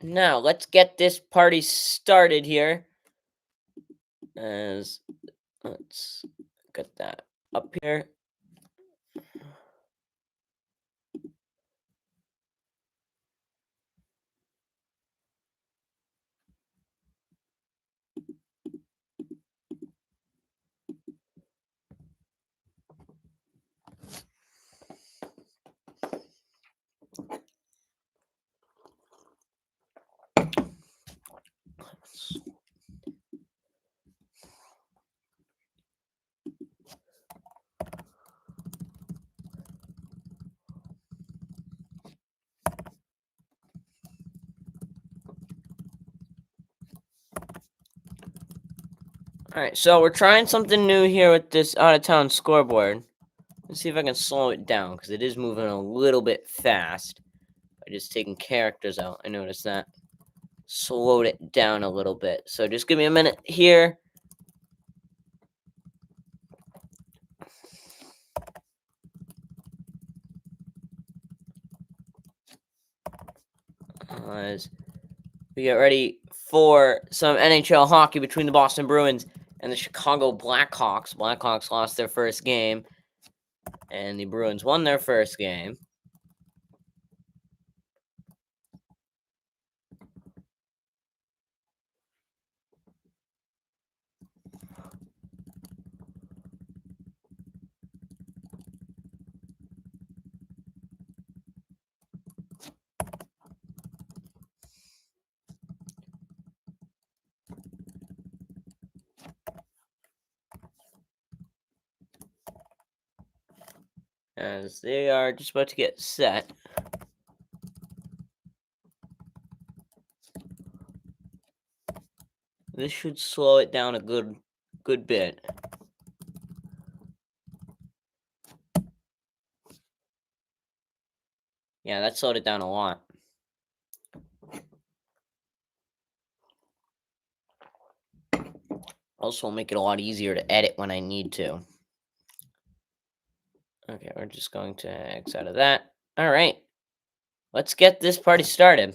Now, let's get this party started here. As let's get that up here. All right, so we're trying something new here with this out of town scoreboard. Let's see if I can slow it down because it is moving a little bit fast. By just taking characters out, I noticed that. Slowed it down a little bit. So just give me a minute here. As we get ready for some NHL hockey between the Boston Bruins and the Chicago Blackhawks. Blackhawks lost their first game, and the Bruins won their first game. As they are just about to get set. This should slow it down a good bit. Yeah, that slowed it down a lot. Also make it a lot easier to edit when I need to. Okay, we're just going to X out of that. All right, let's get this party started.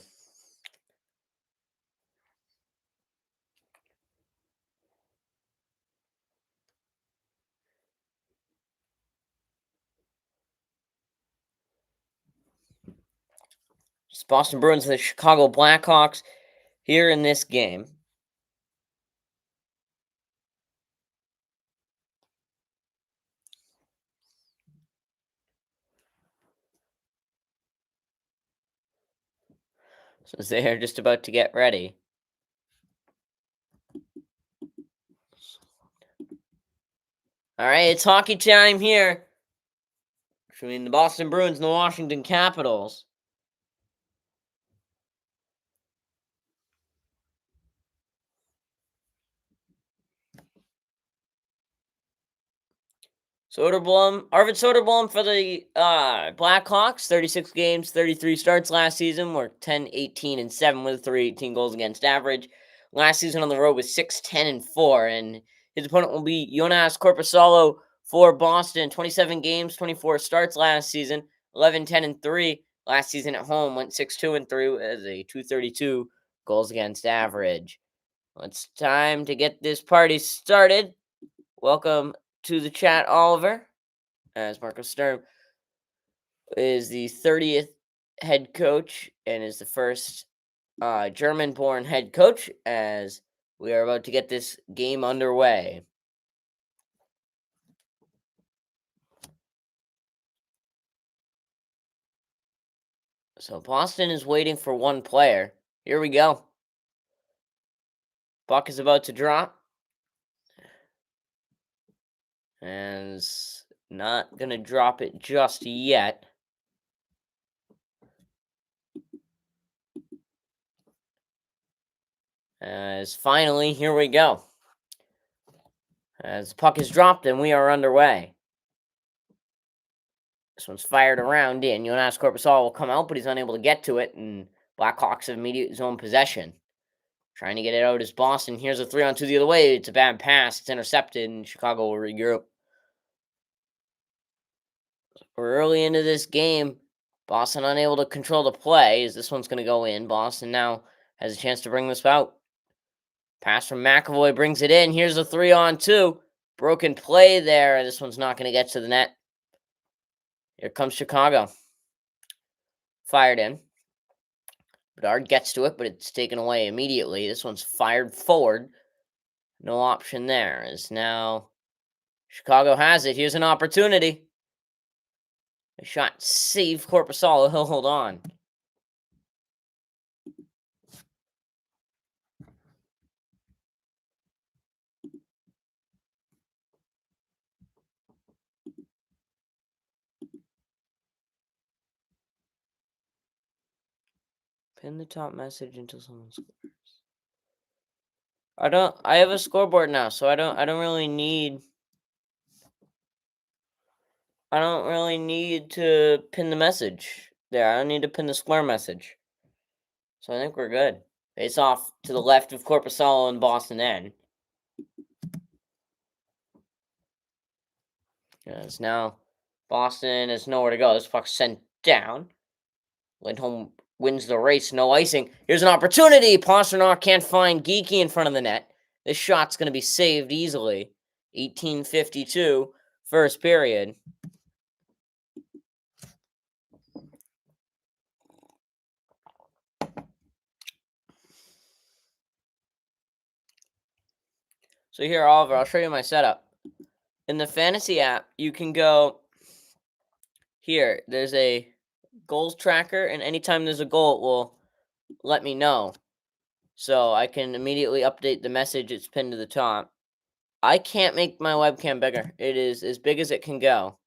It's Boston Bruins and the Chicago Blackhawks here in this game. So they're just about to get ready. All right, it's hockey time here between the Boston Bruins and the Washington Capitals. Arvid Soderblom for the Blackhawks, 36 games, 33 starts last season, worked 10, 18, and 7 with 318 goals against average. Last season on the road was 6, 10, and 4, and his opponent will be Jonas Corposalo for Boston, 27 games, 24 starts last season, 11, 10, and 3. Last season at home went 6, 2, and 3 as a 232 goals against average. Well, it's time to get this party started. Welcome to the chat, Oliver, as Marco Sturm is the 30th head coach and is the first German-born head coach as we are about to get this game underway. So Boston is waiting for one player. Here we go. Puck is about to drop. And is not going to drop it just yet. As finally, here we go. As the puck is dropped and we are underway. This one's fired around in. Jonas Corposal will come out, but he's unable to get to it, and Blackhawks have immediate zone possession. Trying to get it out is Boston. Here's a 3-on-2 the other way. It's a bad pass. It's intercepted, and Chicago will regroup. We're early into this game. Boston unable to control the play as this one's going to go in. Boston now has a chance to bring this out. Pass from McAvoy brings it in. Here's a 3-on-2. Broken play there. This one's not going to get to the net. Here comes Chicago. Fired in. Bedard gets to it, but it's taken away immediately. This one's fired forward. No option there. As now Chicago has it. Here's an opportunity. A shot saved Korpisalo. He'll hold on. Pin the top message until someone scores. I have a scoreboard now, so I don't really need to pin the message there. I don't need to pin the square message. So I think we're good. Face off to the left of Korpisalo and Boston end. Yes, now Boston has nowhere to go. This puck's sent down. Lindholm wins the race. No icing. Here's an opportunity. Pastrnak can't find Geeky in front of the net. This shot's going to be saved easily. 18:52, first period. So here, Oliver, I'll show you my setup. In the fantasy app, you can go here. There's a goals tracker, and anytime there's a goal, it will let me know. So I can immediately update the message. It's pinned to the top. I can't make my webcam bigger. It is as big as it can go,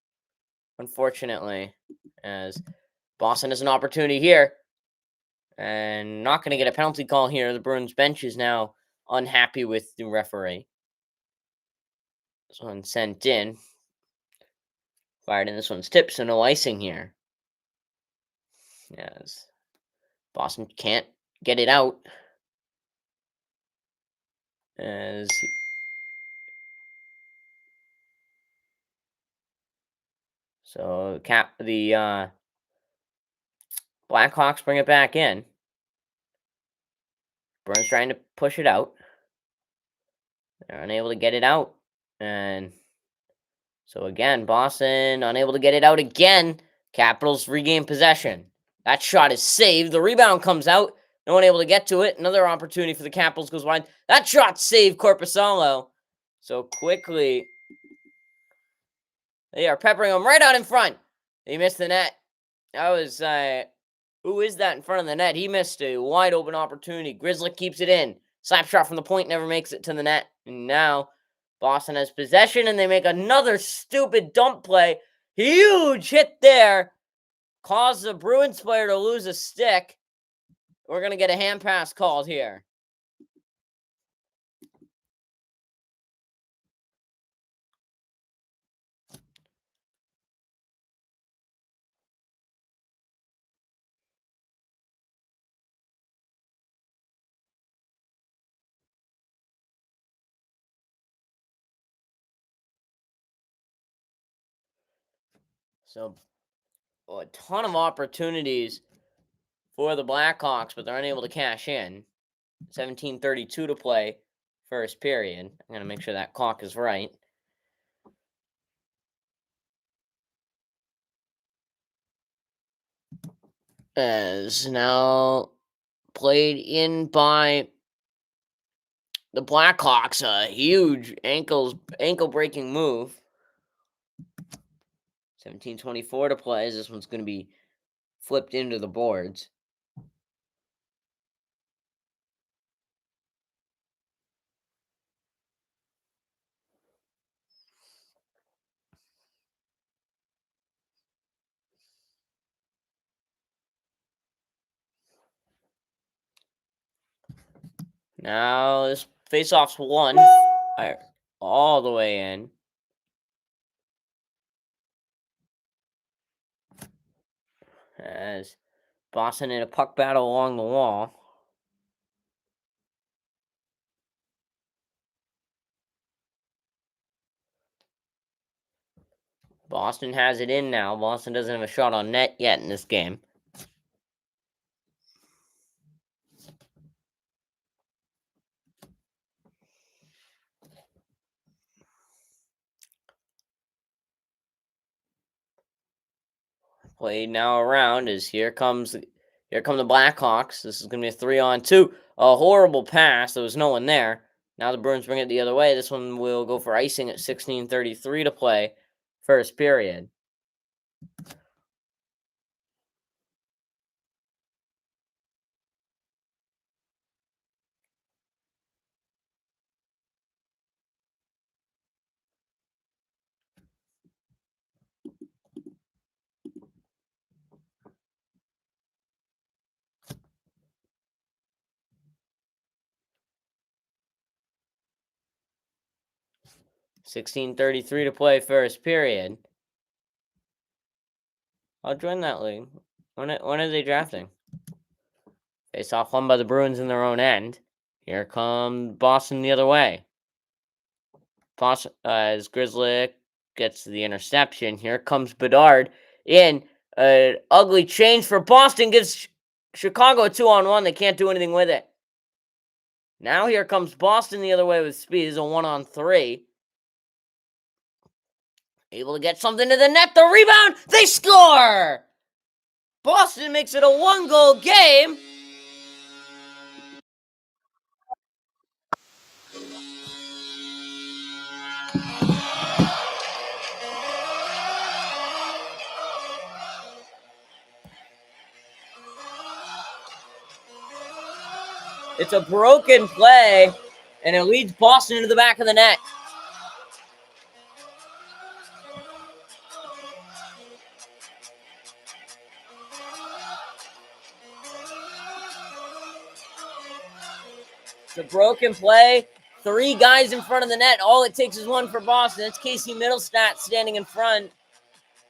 unfortunately, as Boston has an opportunity here. And not going to get a penalty call here. The Bruins bench is now unhappy with the referee. This one sent in. Fired in. This one's tipped, so no icing here. Yes. Boston can't get it out. As so the Blackhawks bring it back in. Bruins trying to push it out. They're unable to get it out. And so again, Boston unable to get it out again. Capitals regain possession. That shot is saved. The rebound comes out. No one able to get to it. Another opportunity for the Capitals goes wide. That shot saved Korpisalo. So quickly, they are peppering him right out in front. He missed the net. That was, who is that in front of the net? He missed a wide open opportunity. Grizzly keeps it in. Slap shot from the point never makes it to the net. And now Boston has possession, and they make another stupid dump play. Huge hit there. Caused the Bruins player to lose a stick. We're going to get a hand pass called here. So, a ton of opportunities for the Blackhawks, but they're unable to cash in. 17:32 to play, first period. I'm going to make sure that clock is right. As now played in by the Blackhawks, a huge ankle breaking move. 17:24 to play. This one's going to be flipped into the boards. Now this faceoff's won all the way in. As Boston in a puck battle along the wall. Boston has it in now. Boston doesn't have a shot on net yet in this game. Played now around is here come the Blackhawks. This is gonna be a 3-on-2. A horrible pass. There was no one there. Now the Bruins bring it the other way. This one will go for icing at 16:33 to play, first period. $16:33 to play, first period. I'll join that league. When are they drafting? Face off won by the Bruins in their own end. Here come Boston the other way. Boston, as Grizzly gets the interception. Here comes Bedard in. An ugly change for Boston gives Chicago a 2-on-1. They can't do anything with it. Now here comes Boston the other way with speed. It's a 1-on-3. Able to get something to the net. The rebound. They score! Boston makes it a 1-goal game. It's a broken play, and it leads Boston into the back of the net. It's a broken play. 3 guys in front of the net. All it takes is one for Boston. It's Casey Middlestat standing in front.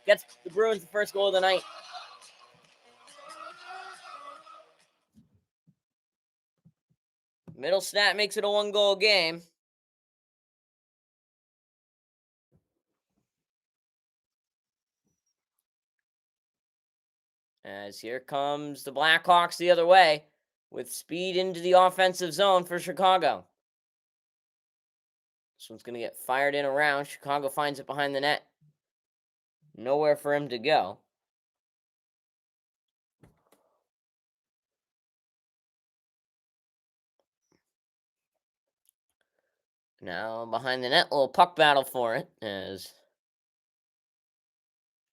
Gets the Bruins the first goal of the night. Middlestat makes it a 1-goal game. As here comes the Blackhawks the other way with speed into the offensive zone for Chicago. This one's going to get fired in around. Chicago finds it behind the net. Nowhere for him to go. Now behind the net, a little puck battle for it. As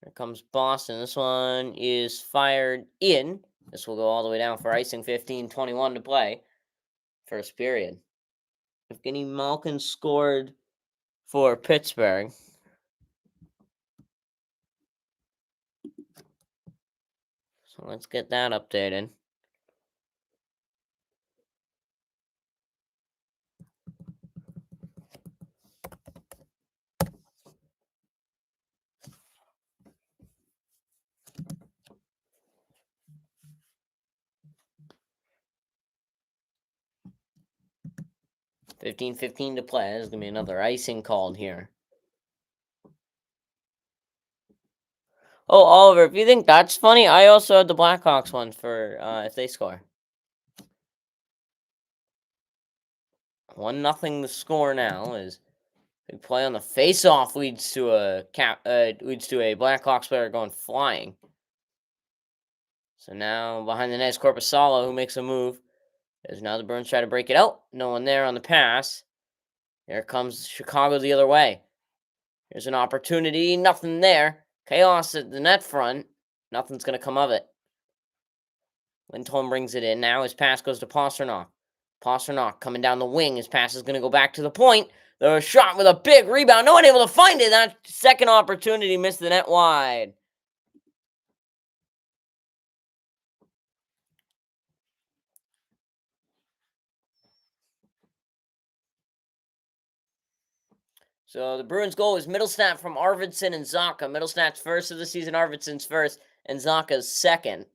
here comes Boston. This one is fired in. This will go all the way down for icing. 15:21 to play. First period. Evgeny Malkin scored for Pittsburgh. So let's get that updated. $15:15 to play. There's going to be another icing called here. Oh, Oliver, if you think that's funny, I also had the Blackhawks one for if they score. 1-0 the score now as big play on the face-off leads to a Blackhawks player going flying. So now behind the net is Korpisalo, who makes a move. As now the Bruins try to break it out. No one there on the pass. Here comes Chicago the other way. Here's an opportunity. Nothing there. Chaos at the net front. Nothing's going to come of it. Lindholm brings it in. Now his pass goes to Pastrnak. Pastrnak coming down the wing. His pass is going to go back to the point. The shot with a big rebound. No one able to find it. That second opportunity missed the net wide. So the Bruins' goal is Middlestat from Arvidsson and Zacha. Middlestat's first of the season, Arvidsson's first, and Zacha's second.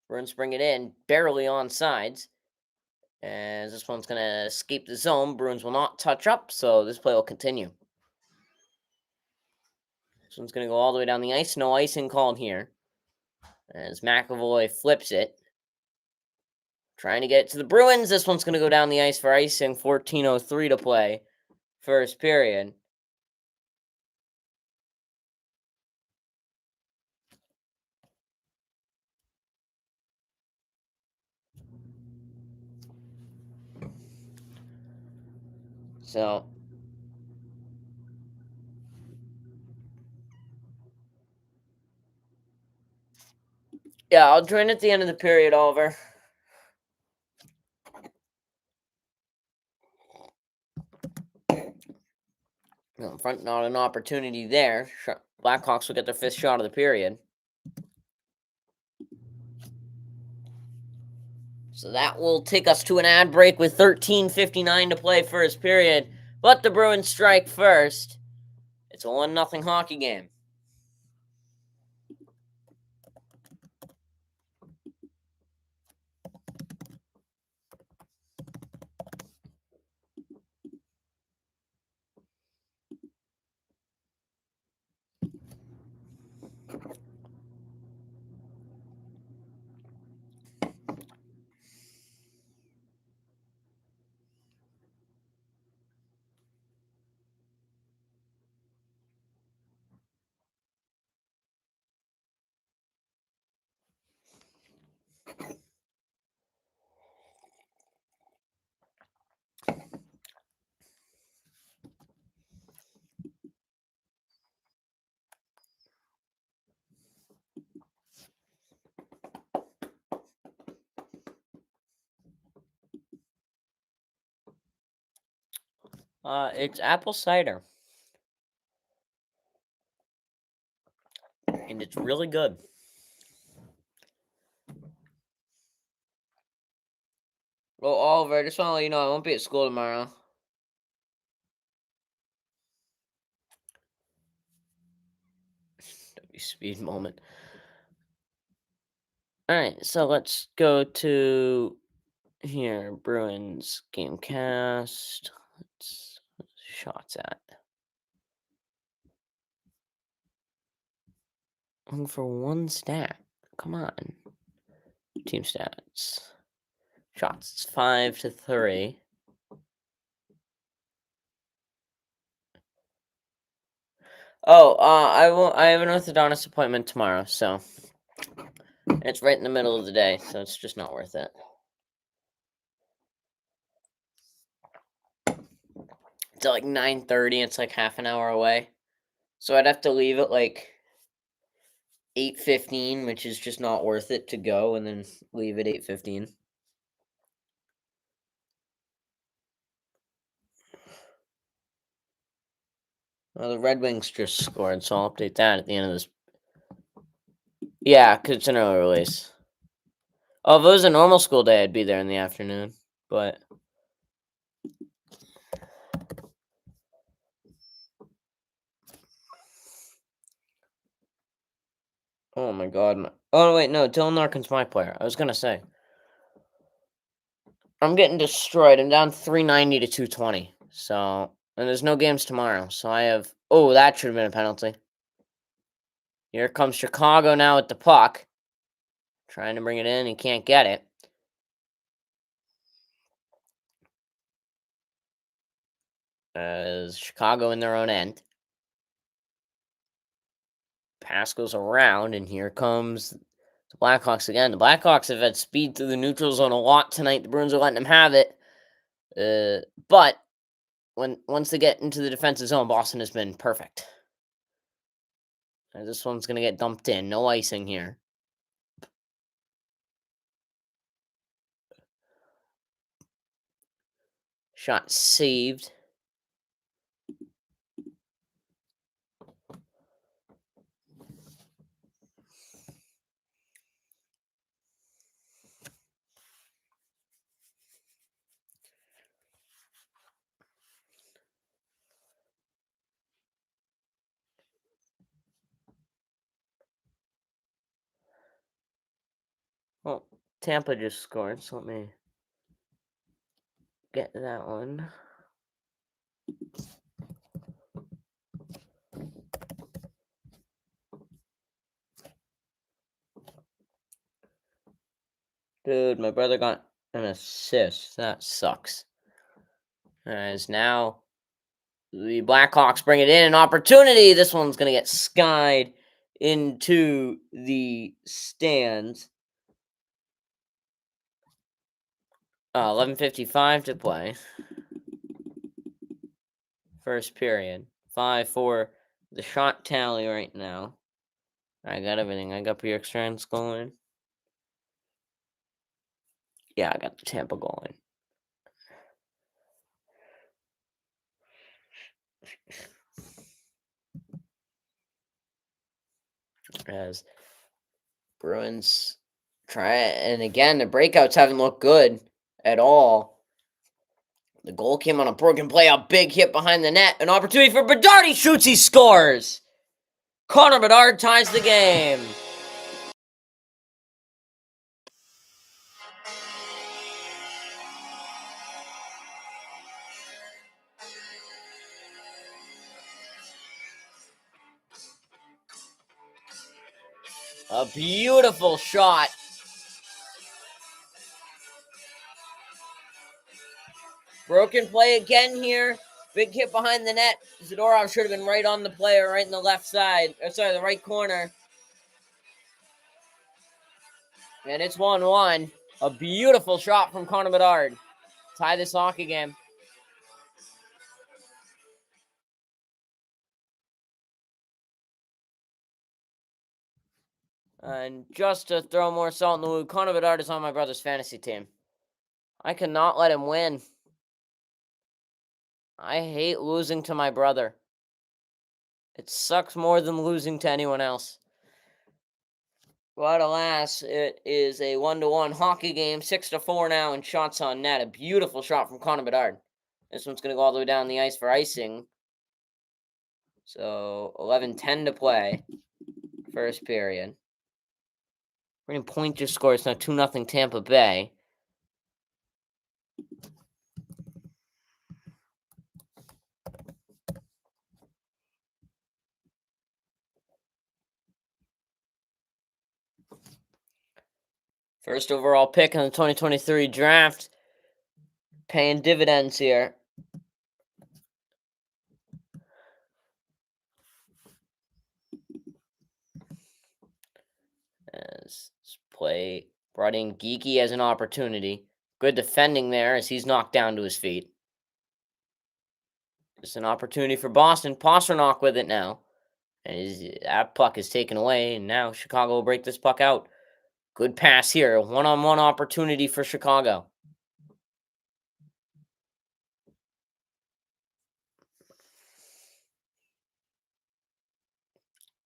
Bruins bring it in, barely on sides. As this one's going to escape the zone. Bruins will not touch up, so this play will continue. This one's going to go all the way down the ice. No icing called here. As McAvoy flips it. Trying to get it to the Bruins. This one's going to go down the ice for icing. 14:03 to play. First period. So, yeah, I'll join at the end of the period, Oliver. In front, not an opportunity there. Blackhawks will get their fifth shot of the period. So that will take us to an ad break with 13:59 to play first period. But the Bruins strike first. It's a 1-0 hockey game. It's apple cider. And it's really good. Well, Oliver, I just want to let you know I won't be at school tomorrow. Speed moment. Alright, so let's go to here. Bruins Gamecast. Let's shots at. Looking for one stat. Come on. Team stats. Shots 5-3. Oh, I have an orthodontist appointment tomorrow, so it's right in the middle of the day, so it's just not worth it. It's at like 9:30. It's like half an hour away, so I'd have to leave at like 8:15, which is just not worth it to go and then leave at 8:15. Well, the Red Wings just scored, so I'll update that at the end of this. Yeah, because it's an early release. Oh, if it was a normal school day, I'd be there in the afternoon, but... Oh my god. Oh, wait, no, Dylan Larkin's my player. I was going to say. I'm getting destroyed. I'm down 390 to 220. So, and there's no games tomorrow. So I have... Oh, that should have been a penalty. Here comes Chicago now with the puck. Trying to bring it in. He can't get it. As Chicago in their own end. Pass goes around, and here comes the Blackhawks again. The Blackhawks have had speed through the neutral zone a lot tonight. The Bruins are letting them have it. But once they get into the defensive zone, Boston has been perfect. This one's going to get dumped in. No icing here. Shot saved. Well, Tampa just scored, so let me get that one. Dude, my brother got an assist. That sucks. As now the Blackhawks bring it in. An opportunity. This one's going to get skied into the stands. 11:55 to play. First period. 5-4. The shot tally right now. I got everything. I got PX Trans going. Yeah, I got the Tampa going. As Bruins try it. And again, the breakouts haven't looked good at all. The goal came on a broken play, a big hit behind the net. An opportunity for Bedard. He shoots, he scores. Connor Bedard ties the game. A beautiful shot. Broken play again here. Big hit behind the net. Zadorov should have been right on the player, right in the left side. Sorry, the right corner. And it's 1-1. A beautiful shot from Connor Bedard. Tie this hockey game. And just to throw more salt in the wound, Connor Bedard is on my brother's fantasy team. I cannot let him win. I hate losing to my brother. It sucks more than losing to anyone else. But alas, it is a 1-1 hockey game, 6-4 now in shots on net. A beautiful shot from Connor Bedard. This one's going to go all the way down the ice for icing. So 11:10 to play. First period. Running point just scored. It's now 2-0 Tampa Bay. First overall pick in the 2023 draft. Paying dividends here. As play brought in Geeky as an opportunity. Good defending there as he's knocked down to his feet. It's an opportunity for Boston. Pastrnak with it now. And that puck is taken away, and now Chicago will break this puck out. Good pass here. One-on-one opportunity for Chicago.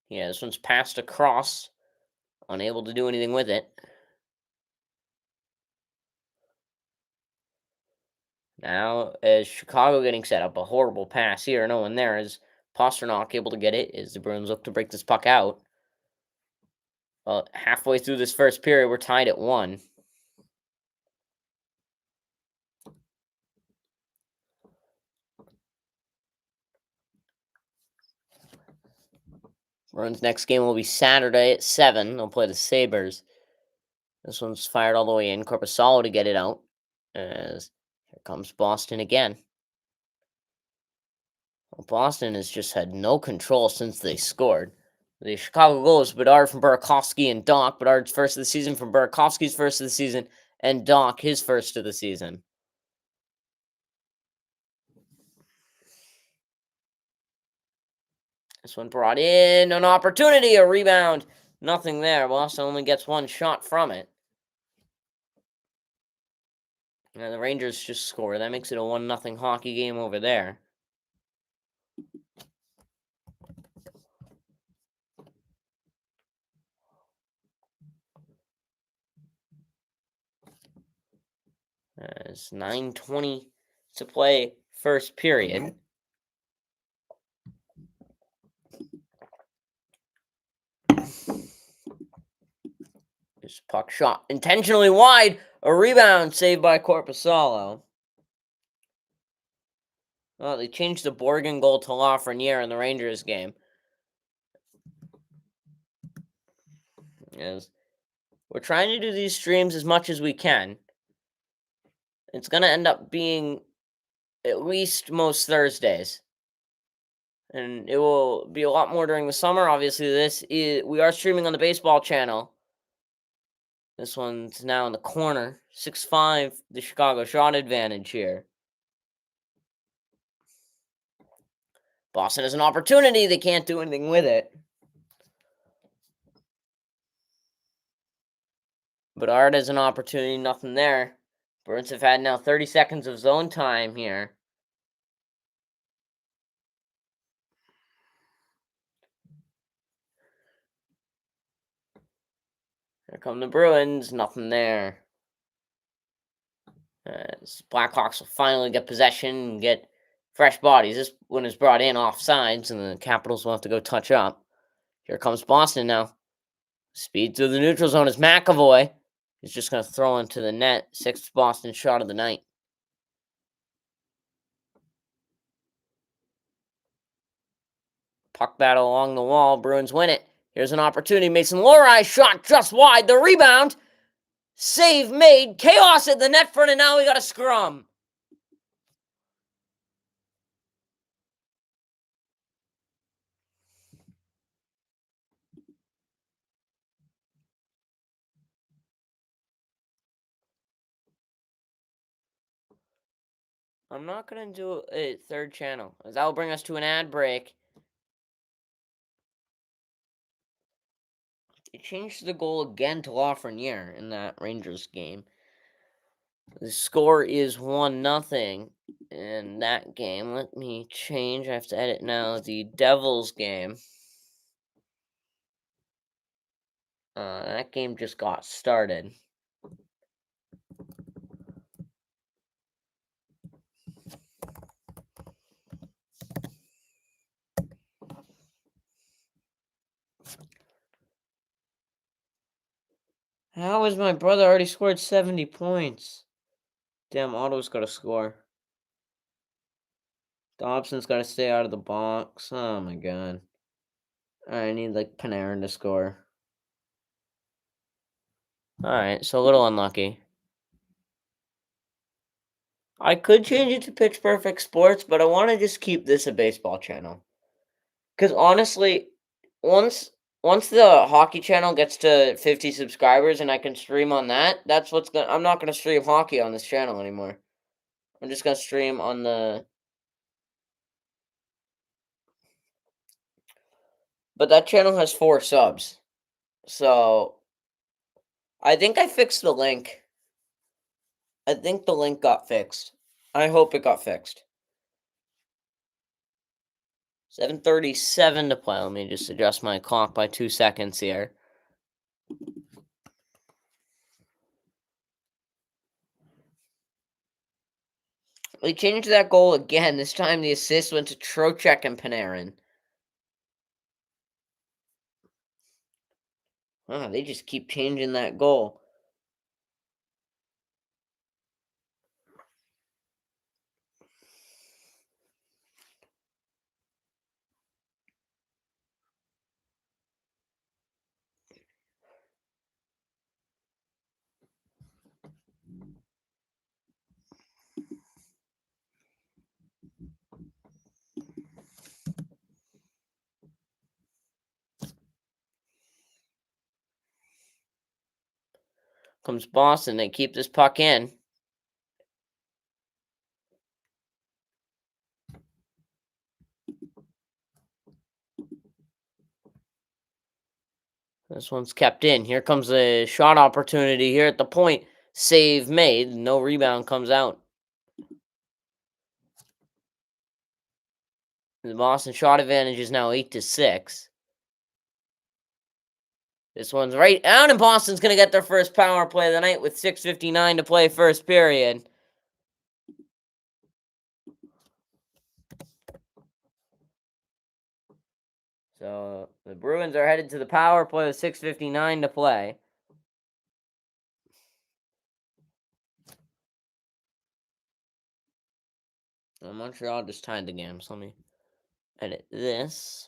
Yeah, this one's passed across. Unable to do anything with it. Now, as Chicago getting set up, a horrible pass here. No one there. Is Pastrnak able to get it? As the Bruins look to break this puck out. Well, halfway through this first period, we're tied at 1. Bruins' next game will be Saturday at 7. They'll play the Sabres. This one's fired all the way in. Korpisalo to get it out. As here comes Boston again. Well, Boston has just had no control since they scored. The Chicago goal is Bedard from Burakovsky and Doc. Bedard's first of the season from Burakovsky's first of the season. And Doc his first of the season. This one brought in an opportunity, a rebound. Nothing there. Boston only gets one shot from it. And the Rangers just score. That makes it a 1-0 hockey game over there. It's 9:20 to play first period. This puck shot intentionally wide. A rebound saved by Korpisalo. Well, they changed the Borgen goal to Lafreniere in the Rangers game. As We're trying to do these streams as much as we can. It's going to end up being at least most Thursdays. And it will be a lot more during the summer. Obviously, we are streaming on the baseball channel. This one's now in the corner. 6-5, the Chicago shot advantage here. Boston has an opportunity. They can't do anything with it. But Art has an opportunity. Nothing there. Bruins have had now 30 seconds of zone time here. Here come the Bruins. Nothing there. Blackhawks will finally get possession and get fresh bodies. This one is brought in off sides, and the Capitals will have to go touch up. Here comes Boston now. Speed through the neutral zone is McAvoy. He's just going to throw into the net. Sixth Boston shot of the night. Puck battle along the wall. Bruins win it. Here's an opportunity. Mason Lohrei shot just wide. The rebound. Save made. Chaos at the net front, and now we got a scrum. I'm not going to do a third channel, as that will bring us to an ad break. It changed the goal again to Lafreniere in that Rangers game. The score is 1-0 in that game. Let me change. I have to edit now. The Devils game. That game just got started. How has my brother already scored 70 points? Damn, Otto's got to score. Dobson's got to stay out of the box. Oh my god. I need like Panarin to score. Alright, so a little unlucky. I could change it to Pitch Perfect Sports, but I want to just keep this a baseball channel. Because honestly, once the hockey channel gets to 50 subscribers and I can stream on that, that's what's gonna. I'm not gonna stream hockey on this channel anymore. I'm just gonna stream on the. But that channel has 4 subs, so I think I fixed the link. I think the link got fixed. I hope it got fixed. 7:37 to play. Let me just adjust my clock by 2 seconds here. We changed that goal again. This time the assist went to Trocheck and Panarin. Wow, they just keep changing that goal. Comes Boston. They keep this puck in. This one's kept in. Here comes a shot opportunity here at the point. Save made. No rebound comes out. The Boston shot advantage is now 8-6. This one's right out, and Boston's going to get their first power play of the night with 6:59 to play first period. So the Bruins are headed to the power play with 6:59 to play. Well, Montreal just tied the game, so let me edit this.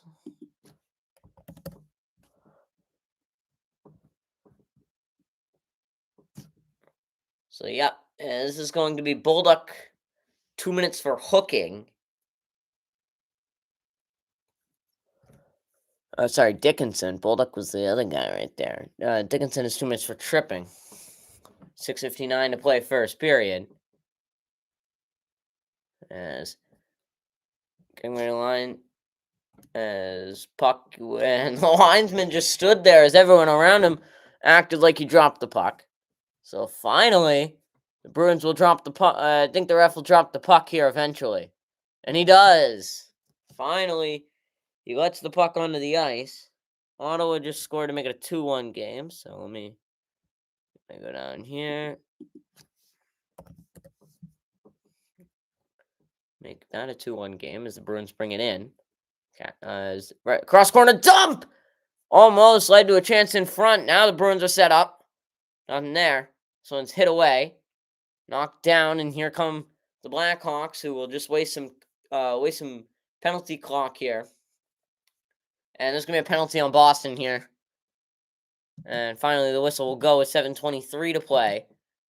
So, yeah, this is going to be Bolduc 2 minutes for hooking. Sorry, Dickinson. Bolduc was the other guy right there. Dickinson is 2 minutes for tripping. 6:59 to play first period. As getting ready to line as puck and the linesman just stood there as everyone around him acted like he dropped the puck. So finally, the Bruins will drop the puck. I think the ref will drop the puck here eventually. And he does. Finally, he lets the puck onto the ice. Ottawa just scored to make it a 2-1 game. So let me go down here. Make that a 2-1 game as the Bruins bring it in. Right, cross corner dump! Almost led to a chance in front. Now the Bruins are set up. Nothing there. This one's hit away. Knocked down, and here come the Blackhawks, who will just waste some penalty clock here. And there's going to be a penalty on Boston here. And finally, the whistle will go with 7:23 to play.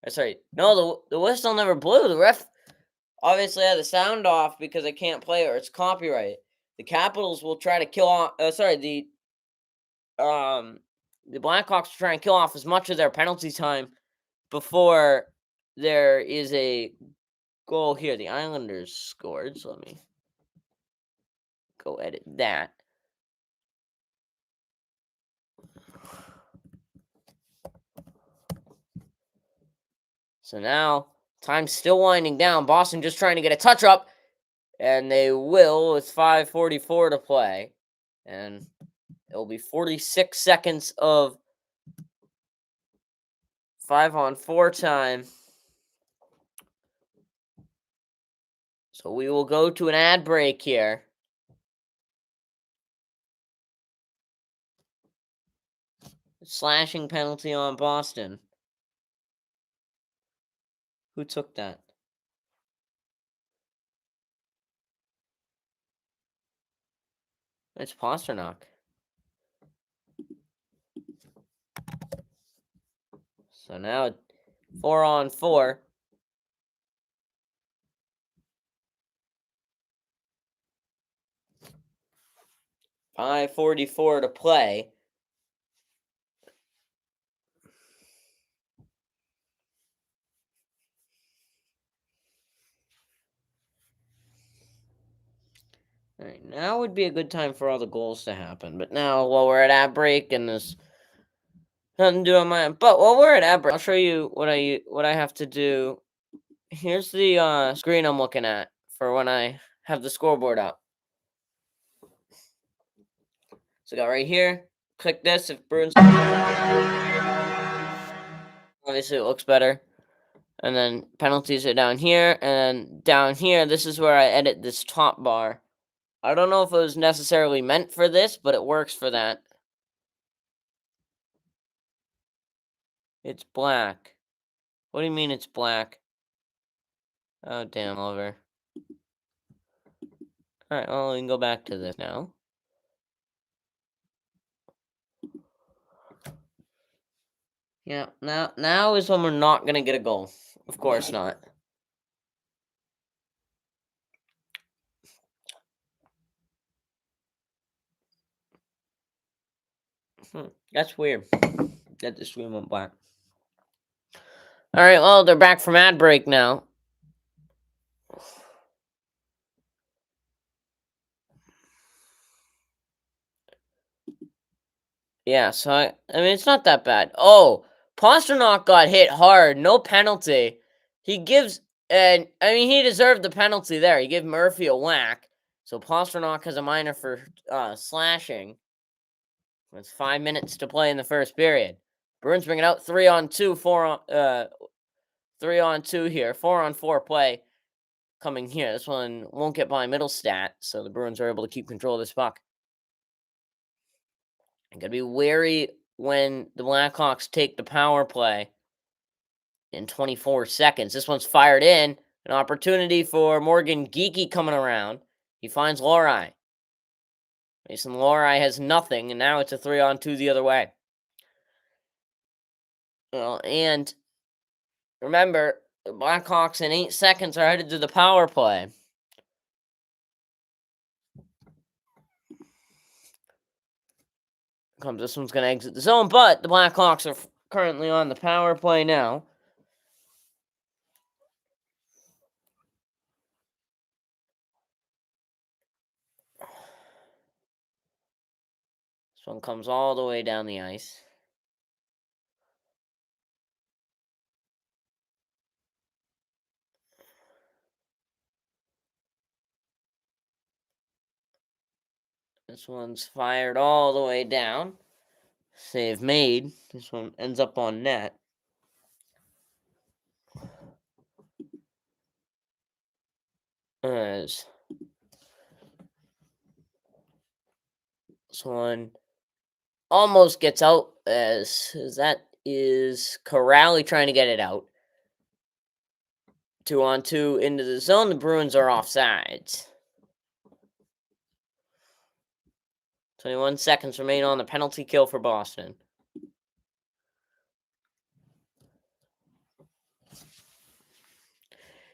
Sorry, no, the whistle never blew. The ref obviously had the sound off because they can't play or it's copyright. The Capitals will try to kill off. The Blackhawks will try and kill off as much of their penalty time before there is a goal here. The Islanders scored, so let me go edit that. So now, time's still winding down. Boston just trying to get a touch up, and they will with 5:44 to play. And it will be 46 seconds of 5-on-4 time. So we will go to an ad break here. Slashing penalty on Boston. Who took that? It's Pasternak. So now 4-on-4. $5:44 to play. All right, now would be a good time for all the goals to happen. But now, while we're at ad break and there's nothing to do on my end, but while we're at ad break, I'll show you what I have to do. Here's the screen I'm looking at for when I have the scoreboard up. So I got right here. Click this if Bruins. Obviously, it looks better. And then penalties are down here, and down here, this is where I edit this top bar. I don't know if it was necessarily meant for this, but it works for that. It's black. What do you mean it's black? Oh, damn, Oliver. Alright, well, we can go back to this now. Yeah, now is when we're not gonna get a goal. Of course not. That's weird. That the screen went black. Alright, well, they're back from ad break now. Yeah, so I mean, it's not that bad. Oh, Pasternak got hit hard, no penalty. He gives, and I mean, he deserved the penalty there. He gave Murphy a whack. So Pasternak has a minor for slashing. It's 5 minutes to play in the first period. Bruins bring it out 3-on-2, 3-on-2 here. 4-on-4 play coming here. This one won't get by middle stat, so the Bruins are able to keep control of this puck. I'm going to be wary when the Blackhawks take the power play in 24 seconds. This one's fired in. An opportunity for Morgan Geekie coming around. He finds Lohrei. Mason Lohrei has nothing, and now it's a 3-on-2 the other way. Well, and Remember, the Blackhawks in 8 seconds are headed to the power play. This one's going to exit the zone, but the Blackhawks are currently on the power play now. This one comes all the way down the ice. This one's fired all the way down. Save made. This one ends up on net. As this one almost gets out, as that is Corrali trying to get it out. 2-on-2 into the zone. The Bruins are offsides. 21 seconds remain on the penalty kill for Boston.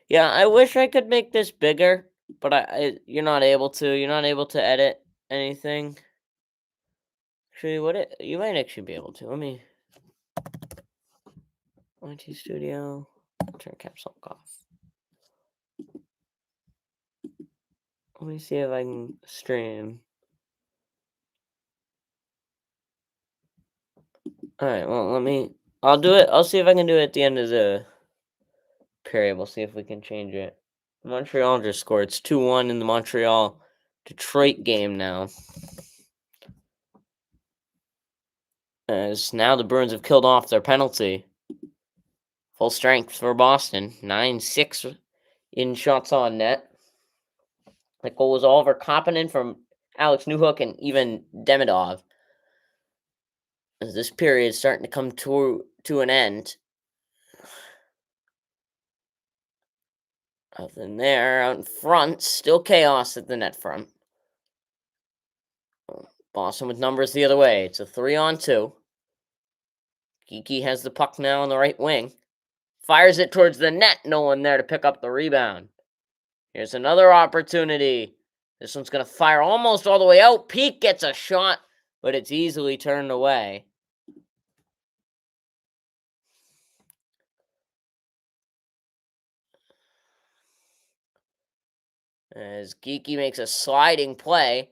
Yeah, I wish I could make this bigger, but you're not able to. You're not able to edit anything. Actually, you might actually be able to. Let me. YT Studio. Turn caps lock off. Let me see if I can stream. Alright, well, I'll do it. I'll see if I can do it at the end of the period. We'll see if we can change it. Montreal just scored. It's 2-1 in the Montreal-Detroit game now. As now the Bruins have killed off their penalty. Full strength for Boston. 9-6 in shots on net. That goal was all over Kapanen from Alex Newhook and even Demidov. As this period is starting to come to an end. Other than there, out in front, still chaos at the net front. Boston with numbers the other way. It's a 3-on-2. Geekie has the puck now on the right wing. Fires it towards the net. No one there to pick up the rebound. Here's another opportunity. This one's going to fire almost all the way out. Peak gets a shot, but it's easily turned away. As Geekie makes a sliding play.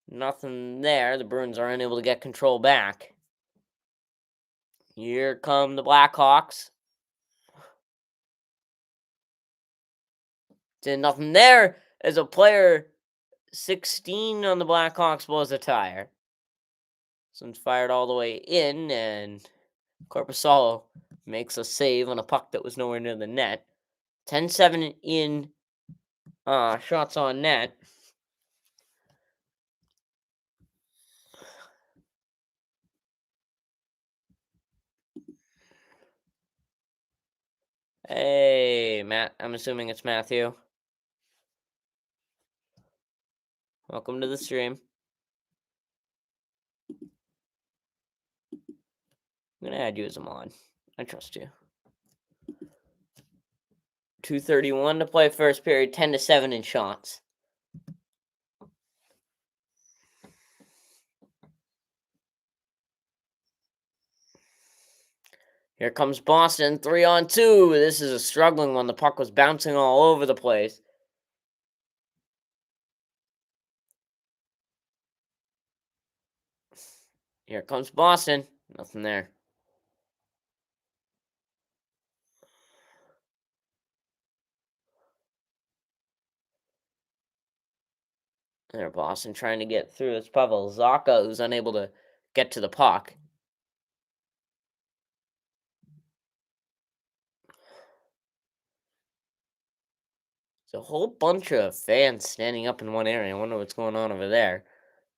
Nothing there. The Bruins are unable to get control back. Here come the Blackhawks. Did nothing there as a player 16 on the Blackhawks blows a tire. This one's fired all the way in, and Korpisalo makes a save on a puck that was nowhere near the net. 10-7 in shots on net. Hey, Matt. I'm assuming it's Matthew. Welcome to the stream. I'm going to add you as a mod. I trust you. 2:31 to play first period. 10-7 in shots. Here comes Boston, 3-on-2. This is a struggling one. The puck was bouncing all over the place. Here comes Boston. Nothing there. There, Boston trying to get through. It's Pavel Zacha who's unable to get to the puck. There's a whole bunch of fans standing up in one area. I wonder what's going on over there.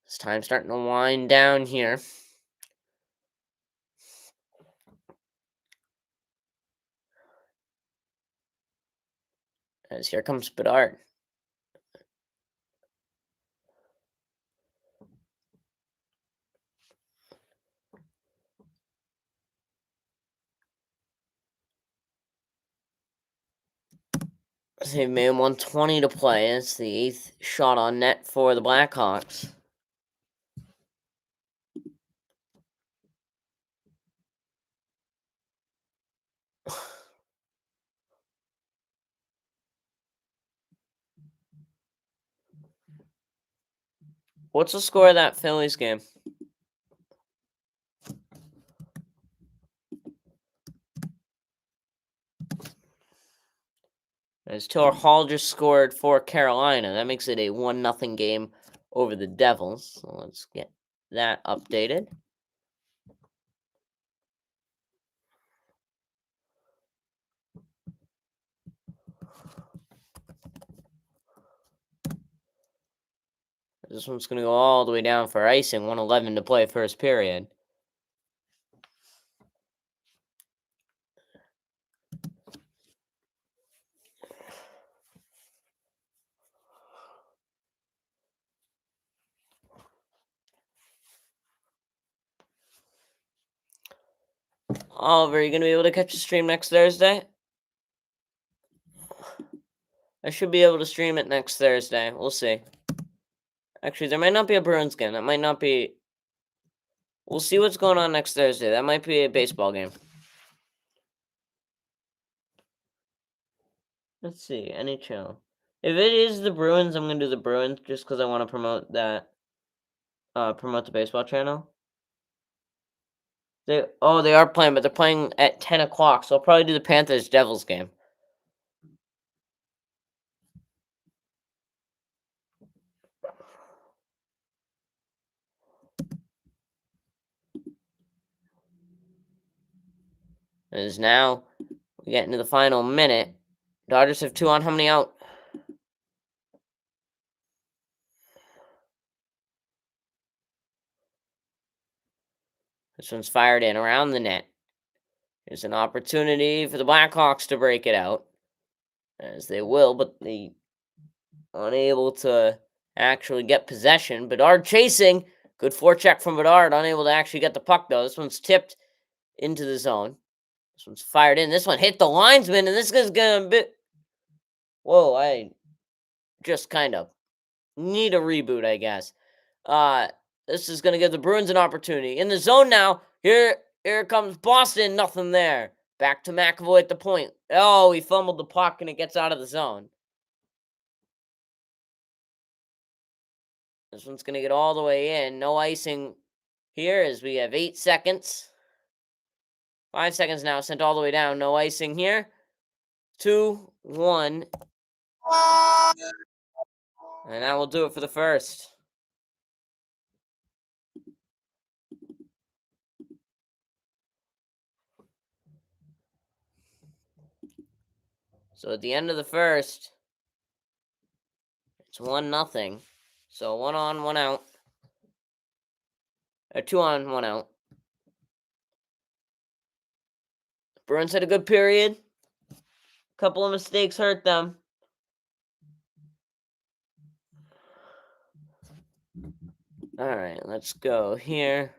This time's starting to wind down here. As here comes Bedard. They've made 120 to play. It's the 8th shot on net for the Blackhawks. What's the score of that Phillies game? As Taylor Hall just scored for Carolina. That makes it a 1-0 game over the Devils. So let's get that updated. This one's going to go all the way down for icing. 1:11 to play first period. Oliver, are you going to be able to catch the stream next Thursday? I should be able to stream it next Thursday. We'll see. Actually, there might not be a Bruins game. That might not be... We'll see what's going on next Thursday. That might be a baseball game. Let's see. NHL. If it is the Bruins, I'm going to do the Bruins just because I want to promote that. Promote the baseball channel. They are playing, but they're playing at 10 o'clock, so I'll probably do the Panthers-Devils game. It is now, we get into the final minute. Dodgers have 2 on. How many out? This one's fired in around the net. There's an opportunity for the Blackhawks to break it out, as they will, but they unable to actually get possession. Bedard chasing. Good forecheck from Bedard. Unable to actually get the puck, though. This one's tipped into the zone. This one's fired in. This one hit the linesman, and this is going to be... Whoa, I just kind of need a reboot, I guess. This is going to give the Bruins an opportunity. In the zone now. Here comes Boston. Nothing there. Back to McAvoy at the point. Oh, he fumbled the puck, and it gets out of the zone. This one's going to get all the way in. No icing here as we have 8 seconds. 5 seconds now, sent all the way down. No icing here. 2, 1. And that will do it for the first. So at the end of the first, it's 1-0. So 1 on, 1 out. Or 2 on, 1 out. Bruins had a good period. A couple of mistakes hurt them. All right, let's go here.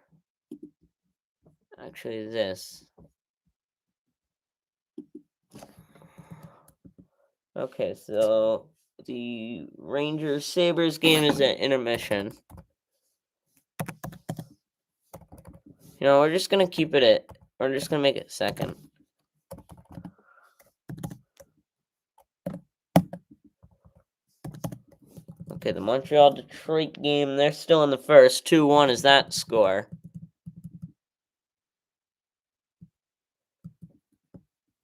Actually, this. Okay, so the Rangers-Sabres game is at intermission. You know, we're just going to keep it at... We're just going to make it second. Okay, the Montreal-Detroit game, they're still in the first. 2-1 is that score.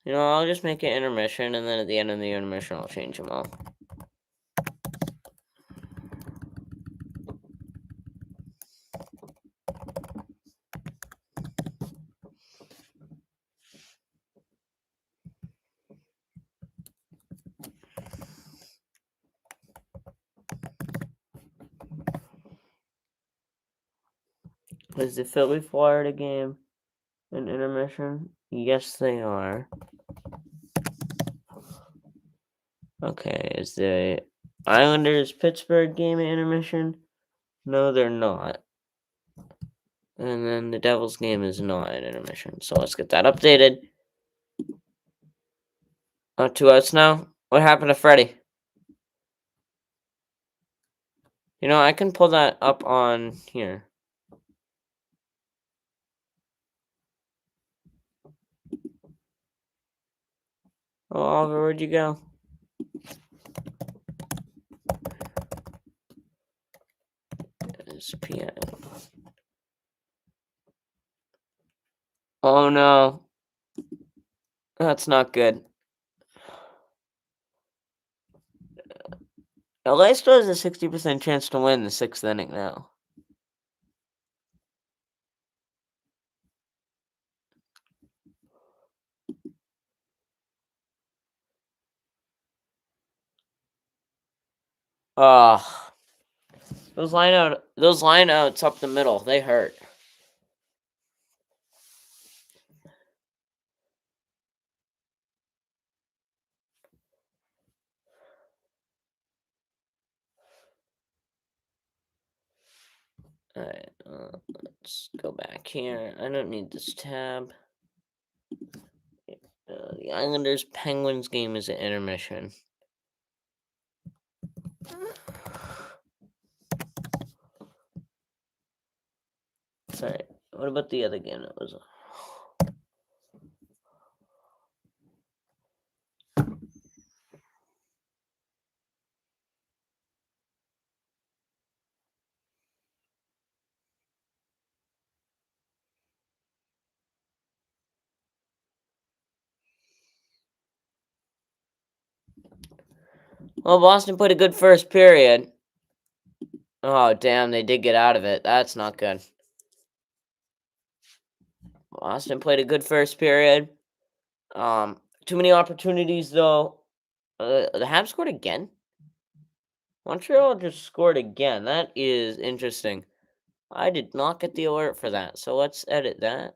You know, I'll just make it intermission, and then at the end of the intermission, I'll change them all. Is the Philly-Florida game an intermission? Yes, they are. Okay, is the Islanders-Pittsburgh game an intermission? No, they're not. And then the Devils game is not an intermission. So let's get that updated. 2 outs now. What happened to Freddie? I can pull that up on here. Oh, Oliver, where'd you go? ESPN. Oh no, that's not good. LA still has a 60% chance to win the 6th inning now. Oh, those lineouts up the middle, they hurt. All right, let's go back here. I don't need this tab. The Islanders Penguins game is at intermission. Sorry, what about the other game that was? Well, Boston played a good first period. Oh, damn, they did get out of it. That's not good. Boston played a good first period. Too many opportunities, though. The Habs scored again? Montreal just scored again. That is interesting. I did not get the alert for that, so let's edit that.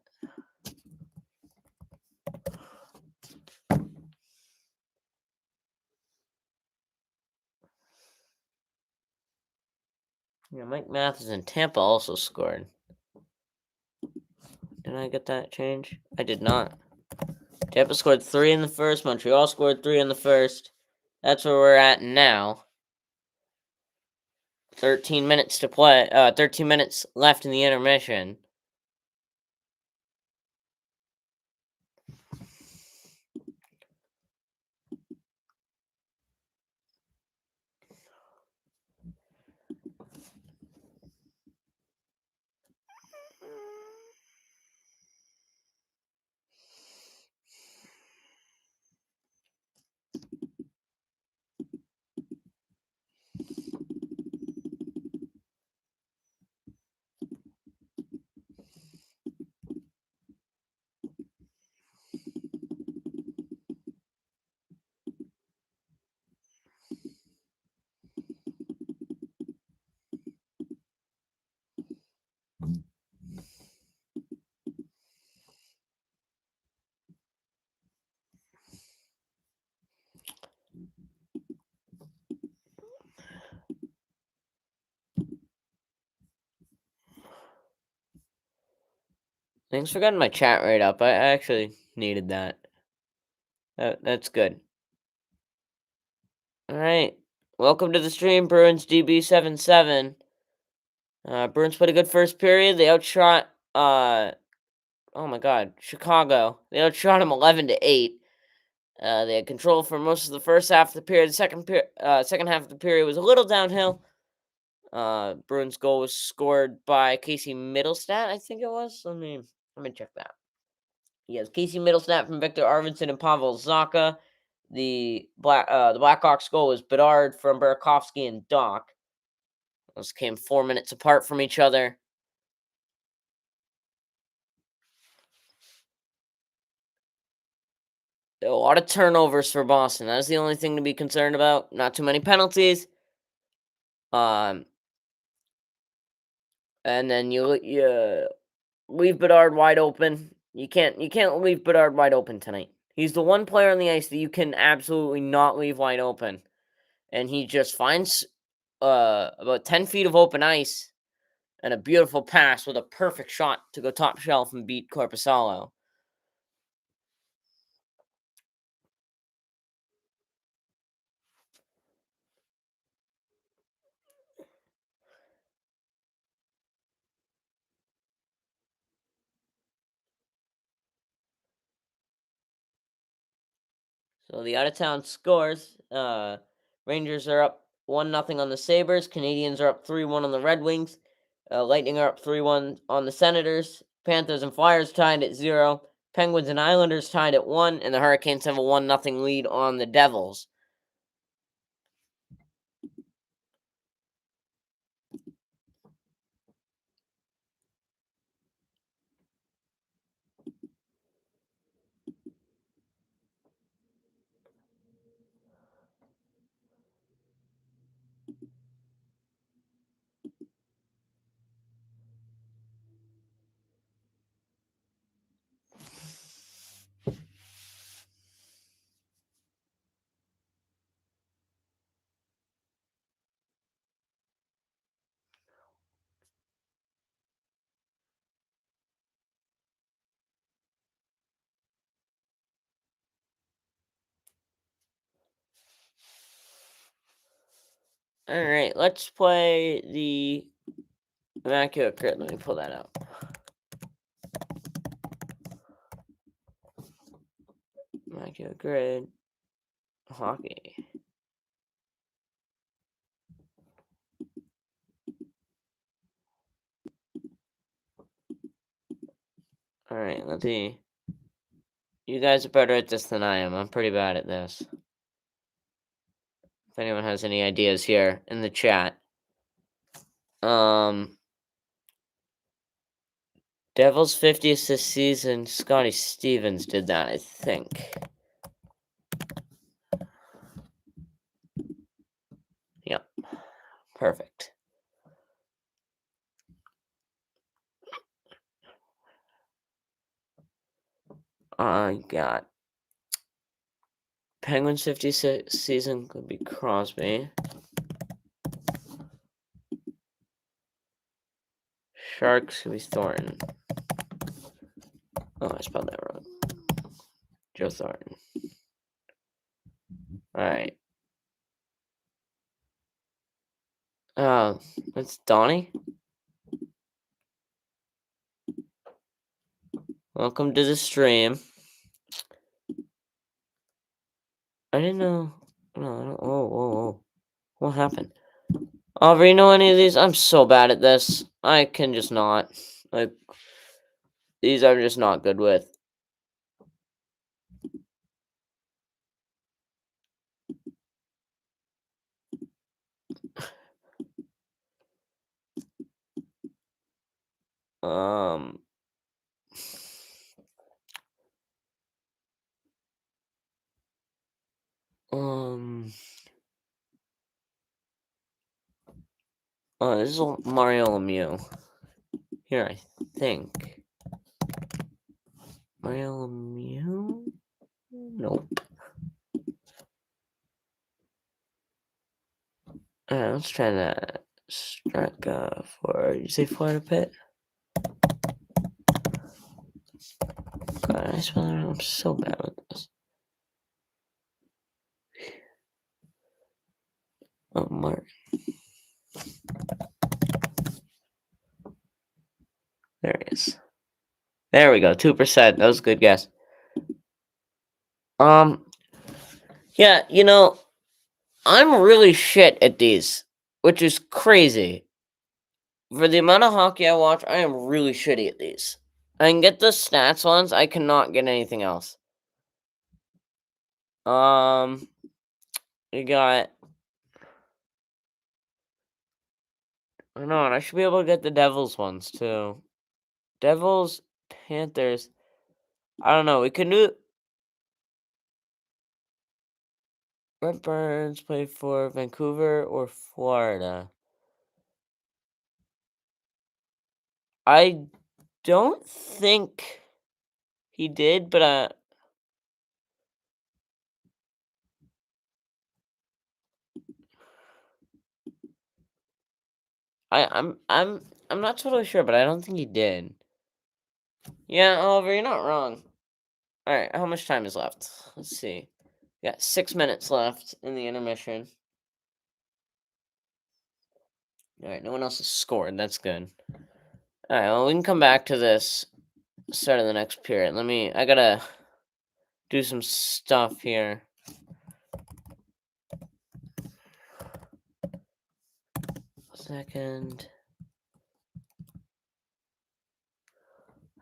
Yeah, Mike Matheson in Tampa also scored. Did I get that change? I did not. Tampa scored 3 in the first. Montreal scored 3 in the first. That's where we're at now. 13 minutes to play. 13 minutes left in the intermission. Thanks for getting my chat rate up. I actually needed that. That's good. All right. Welcome to the stream, Bruins DB77. Bruins played a good first period. They outshot oh my god, Chicago. They outshot them 11-8. They had control for most of the first half of the period. The second half of the period was a little downhill. Bruins goal was scored by Casey Middlestat, I think it was. Let me check that. Yes, Casey Middlestat from Victor Arvidsson and Pavel Zacha. The Blackhawks goal was Bedard from Burakovsky and Doc. Those came 4 minutes apart from each other. A lot of turnovers for Boston. That's the only thing to be concerned about. Not too many penalties. And then you leave Bedard wide open. You can't leave Bedard wide open tonight. He's the one player on the ice that you can absolutely not leave wide open. And he just finds about 10 feet of open ice and a beautiful pass with a perfect shot to go top shelf and beat Korpisalo. So the out of town scores: Rangers are up 1-0 on the Sabres. Canadians are up 3-1 on the Red Wings. Lightning are up 3-1 on the Senators. Panthers and Flyers tied at 0. Penguins and Islanders tied at 1, and the Hurricanes have a 1-0 lead on the Devils. All right, let's play the Immaculate Grid. Let me pull that out. Immaculate Grid. Hockey. All right, let's see. You guys are better at this than I am. I'm pretty bad at this. If anyone has any ideas here in the chat. Devils 50th this season. Scotty Stevens did that, I think. Yep. Perfect. I got Penguins 50th season could be Crosby. Sharks could be Thornton. Oh, I spelled that wrong. Joe Thornton. Alright. That's Donnie. Welcome to the stream. I didn't know. No, I don't. Whoa. What happened? Oliver, you know any of these? I'm so bad at this. I can just not. Like, these I'm just not good with. Oh, this is Mario Lemieux. Here, I think. Mario Lemieux? Nope. Alright, let's try that. Strike for, you say Florida Pit? God, I'm so bad with this. Oh, Mark. There he is. There we go, 2%. That was a good guess. Yeah, you know, I'm really shit at these, which is crazy. For the amount of hockey I watch, I am really shitty at these. I can get the stats ones, I cannot get anything else. You got... I don't know, and I should be able to get the Devils ones, too. Devils, Panthers... I don't know, we can do... Brent Burns played for Vancouver or Florida? I don't think he did, but I'm not totally sure, but I don't think he did. Yeah, Oliver, you're not wrong. All right, how much time is left? Let's see. We got 6 minutes left in the intermission. All right, no one else has scored. That's good. All right, well, we can come back to this start of the next period. I gotta do some stuff here. second.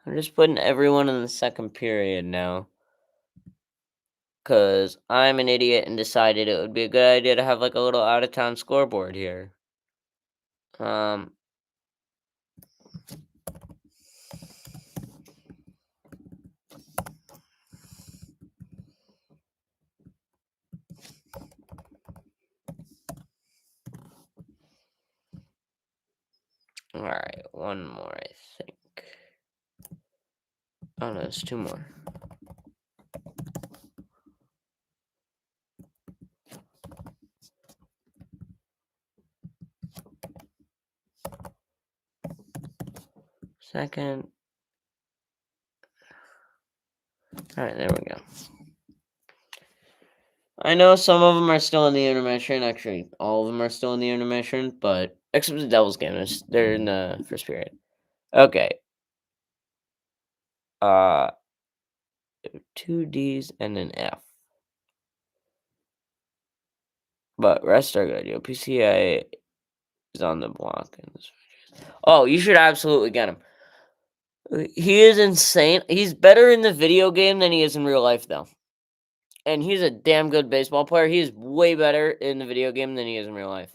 I'm just putting everyone in the second period now. Because I'm an idiot and decided it would be a good idea to have like a little out of town scoreboard here. Alright, one more, I think. Oh no, it's two more. Second. Alright, there we go. I know some of them are still in the intermission. Actually, all of them are still in the intermission, but except the Devils game, they're in the first period. Okay. Two D's and an F. But rest are good. PCA is on the block. Oh, you should absolutely get him. He is insane. He's better in the video game than he is in real life, though. And he's a damn good baseball player. He is way better in the video game than he is in real life.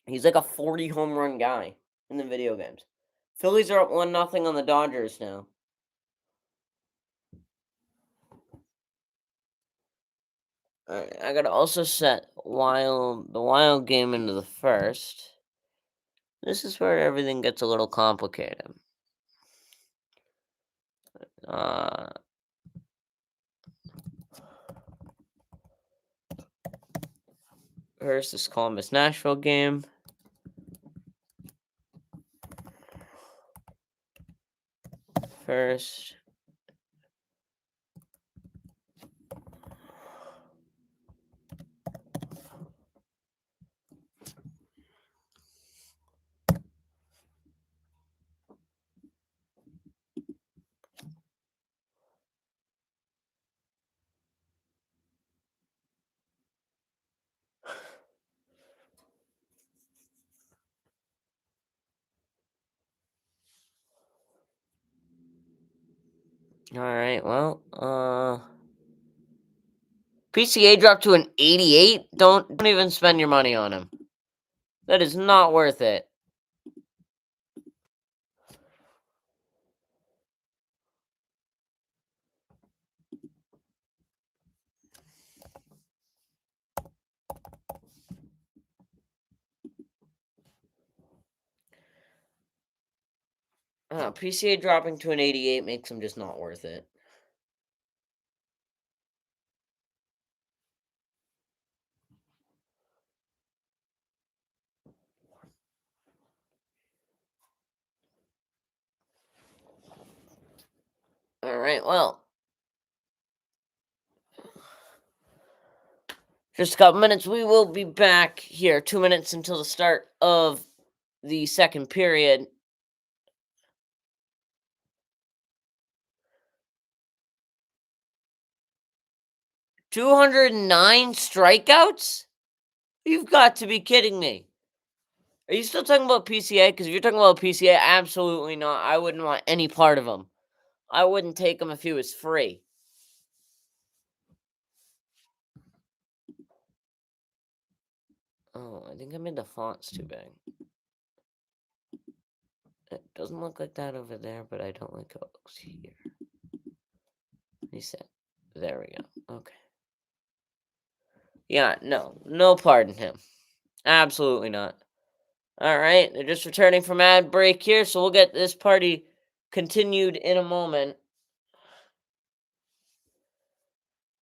He's like a 40 home run guy in the video games. Phillies are up 1-0 on the Dodgers now. Alright, I gotta also set the wild game into the first. This is where everything gets a little complicated. First, this Columbus-Nashville game. First. Alright, well, PCA dropped to an 88? Don't even spend your money on him. That is not worth it. PCA dropping to an 88 makes him just not worth it. Alright, well. Just a couple minutes. We will be back here. 2 minutes until the start of the second period. 209 strikeouts? You've got to be kidding me. Are you still talking about PCA? Because if you're talking about PCA, absolutely not. I wouldn't want any part of him. I wouldn't take him if he was free. Oh, I think I made the fonts too big. It doesn't look like that over there, but I don't like how it looks here. Reset. There we go. Okay. Yeah, no part in him. Absolutely not. All right, they're just returning from ad break here, so we'll get this party continued in a moment.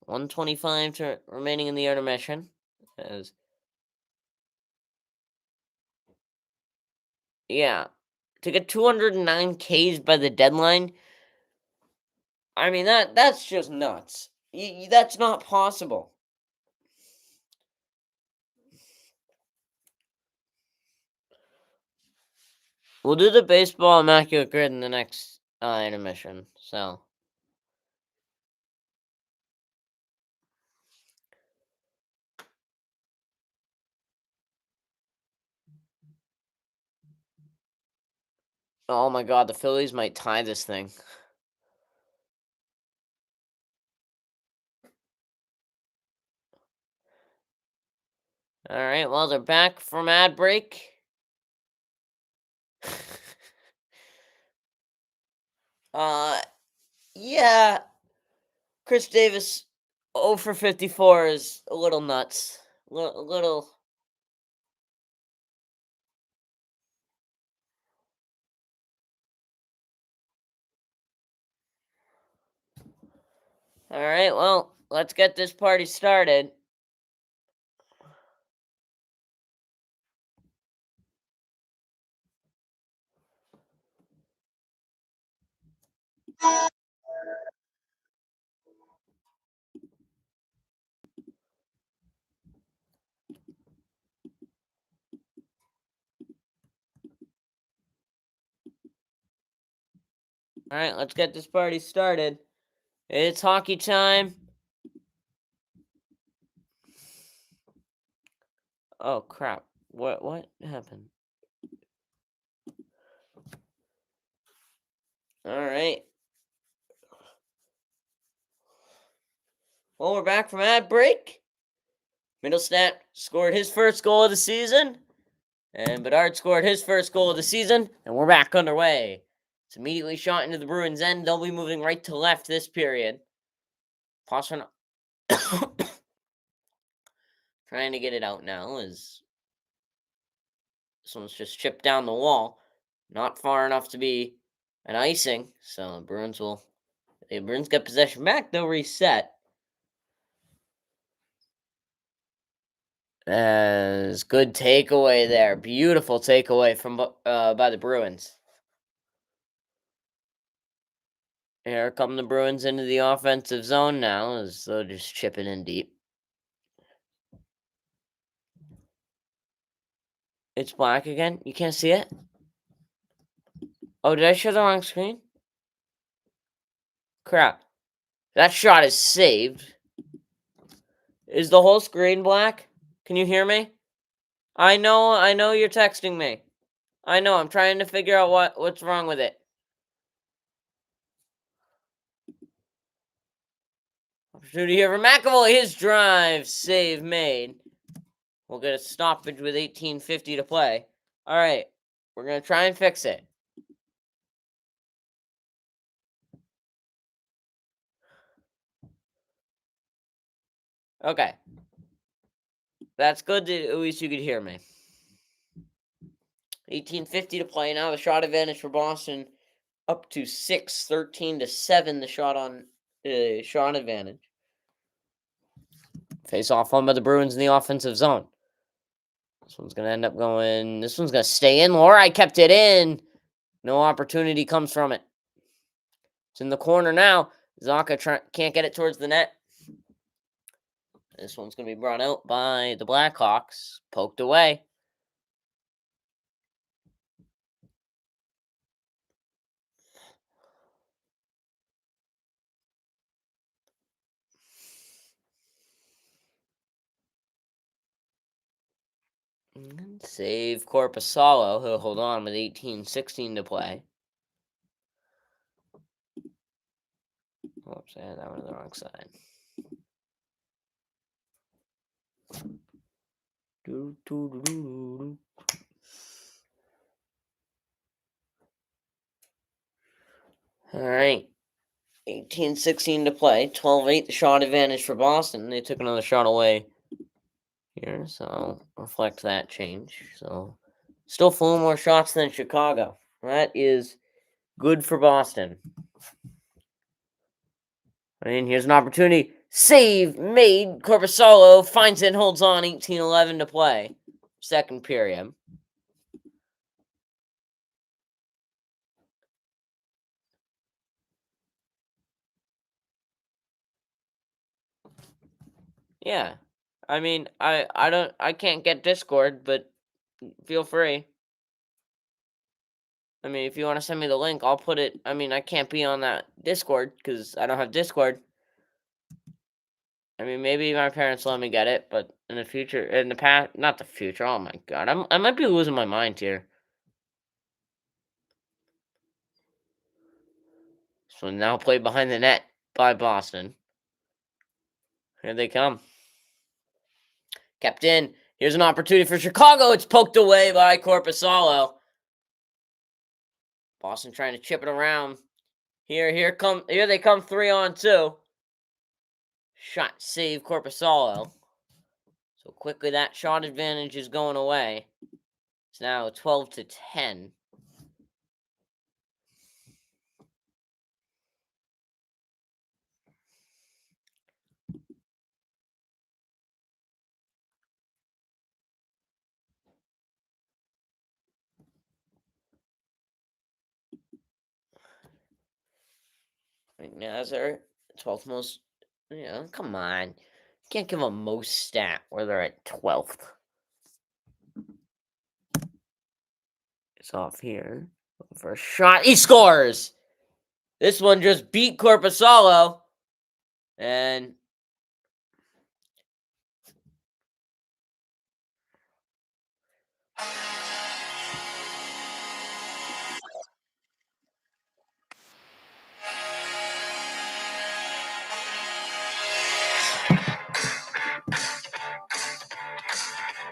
125 remaining in the intermission. Yeah, to get 209 Ks by the deadline. I mean that's just nuts. That's not possible. We'll do the baseball immaculate grid in the next intermission. So. Oh my god, the Phillies might tie this thing. All right, well, they're back from ad break. uh, yeah, Chris Davis 0 for 54 is a little nuts. A little. All right, well, let's get this party started. All right, let's get this party started. It's hockey time. Oh crap! What happened? All right. Well, we're back from ad break. Middlestat scored his first goal of the season, and Bedard scored his first goal of the season, and we're back underway. It's immediately shot into the Bruins' end. They'll be moving right to left this period. Pasternak trying to get it out now as this one's just chipped down the wall. Not far enough to be an icing, so the Bruins get possession back, they'll reset. As good takeaway there. Beautiful takeaway from by the Bruins. Here come the Bruins into the offensive zone now as they're just chipping in deep. It's black again. You can't see it? Oh, did I show the wrong screen? Crap. That shot is saved. Is the whole screen black? Can you hear me? I know you're texting me. I know, I'm trying to figure out what's wrong with it. Opportunity here for McAvoy. His drive. Save made. We'll get a stoppage with 18:50 to play. All right. We're going to try and fix it. Okay. That's good that at least you could hear me. 18:50 to play now. The shot advantage for Boston up to 6, 13-7. The shot advantage. Face off won by the Bruins in the offensive zone. This one's going to end up going. This one's going to stay in. Lori kept it in. No opportunity comes from it. It's in the corner now. Zaka can't get it towards the net. This one's going to be brought out by the Blackhawks. Poked away. Save Corpusalo. He'll hold on with 18:16 to play. Oops, I had that one on the wrong side. All right. 18:16 to play. 12-8 the shot advantage for Boston. They took another shot away here, so I'll reflect that change. So still 4 more shots than Chicago. That is good for Boston. And here's an opportunity. Save made. Corpusalo finds it and holds on. 18:11 to play. Second period. Yeah. I mean, I can't get Discord, but feel free. I mean, if you want to send me the link, I'll put it. I mean, I can't be on that Discord because I don't have Discord. I mean, maybe my parents let me get it, but in the past, not the future. Oh my god, I might be losing my mind here. So now played behind the net by Boston. Here they come. Kept in. Here's an opportunity for Chicago. It's poked away by Korpisalo. Boston trying to chip it around. Here they come 3-on-2. Shot save Korpisalo. So quickly that shot advantage is going away. It's now 12-10. Nazar, 12th most. Come on. You can't give them most stat where they're at 12th. It's off here. For a shot. He scores! This one just beat Korpisalo. And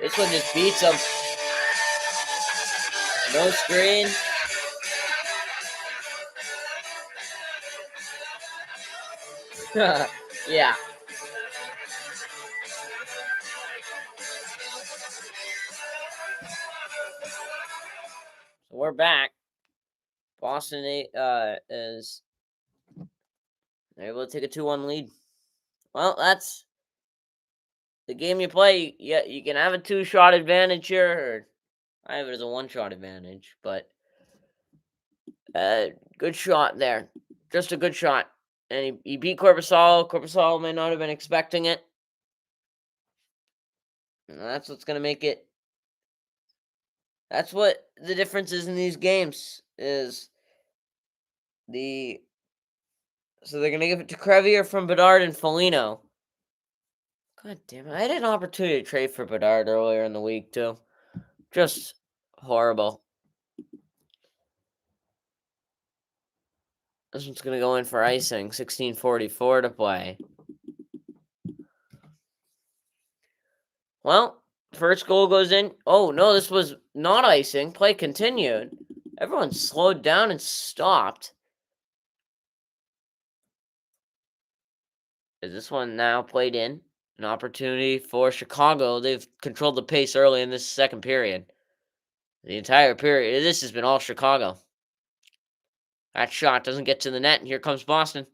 this one just beats him. No screen. Yeah. So we're back. Boston is able to take a 2-1 lead. Well, that's the game you play. You can have a 2-shot advantage here. Or I have it as a 1-shot advantage, but good shot there. Just a good shot. And he beat Korpisalo. Korpisalo may not have been expecting it. And that's what's going to make it. That's what the difference is in these games. So they're going to give it to Crevier from Bedard and Foligno. God damn it. I had an opportunity to trade for Bedard earlier in the week, too. Just horrible. This one's going to go in for icing. 16:44 to play. Well, first goal goes in. Oh, no, this was not icing. Play continued. Everyone slowed down and stopped. Is this one now played in? An opportunity for Chicago. They've controlled the pace early in this second period. The entire period. This has been all Chicago. That shot doesn't get to the net, and here comes Boston.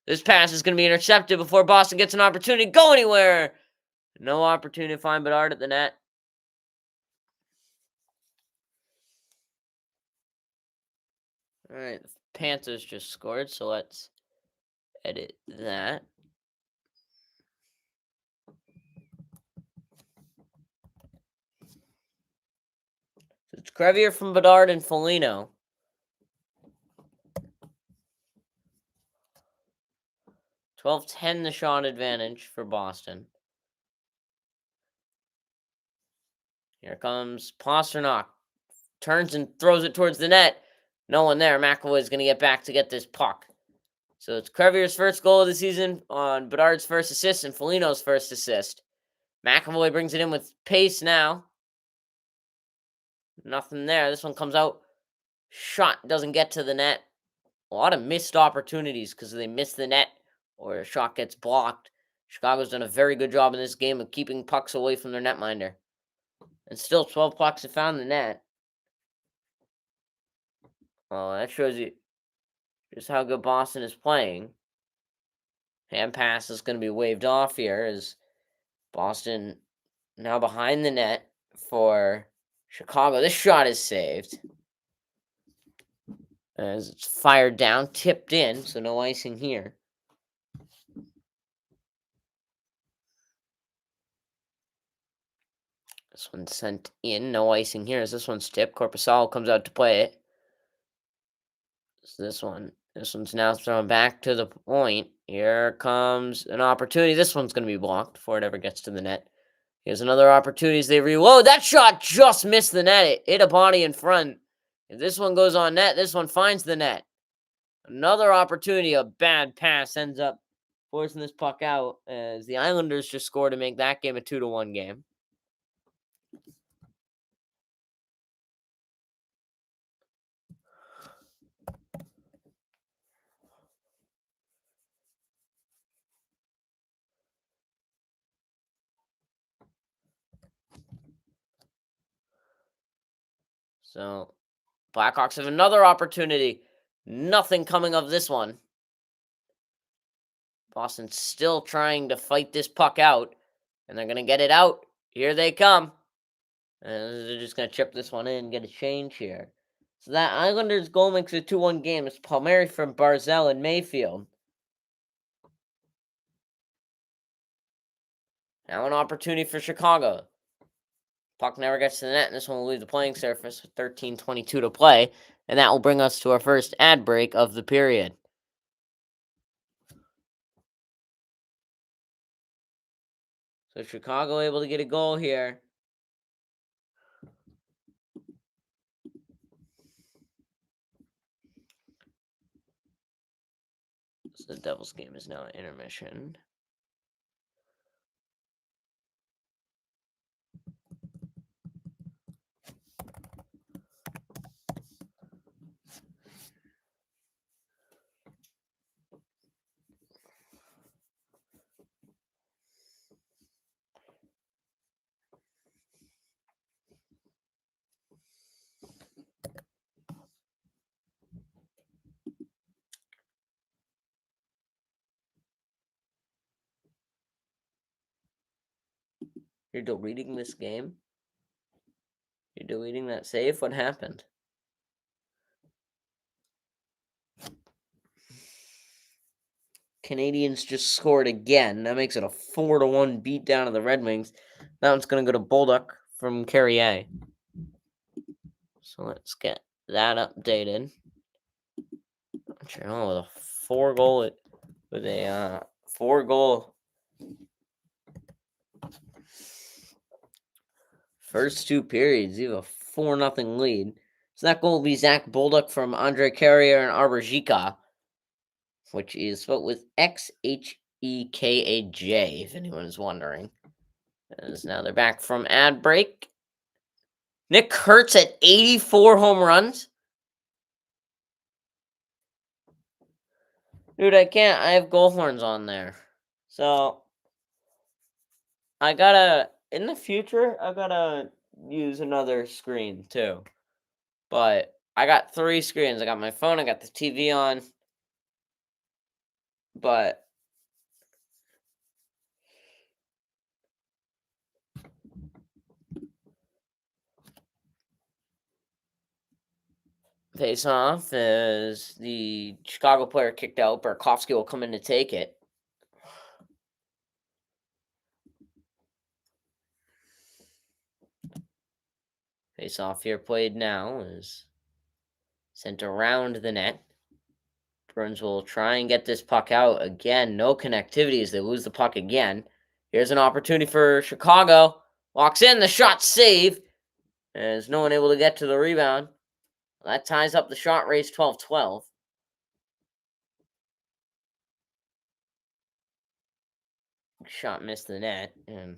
This pass is going to be intercepted before Boston gets an opportunity to go anywhere. No opportunity to find Bedard at the net. All right, the Panthers just scored, so let's edit that. So it's Crevier from Bedard and Foligno. (12-10) the shot advantage for Boston. Here comes Pastrnak. Turns and throws it towards the net. No one there. McAvoy is going to get back to get this puck. So it's Crevier's first goal of the season on Bedard's first assist and Foligno's first assist. McAvoy brings it in with pace now. Nothing there. This one comes out. Shot doesn't get to the net. A lot of missed opportunities because they miss the net or a shot gets blocked. Chicago's done a very good job in this game of keeping pucks away from their netminder. And still 12 pucks have found the net. Well, that shows you just how good Boston is playing. Hand pass is going to be waved off here as Boston now behind the net for Chicago. This shot is saved. As it's fired down, tipped in, so no icing here. This one's sent in, no icing here as this one's tipped. Korpisalo comes out to play it. So this one's now thrown back to the point. Here comes an opportunity. This one's going to be blocked before it ever gets to the net. Here's another opportunity as they reload. That shot just missed the net. It hit a body in front. If this one goes on net, this one finds the net. Another opportunity, a bad pass ends up forcing this puck out as the Islanders just score to make that game a 2-1 game. So Blackhawks have another opportunity. Nothing coming of this one. Boston's still trying to fight this puck out, and they're going to get it out. Here they come. And they're just going to chip this one in and get a change here. So that Islanders goal makes it a 2-1 game. It's Palmieri from Barzell and Mayfield. Now an opportunity for Chicago. Puck never gets to the net, and this one will leave the playing surface with 13:22 to play. And that will bring us to our first ad break of the period. So Chicago able to get a goal here. So the Devils game is now intermission. You're deleting this game? You're deleting that save? What happened? Canadians just scored again. That makes it a 4-1 beatdown of the Red Wings. That one's going to go to Bolduc from Carrier. So let's get that updated. Montreal with a 4-goal first two periods. You have a 4-0 lead. So that goal will be Zach Bolduc from Andre Carrier and Arbor, which is spelled with Xhekaj, if anyone is wondering. As now they're back from ad break. Nick Kurtz at 84 home runs. Dude, I can't. I have goal horns on there. So, I gotta, in the future, I gotta use another screen too. But I got 3 screens. I got my phone, I got the TV on. But face off as the Chicago player kicked out. Burakovsky will come in to take it. Face off here played now is sent around the net. Bruins will try and get this puck out again. No connectivity as they lose the puck again. Here's an opportunity for Chicago. Walks in, the shot save. There's no one able to get to the rebound. That ties up the shot race 12-12. Shot missed the net. And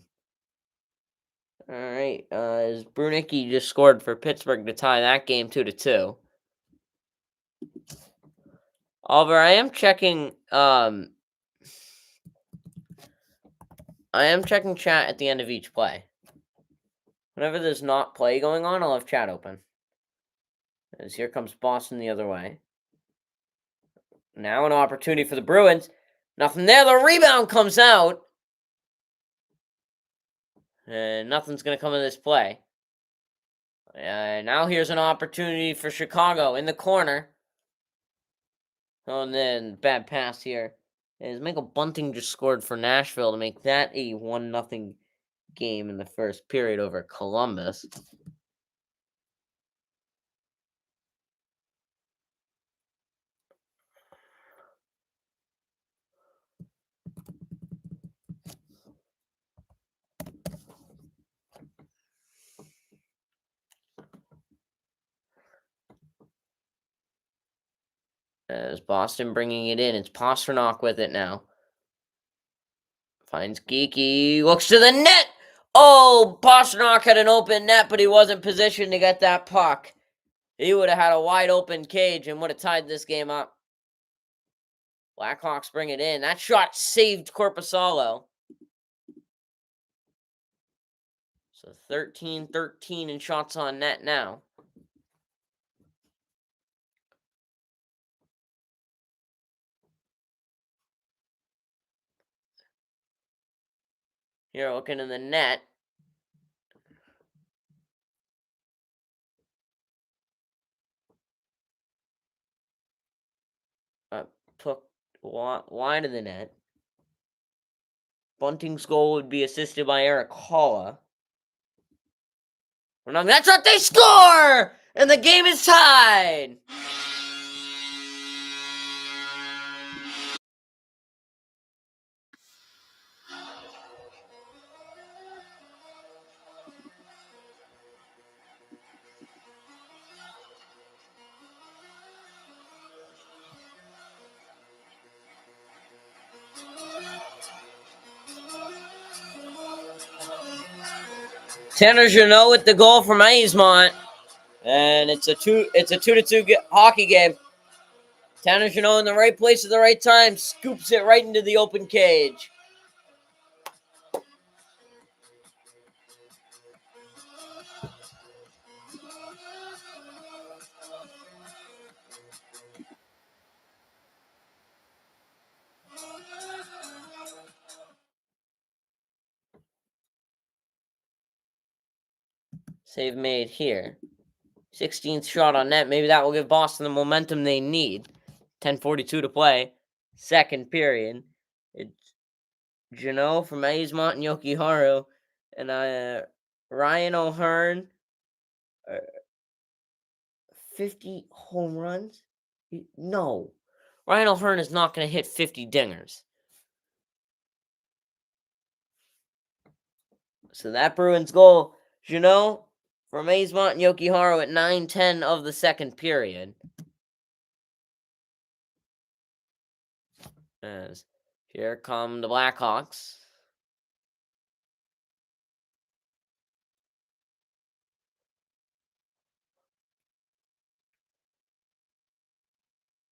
all right, as Brunicki just scored for Pittsburgh to tie that game 2-2. Oliver, I am checking chat at the end of each play. Whenever there's not play going on, I'll have chat open. As here comes Boston the other way. Now an opportunity for the Bruins. Nothing there. The rebound comes out. And nothing's going to come of this play. Now here's an opportunity for Chicago in the corner. Oh, and then bad pass here. As Michael Bunting just scored for Nashville to make that a 1-0 game in the first period over Columbus. As Boston bringing it in. It's Pasternak with it now. Finds Geeky. Looks to the net. Oh, Pasternak had an open net, but he wasn't positioned to get that puck. He would have had a wide open cage and would have tied this game up. Blackhawks bring it in. That shot saved Korpisalo. So 13-13 in shots on net now. Here, looking in the net. Puck wide of the net. Bunting's goal would be assisted by Eric Holla. That's what they score! And the game is tied! Tanner Jeannot with the goal from Eismont. And it's a 2-2 hockey game. Tanner Jeannot in the right place at the right time. Scoops it right into the open cage. Save made here. 16th shot on net. Maybe that will give Boston the momentum they need. 10:42 to play. Second period. It's Jeannot from Eismont and Yokiharu. And Ryan O'Hearn. 50 home runs? No. Ryan O'Hearn is not going to hit 50 dingers. So that Bruins goal, Jeannot from Eismont and Yokiharu at 9:10 of the second period. As here come the Blackhawks.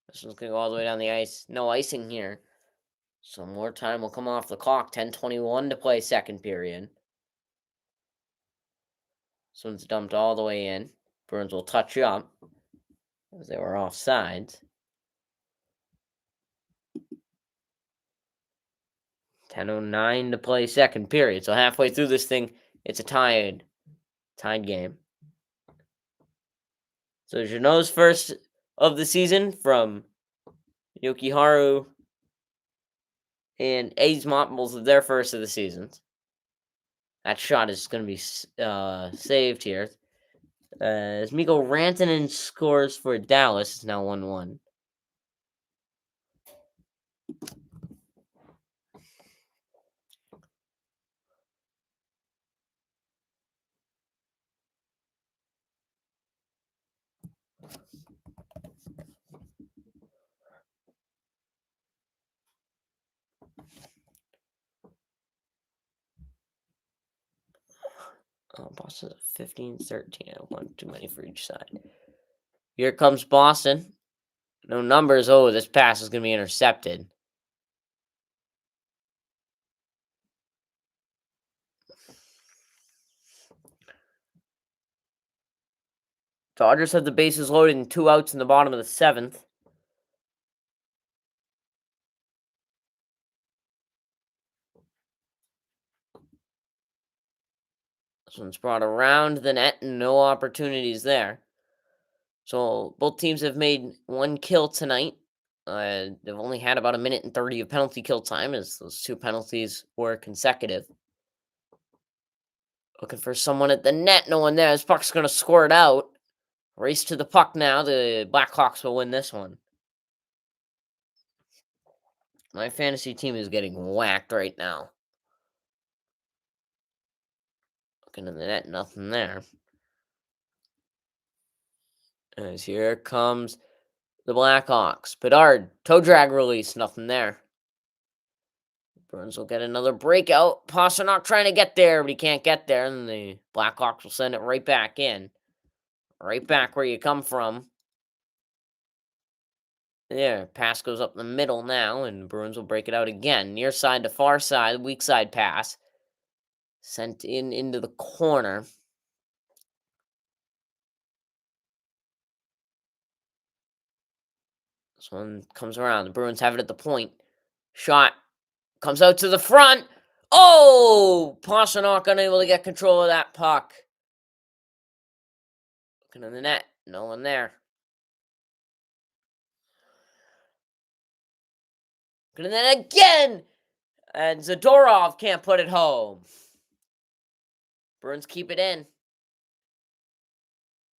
This one's going to go all the way down the ice. No icing here. So more time will come off the clock. 10:21 to play second period. This one's dumped all the way in. Bruins will touch up as they were offsides. 10:09 to play second period. So halfway through this thing, it's a tied game. So Jeannot's first of the season from Yokiharu and Eismont, both of their first of the seasons. That shot is going to be saved here. As Mikko Rantanen scores for Dallas, it's now 1-1. Boston's 15-13. One too many for each side. Here comes Boston. No numbers. Oh, this pass is going to be intercepted. Dodgers have the bases loaded and 2 outs in the bottom of the 7th. This one's brought around the net and no opportunities there. So both teams have made 1 kill tonight. They've only had about 1:30 of penalty kill time as those 2 penalties were consecutive. Looking for someone at the net. No one there. This puck's going to score it out. Race to the puck now. The Blackhawks will win this one. My fantasy team is getting whacked right now. Looking in the net. Nothing there. As here comes the Blackhawks. Bedard, toe drag release, nothing there. Bruins will get another breakout. Pastrnak trying to get there, but he can't get there. And the Blackhawks will send it right back in. Right back where you come from. There, pass goes up the middle now, and the Bruins will break it out again. Near side to far side, weak side pass. Sent into the corner. This one comes around. The Bruins have it at the point. Shot comes out to the front. Oh! Pastrnak unable to get control of that puck. Looking in the net. No one there. Looking in the net again! And Zadorov can't put it home. Bruins keep it in.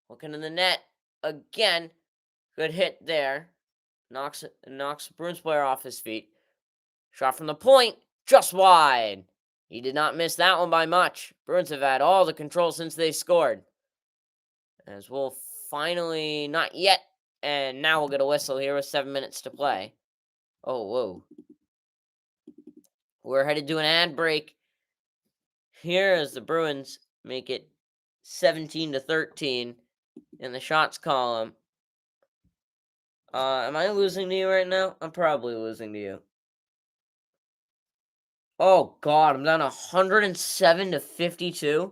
Looking in the net again. Good hit there. Knocks Bruins player off his feet. Shot from the point, just wide. He did not miss that one by much. Bruins have had all the control since they scored. As we'll finally, not yet, and now we'll get a whistle here with 7 minutes to play. Oh, whoa. We're headed to an ad break. Here as the Bruins make it 17-13 in the shots column. Am I losing to you right now? I'm probably losing to you. Oh, God, I'm down 107-52.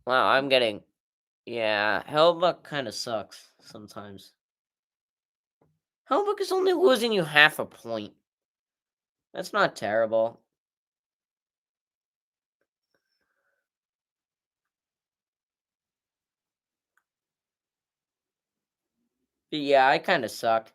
Wow, I'm getting... Yeah, Hellbuck kind of sucks sometimes. Hellbuck is only losing you half a point. That's not terrible. But yeah, I kind of suck.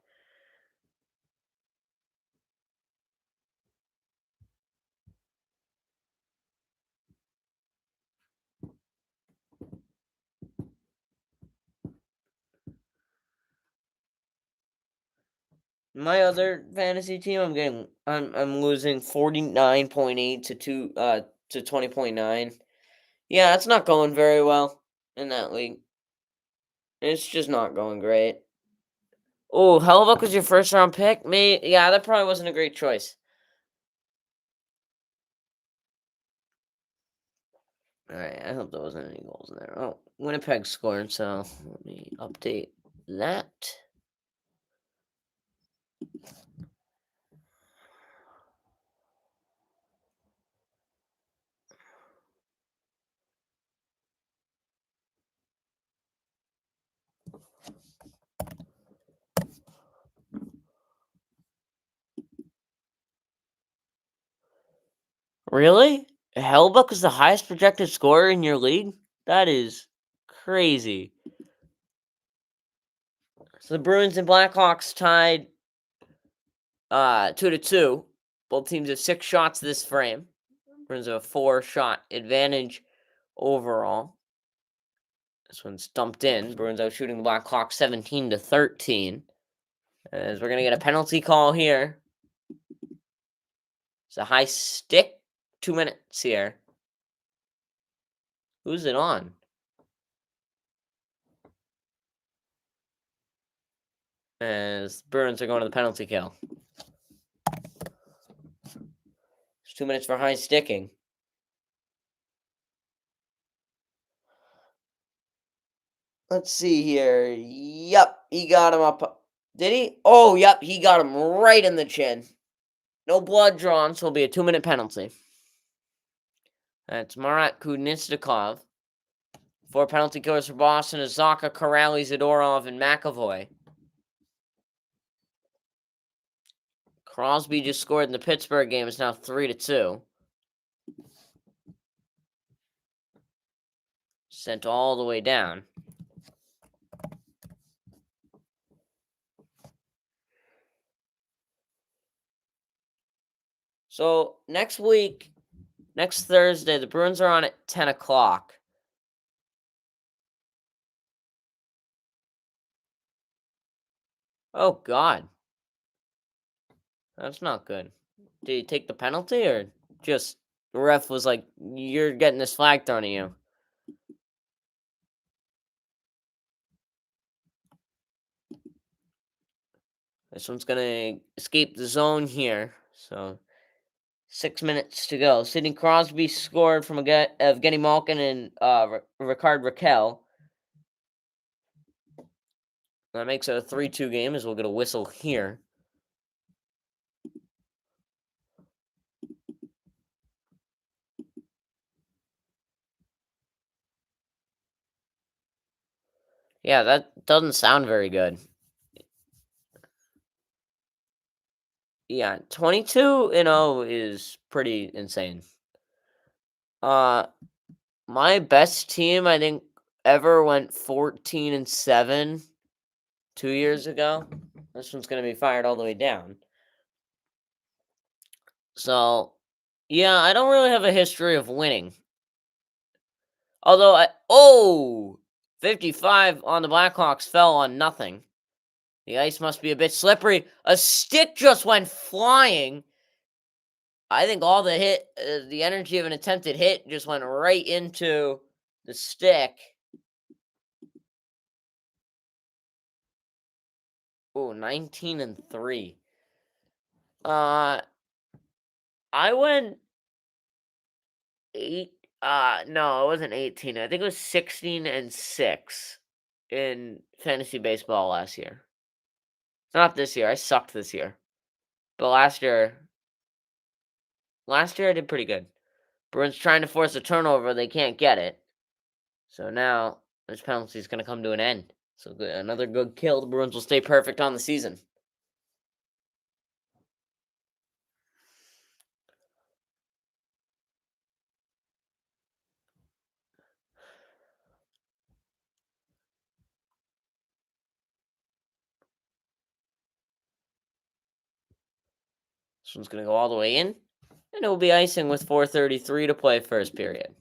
My other fantasy team, I'm losing 49.8 to 20.9. Yeah, it's not going very well in that league. It's just not going great. Oh, Hellbuck was your first round pick? Yeah, that probably wasn't a great choice. Alright, I hope there wasn't any goals in there. Oh, Winnipeg scored, so let me update that. Really? Hellbuck is the highest projected scorer in your league? That is crazy. So the Bruins and Blackhawks tied 2-2. Both teams have 6 shots this frame. Bruins have a 4-shot advantage overall. This one's dumped in. Bruins out shooting the Blackhawks 17-13. As we're gonna get a penalty call here. It's a high stick. 2 minutes here. Who's it on? As Bruins are going to the penalty kill. It's 2 minutes for high sticking. Let's see here. Yep, he got him up. Did he? Oh, yep, he got him right in the chin. No blood drawn, so it'll be a 2-minute penalty. That's Marat Kudnistikov. 4 penalty killers for Boston: Azaka, Corrali, Zadorov, and McAvoy. Crosby just scored in the Pittsburgh game. It's now 3-2. Sent all the way down. So next week, next Thursday, the Bruins are on at 10 o'clock. Oh, God. That's not good. Did you take the penalty or just the ref was like, you're getting this flag thrown at you? This one's going to escape the zone here. So 6 minutes to go. Sidney Crosby scored from Evgeny Malkin and Ricard Raquel. That makes it a 3-2 game as we'll get a whistle here. Yeah, that doesn't sound very good. Yeah, 22-0 is pretty insane. My best team, I think, ever went 14-7 2 years ago. This one's gonna be fired all the way down. So, yeah, I don't really have a history of winning. Although 55 on the Blackhawks fell on nothing. The ice must be a bit slippery. A stick just went flying. I think all the energy of an attempted hit just went right into the stick. Oh, 19-3. I went 8. No, it wasn't 18. I think it was 16-6 in fantasy baseball last year. Not this year. I sucked this year. But last year I did pretty good. Bruins trying to force a turnover, they can't get it. So now this penalty is going to come to an end. So another good kill. The Bruins will stay perfect on the season. This one's going to go all the way in. And it will be icing with 4:33 to play first period.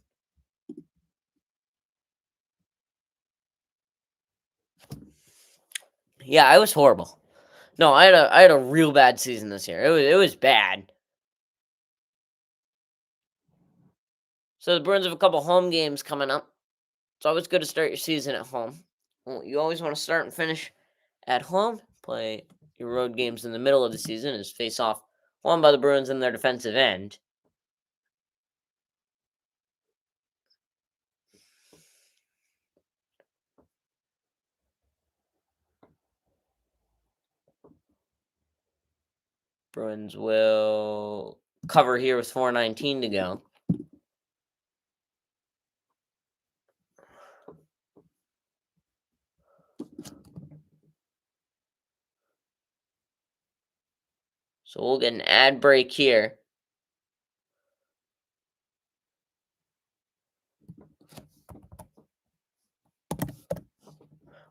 Yeah, I was horrible. No, I had a real bad season this year. It was bad. So the Bruins have a couple home games coming up. It's always good to start your season at home. Well, you always want to start and finish at home. Play your road games in the middle of the season as face off won by the Bruins in their defensive end. Bruins will cover here with 4:19 to go. So we'll get an ad break here.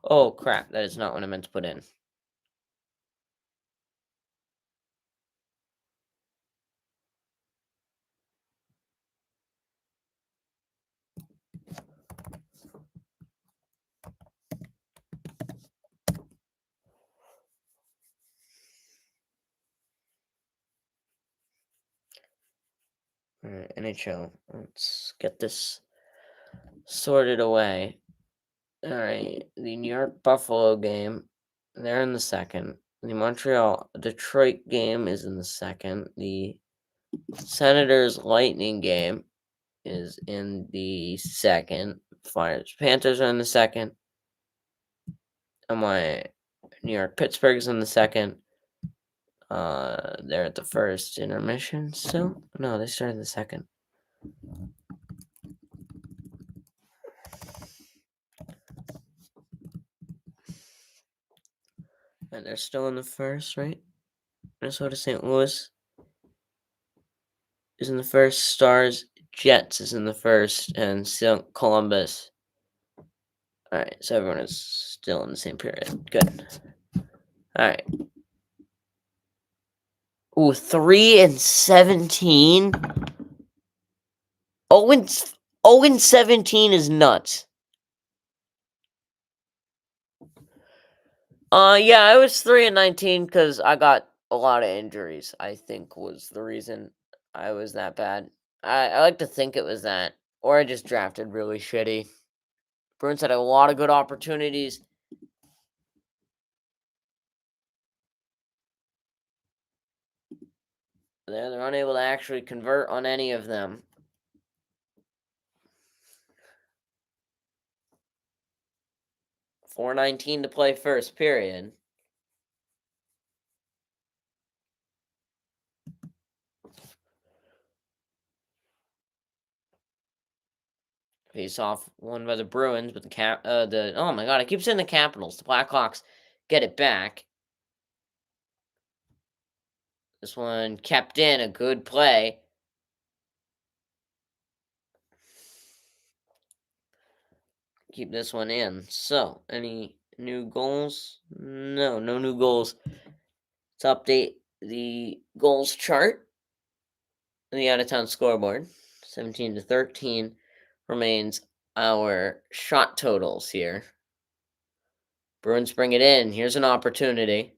Oh, crap. That is not what I meant to put in. All right, NHL. Let's get this sorted away. All right, the New York Buffalo game, they're in the second. The Montreal Detroit game is in the second. The Senators Lightning game is in the second. Flyers Panthers are in the second. And my New York Pittsburgh's in the second. They're at the first intermission still. No, they started the second. And they're still in the first, right? Minnesota St. Louis is in the first. Stars Jets is in the first, and Columbus. All right, so everyone is still in the same period. Good. All right. Ooh, 3-17. 0-17 is nuts. Yeah, I was 3-19 because I got a lot of injuries. I think was the reason I was that bad. I like to think it was that, or I just drafted really shitty. Bruins had a lot of good opportunities. They're unable to actually convert on any of them. .419 to play first period. Face off won by the Bruins, but oh my god, I keep saying the Capitals. The Blackhawks get it back. This one kept in, a good play. Keep this one in. So, any new goals? No new goals. Let's update the goals chart. The out-of-town scoreboard. 17-13 remains our shot totals here. Bruins bring it in. Here's an opportunity.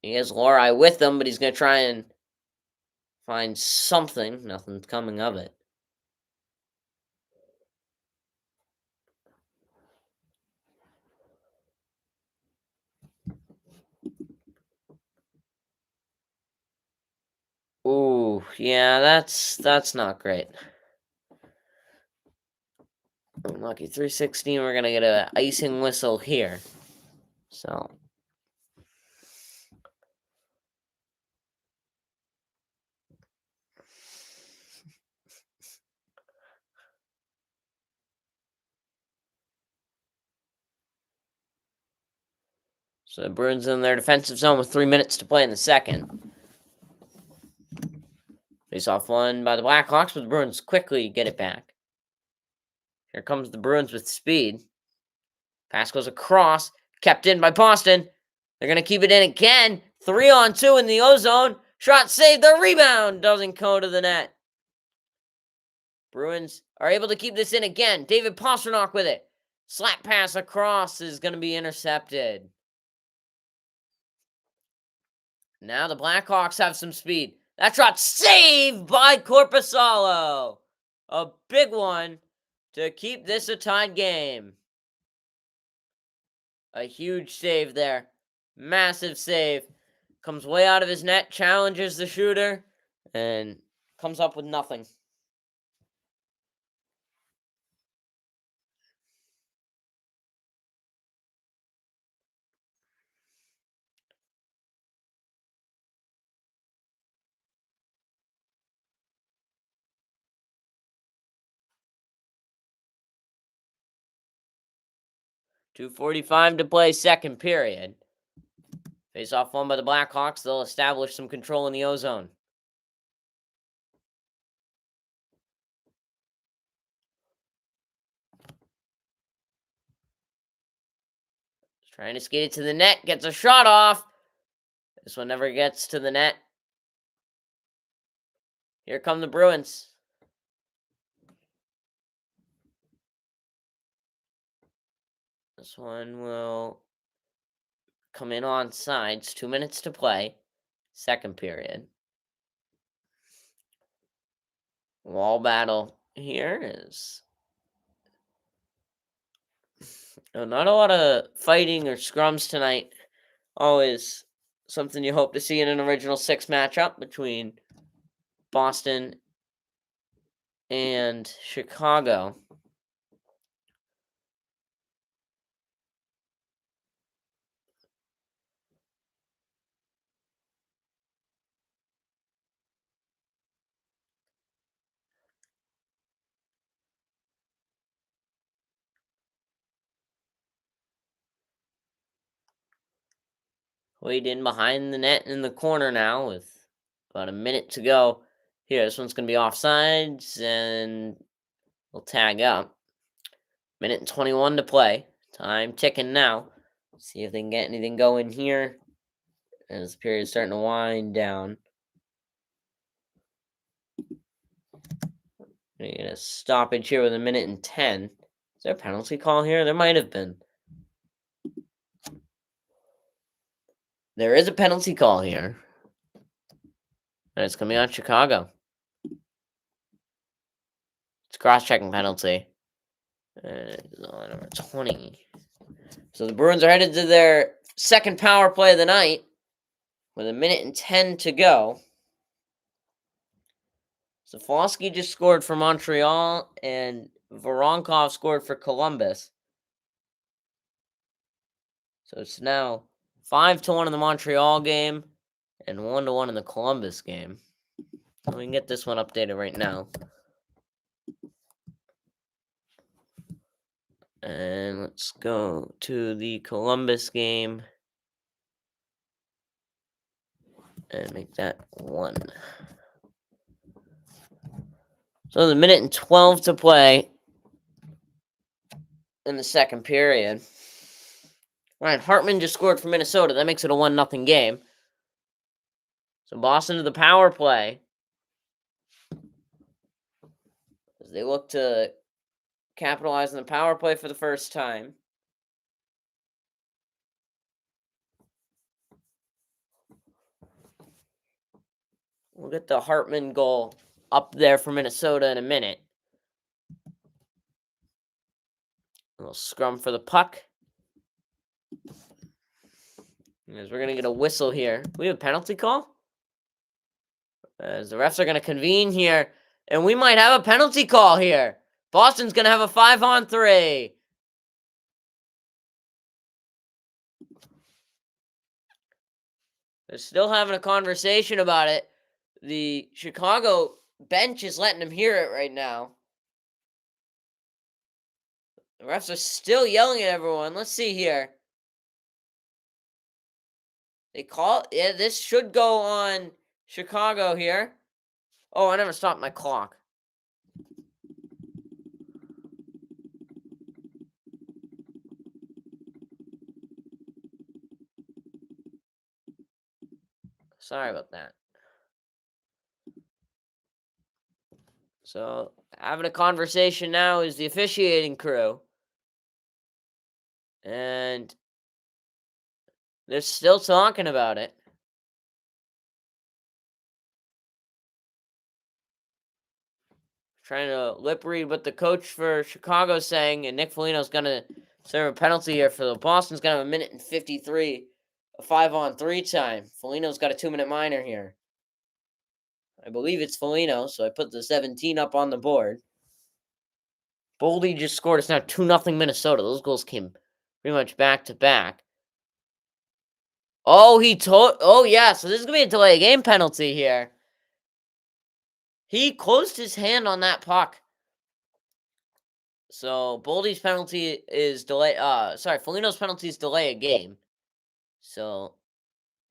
He has Lorai with him, but he's going to try and find something. Nothing's coming of it. Ooh, yeah, that's not great. Lucky 316. We're gonna get an icing whistle here. So the Bruins in their defensive zone with 3 minutes to play in the second. Face off one by the Blackhawks, but the Bruins quickly get it back. Here comes the Bruins with speed. Pass goes across, kept in by Boston. They're going to keep it in again. 3-on-2 in the O-zone. Shot saved. The rebound doesn't go to the net. Bruins are able to keep this in again. David Pastrnak with it. Slap pass across is going to be intercepted. Now the Blackhawks have some speed. That shot saved by Korpisalo. A big one to keep this a tied game. A huge save there. Massive save. Comes way out of his net, challenges the shooter, and comes up with nothing. .245 to play, second period. Face off won by the Blackhawks. They'll establish some control in the O-zone. Trying to skate it to the net. Gets a shot off. This one never gets to the net. Here come the Bruins. This one will come in on sides. 2 minutes to play. Second period. Wall battle here is not a lot of fighting or scrums tonight. Always something you hope to see in an original six matchup between Boston and Chicago. Wade in behind the net in the corner now with about a minute to go. Here, this one's going to be offsides, and we'll tag up. Minute and 21 to play. Time ticking now. See if they can get anything going here. as the period's starting to wind down. We get a stoppage here with 1:10. Is there a penalty call here? There might have been. There is a penalty call here. And it's coming on Chicago. It's cross-checking penalty. And it's on number 20. So the Bruins are headed to their second power play of the night with 1:10 to go. Saflowski just scored for Montreal, and Voronkov scored for Columbus. So it's now 5-1 in the Montreal game and 1-1 in the Columbus game. We can get this one updated right now. And let's go to the Columbus game and make that 1. So the 1:12 to play in the second period. Ryan Hartman just scored for Minnesota. That makes it a 1-0 game. So Boston to the power play as they look to capitalize on the power play for the first time. We'll get the Hartman goal up there for Minnesota in a minute. A little scrum for the puck. As we're going to get a whistle here. We have a penalty call? As the refs are going to convene here. And we might have a penalty call here. Boston's going to have a 5-on-3. They're still having a conversation about it. The Chicago bench is letting them hear it right now. The refs are still yelling at everyone. Let's see here. They call, yeah, this should go on Chicago here. Oh, I never stopped my clock. Sorry about that. So, having a conversation now is the officiating crew. And they're still talking about it. Trying to lip read what the coach for Chicago is saying, and Nick Foligno's going to serve a penalty here for the Boston's going to have 1:53, a 5-on-3 time. Foligno's got a 2-minute minor here. I believe it's Foligno, so I put the 17 up on the board. Boldy just scored. It's now 2-0 Minnesota. Those goals came pretty much back to back. Oh, yeah, so this is going to be a delay game penalty here. He closed his hand on that puck. So, Boldy's penalty is Foligno's penalty is delay a game. So,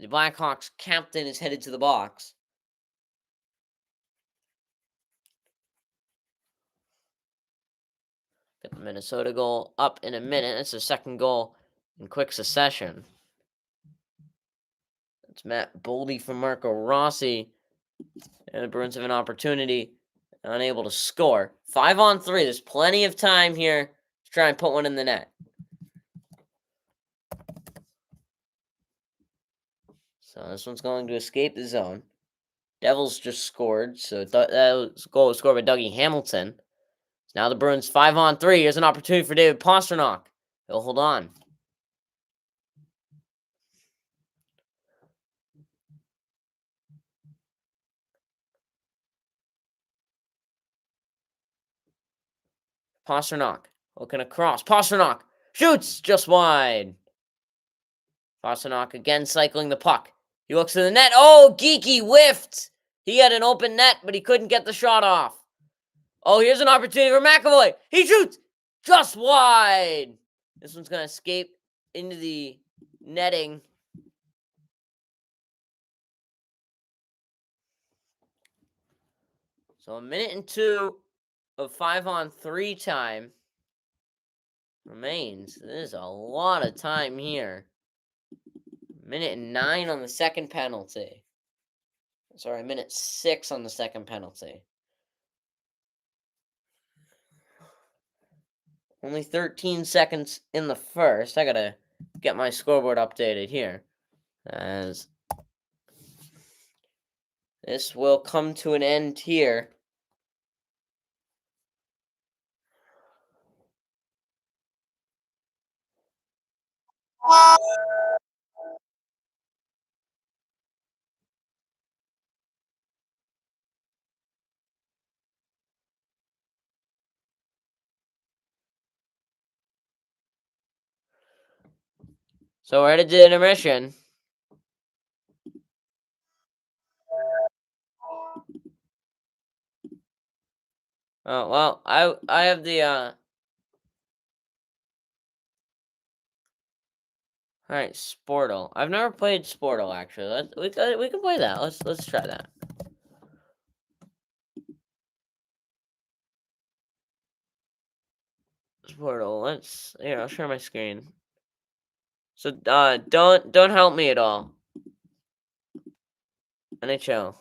the Blackhawks captain is headed to the box. Get the Minnesota goal up in a minute. That's the second goal in quick succession. It's Matt Boldy from Marco Rossi. And the Bruins have an opportunity. Unable to score. 5-on-3. There's plenty of time here to try and put one in the net. So this one's going to escape the zone. Devils just scored. So that goal was scored by Dougie Hamilton. Now the Bruins 5-on-3. Here's an opportunity for David Pastrnak. He'll hold on. Pastrnak looking across. Pastrnak shoots just wide. Pastrnak again cycling the puck. He looks to the net. Oh, Geeky whiffed. He had an open net, but he couldn't get the shot off. Oh, here's an opportunity for McAvoy. He shoots just wide. This one's going to escape into the netting. So 1:02 of 5-on-3 time remains. There's a lot of time here. Minute 9 on the second penalty. Sorry, minute 6 on the second penalty. Only 13 seconds in the first. I gotta get my scoreboard updated here, as this will come to an end here. So we're headed to intermission. Oh well, I have the all right, Sportle. I've never played Sportle actually. We can play that. Let's try that. Sportle. I'll share my screen. So don't help me at all. NHL.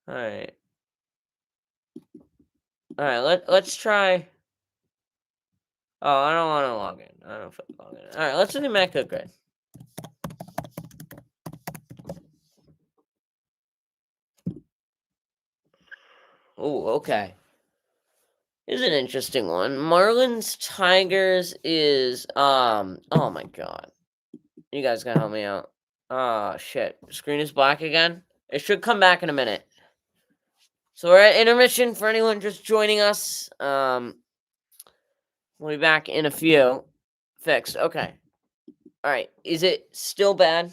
All right. All right. Let's try. Oh, I don't want to log in. I don't feel log in. All right. Let's do the Mecca grid. Oh, okay. Here's an interesting one. Marlins Tigers is oh my god. You guys gotta help me out. Oh shit. Screen is black again. It should come back in a minute. So we're at intermission for anyone just joining us. We'll be back in a few. Fixed. Okay. Alright. Is it still bad?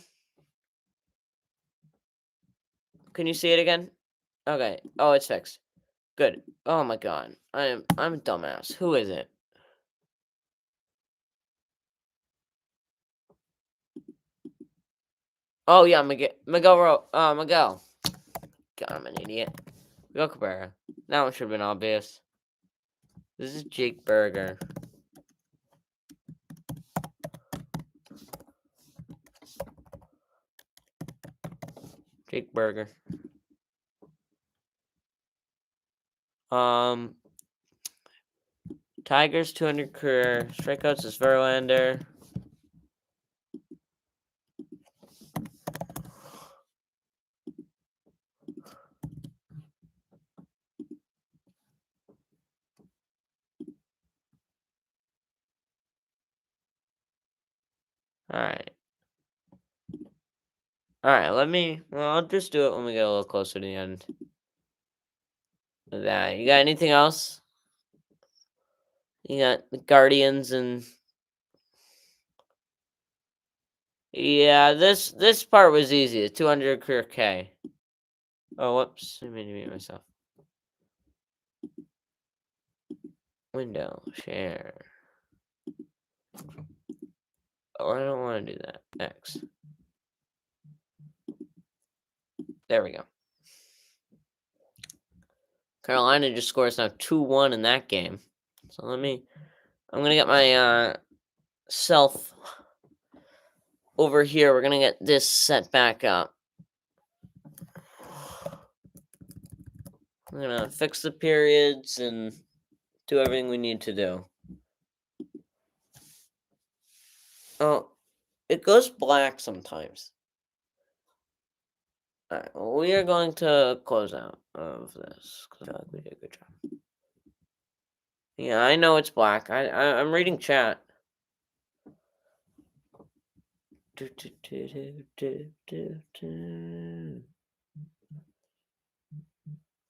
Can you see it again? Okay. Oh, it's fixed. Good. Oh my god. I'm a dumbass. Who is it? Oh yeah, Miguel. God, I'm an idiot. Miguel Cabrera. That one should have been obvious. This is Jake Berger. Jake Berger. Tigers 200 career strikeouts is Verlander. All right. All right. I'll just do it when we get a little closer to the end of that. You got anything else? You got the Guardians and yeah, this part was easy. The 200 career K. Oh, whoops! I made me mute myself. Window share. Oh, I don't want to do that. X. There we go. Carolina just scores now 2-1 in that game. So I'm gonna get my self over here. We're gonna get this set back up. I'm gonna fix the periods and do everything we need to do. Oh, it goes black sometimes. Alright, well, we are going to close out of this. I feel like we did a good job. Yeah, I know it's black. I'm reading chat.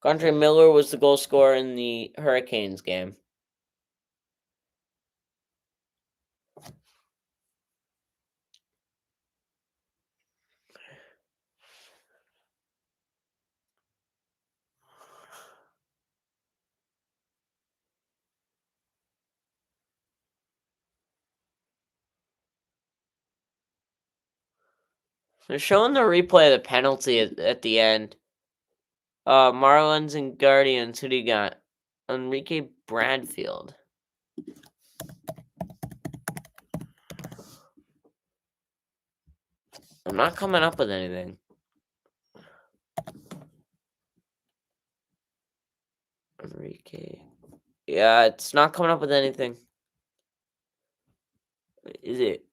Andre Miller was the goal scorer in the Hurricanes game. They're showing the replay of the penalty at the end. Marlins and Guardians. Who do you got? Enrique Bradfield. I'm not coming up with anything. Enrique. Yeah, it's not coming up with anything. Is it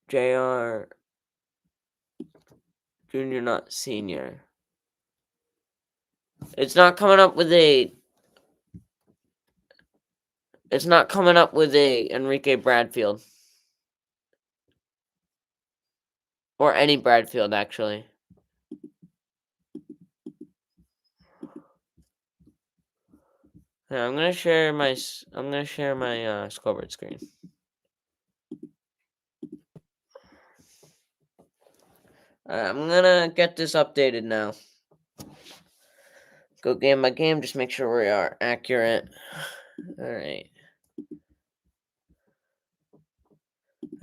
JR Junior, not senior? It's not coming up with a. It's not coming up with a Enrique Bradfield. Or any Bradfield, actually. Yeah, I'm gonna share my scoreboard screen. I'm gonna get this updated now. Go game by game, just make sure we are accurate. Alright.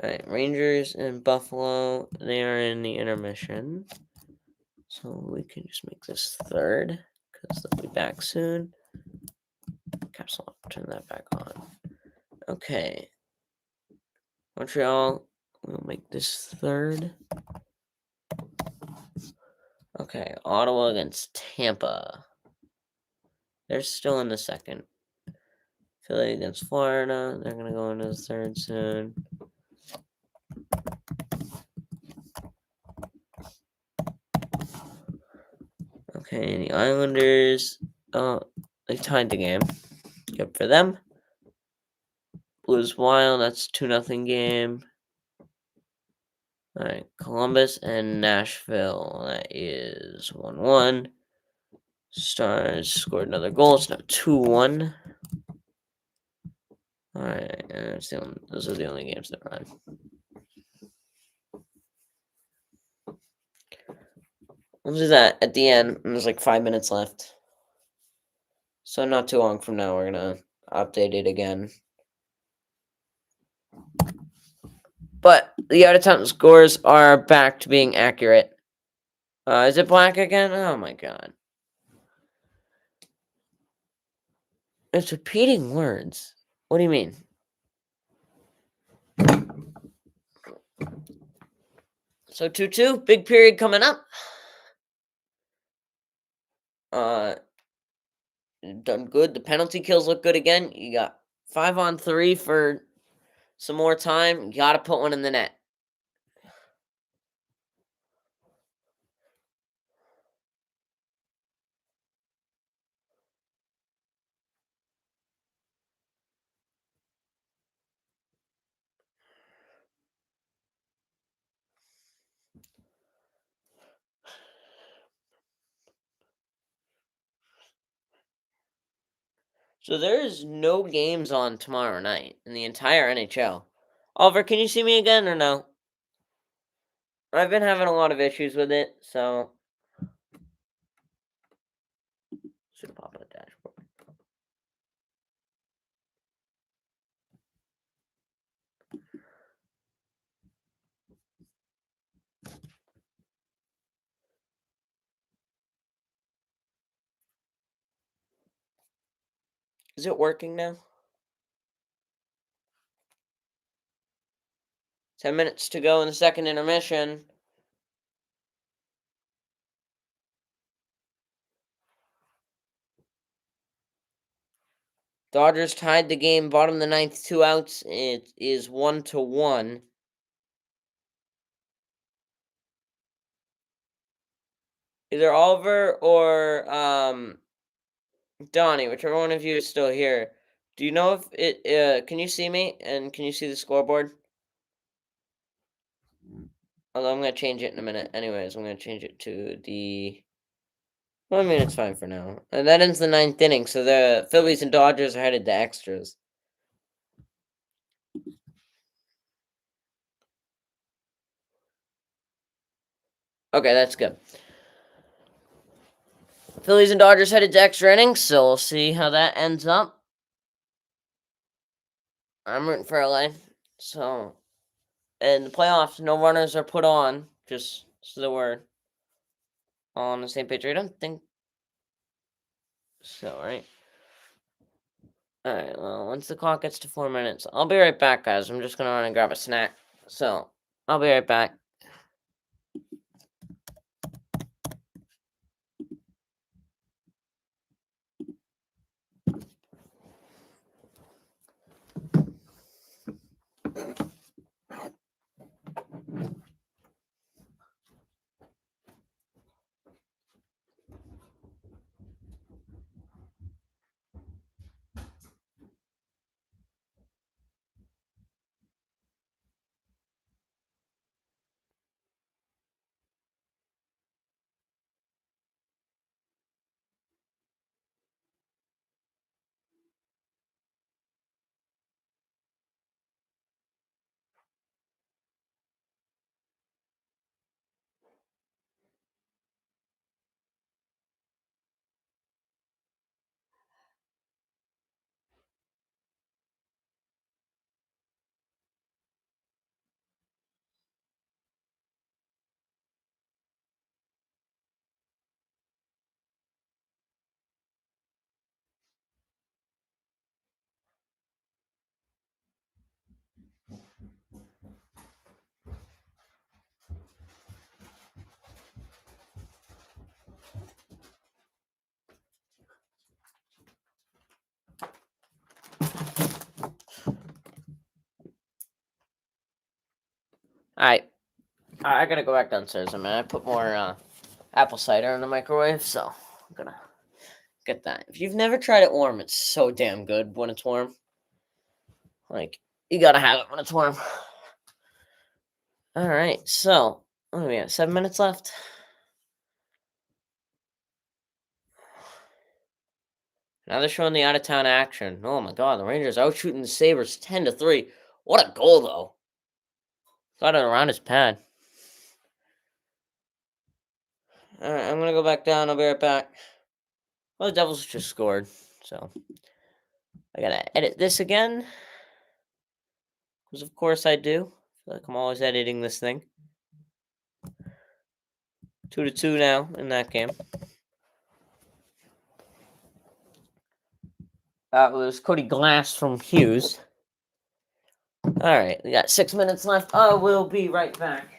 Alright, Rangers and Buffalo, they are in the intermission. So we can just make this third, because they'll be back soon. Caps lock, turn that back on. Okay. Montreal, we'll make this third. Okay, Ottawa against Tampa. They're still in the second. Philly against Florida. They're going to go into the third soon. Okay, the Islanders. Oh, they tied the game. Good for them. Blues Wild. That's 2-0 game. All right, Columbus and Nashville. That is 1-1. Stars scored another goal. It's now 2-1. All right, and those are the only games that run. We'll do that at the end. And there's like 5 minutes left. So not too long from now, we're going to update it again. But the out-of-town scores are back to being accurate. Is it black again? Oh my god. It's repeating words. What do you mean? So 2-2, big period coming up. Done good. The penalty kills look good again. You got 5-on-3 for some more time. You got to put one in the net. So there's no games on tomorrow night in the entire NHL. Oliver, can you see me again or no? I've been having a lot of issues with it, so should pop on the dashboard. Is it working now? 10 minutes to go in the second intermission. Dodgers tied the game, bottom of the ninth, 2 outs. It is 1-1. Either Oliver or Donnie, whichever one of you is still here. Do you know if it? Can you see me and can you see the scoreboard? Although I'm gonna change it in a minute. Anyways, I'm gonna change it to the. Well, I mean, it's fine for now. And that ends the ninth inning, so the Phillies and Dodgers are headed to extras. Okay, that's good. Phillies and Dodgers headed to extra innings, so we'll see how that ends up. I'm rooting for LA. So, in the playoffs, no runners are put on, just so that we're all on the same page. I don't think so, right? Alright, well, once the clock gets to 4 minutes, I'll be right back, guys. I'm just gonna run and grab a snack. So, I'll be right back. I gotta go back downstairs. I put more apple cider in the microwave, so I'm gonna get that. If you've never tried it warm, it's so damn good when it's warm. Like, you gotta have it when it's warm. All right, so what do we have? 7 minutes left. Now they're showing the out of town action. Oh my god, the Rangers out shooting the Sabres 10-3. What a goal though! Got it around his pad. All right, I'm gonna go back down. I'll be right back. Well, the Devils just scored, so I gotta edit this again. Because of course I do. I feel like I'm always editing this thing. 2-2 now in that game. That was Cody Glass from Hughes. All right, we got 6 minutes left. I will be right back.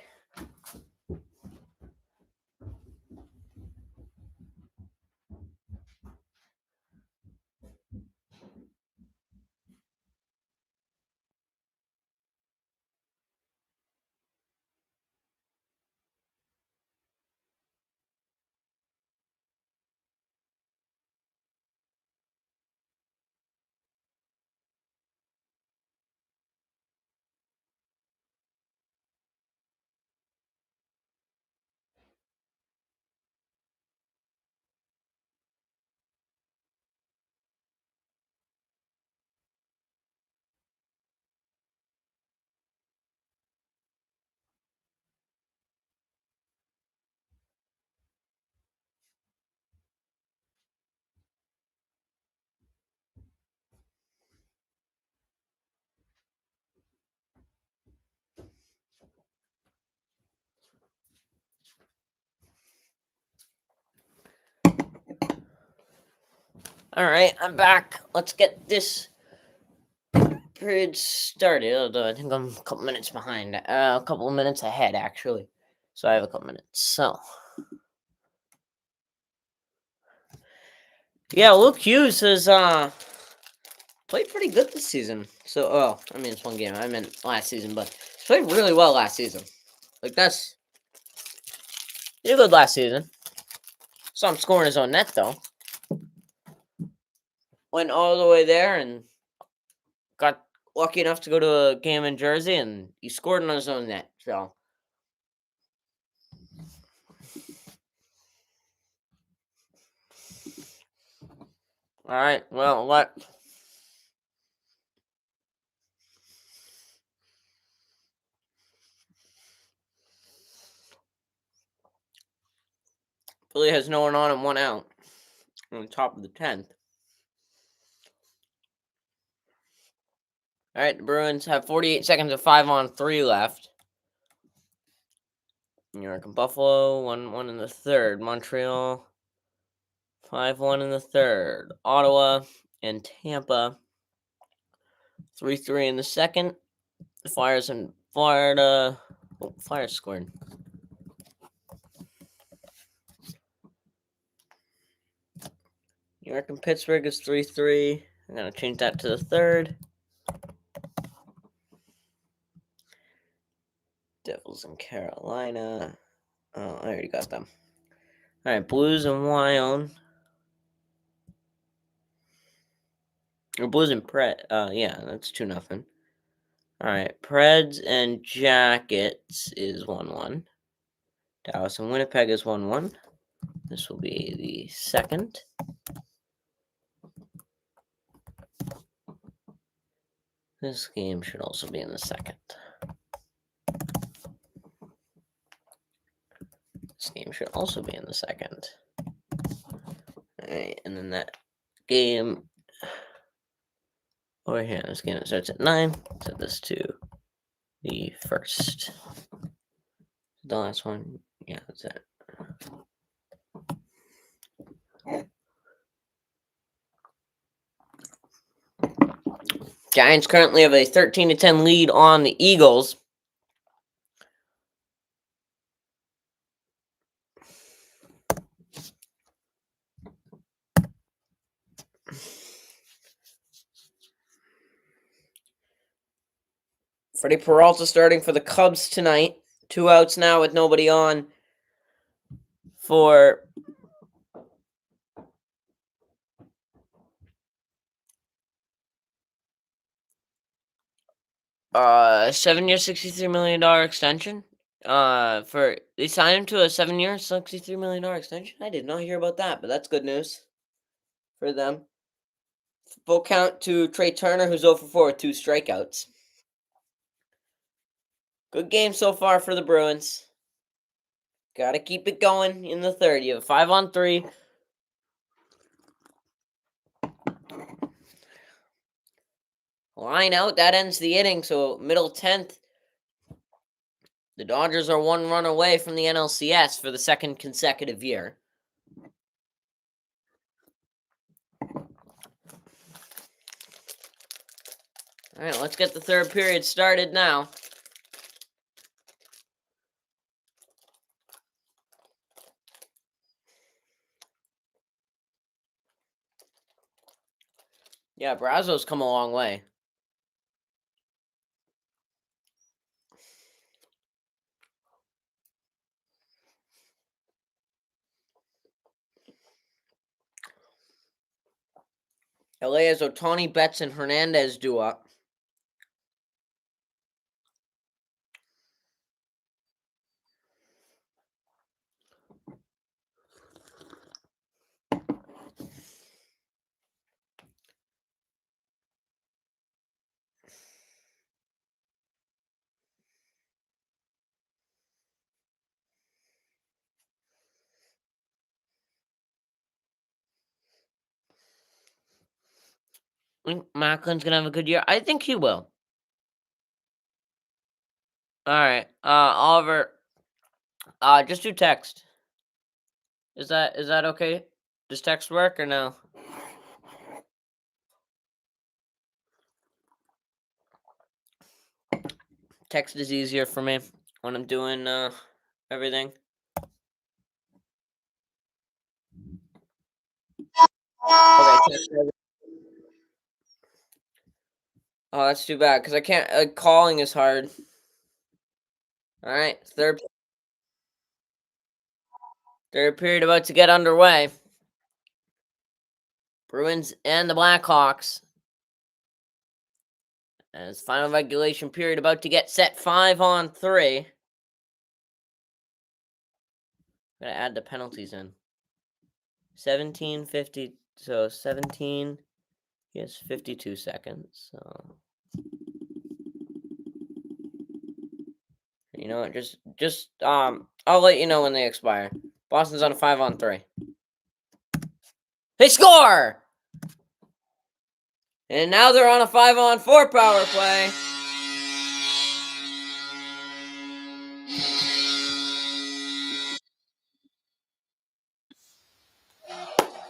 All right, I'm back. Let's get this period started. Although I think I'm a couple minutes behind. A couple of minutes ahead, actually. So I have a couple minutes. So yeah, Luke Hughes has played pretty good this season. So it's one game. I meant last season, but he played really well last season. Like he did good last season. Saw him scoring his own net though. Went all the way there and got lucky enough to go to a game in Jersey, and he scored on his own net. So, all right. Well, what? Philly has no one on and one out on the top of the 10th. All right, the Bruins have 48 seconds of 5-on-3 left. New York and Buffalo 1-1 in the third. Montreal 5-1 in the third. Ottawa and Tampa 3-3 in the second. The Flyers and Florida. Oh, Flyers scored. New York and Pittsburgh is 3-3. I'm going to change that to the third. Devils and Carolina. Oh, I already got them. All right, Blues and Wild. Or Blues and Pred. Yeah, that's 2-0. All right, Preds and Jackets is 1-1. Dallas and Winnipeg is 1-1. This will be the second. This game should also be in the second. This game should also be in the second. All right, and then that game over here, this game starts at 9. Set this to the first. The last one, yeah, that's it. Giants currently have a 13-10 lead on the Eagles. Freddie Peralta starting for the Cubs tonight. 2 outs now with nobody on for a 7-year, $63 million extension. They signed him to a 7-year, $63 million extension. I did not hear about that, but that's good news for them. Full count to Trey Turner, who's 0 for 4 with 2 strikeouts. Good game so far for the Bruins. Got to keep it going in the third. You have 5-on-3. Line out. That ends the inning. So middle 10th. The Dodgers are 1 run away from the NLCS for the 2nd consecutive year. All right, let's get the third period started now. Yeah, Brazo's come a long way. LA has Ohtani, Betts, and Hernandez due up. Think Macklin's gonna have a good year. I think he will. All right, Oliver. Just do text. Is that okay? Does text work or no? Text is easier for me when I'm doing everything. Okay, text. Oh, that's too bad because I can't. Calling is hard. All right, third period about to get underway. Bruins and the Blackhawks. As final regulation period about to get set. 5-on-3. Gotta add the penalties in. 17:50. So 17. Yes, 52 seconds. So you know what? Just I'll let you know when they expire. Boston's on a 5-on-3. They score! And now they're on a 5-on-4 power play.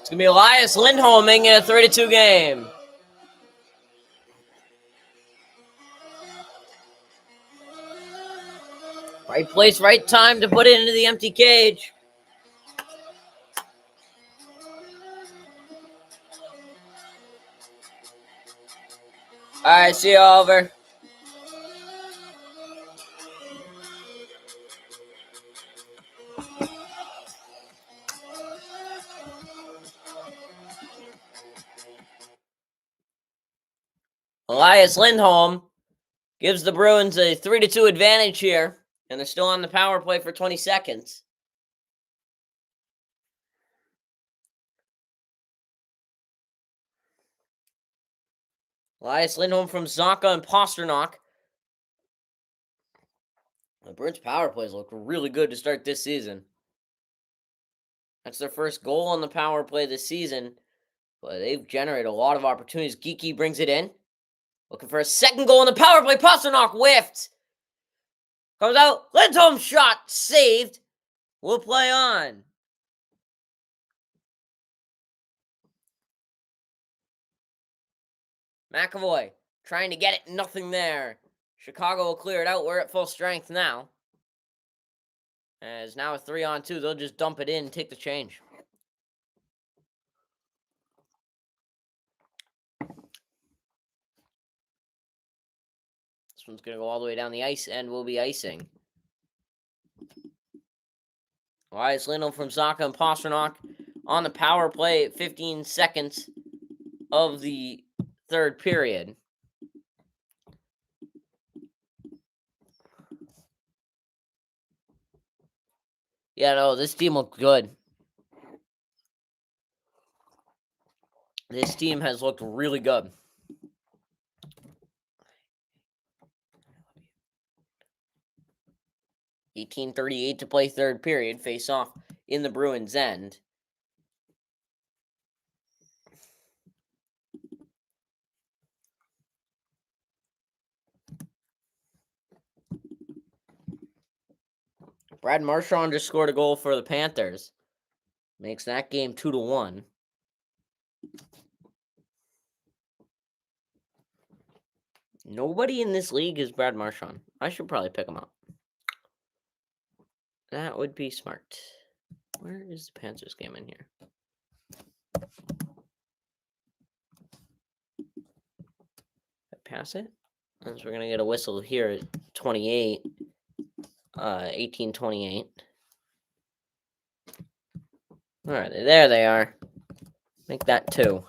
It's going to be Elias Lindholm making it a 3-2 game. Right place, right time to put it into the empty cage. All right, see you, Oliver. Elias Lindholm gives the Bruins a 3-2 advantage here, and they're still on the power play for 20 seconds. Elias Lindholm from Zaka and Pasternak. The Bruins power plays look really good to start this season. That's their first goal on the power play this season, but they've generated a lot of opportunities. Geeky brings it in. Looking for a second goal on the power play. Pasternak whiffed. Comes out. Lindholm shot. Saved. We'll play on. McAvoy trying to get it. Nothing there. Chicago will clear it out. We're at full strength now. As now a 3-on-2. They'll just dump it in and take the change. This one's going to go all the way down the ice and will be icing. Elias Lindholm from Zacha and Pastrnak on the power play at 15 seconds of the third period. Yeah, no, this team looked good. This team has looked really good. $18:38 to play third period. Face off in the Bruins' end. Brad Marchand just scored a goal for the Panthers. Makes that game 2-1. Nobody in this league is Brad Marchand. I should probably pick him up. That would be smart. Where is the Panthers game in here? Pass it? So we're going to get a whistle here at 28. 18:28. All right, there they are. Make that 2.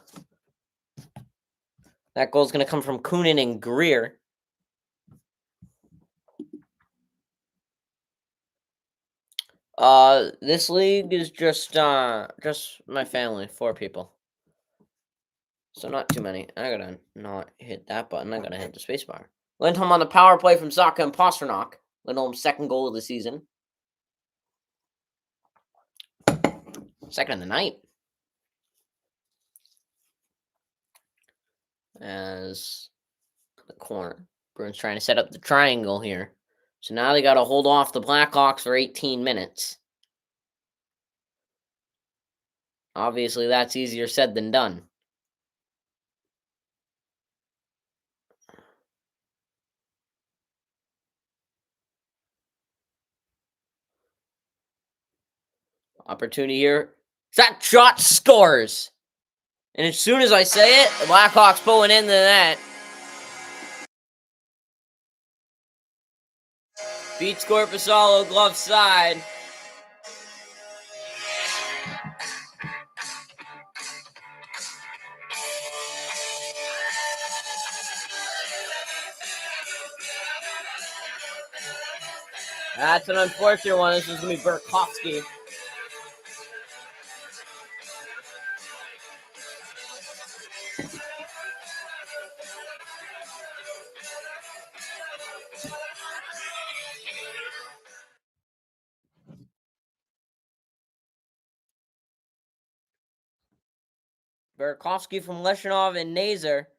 That goal's going to come from Kunin and Greer. This league is just my family, 4 people. So not too many. I gotta not hit that button. I gotta hit the spacebar. Lindholm on the power play from Zacha and Pastrnak. Lindholm's second goal of the season. Second of the night. As the corner. Bruins trying to set up the triangle here. So now they got to hold off the Blackhawks for 18 minutes. Obviously, that's easier said than done. Opportunity here. That shot scores. And as soon as I say it, the Blackhawks pulling into that. Beats Corpusalo, glove side. That's an unfortunate one. This is going to be Burakovsky. Burakovsky from Leshinov and Nazar.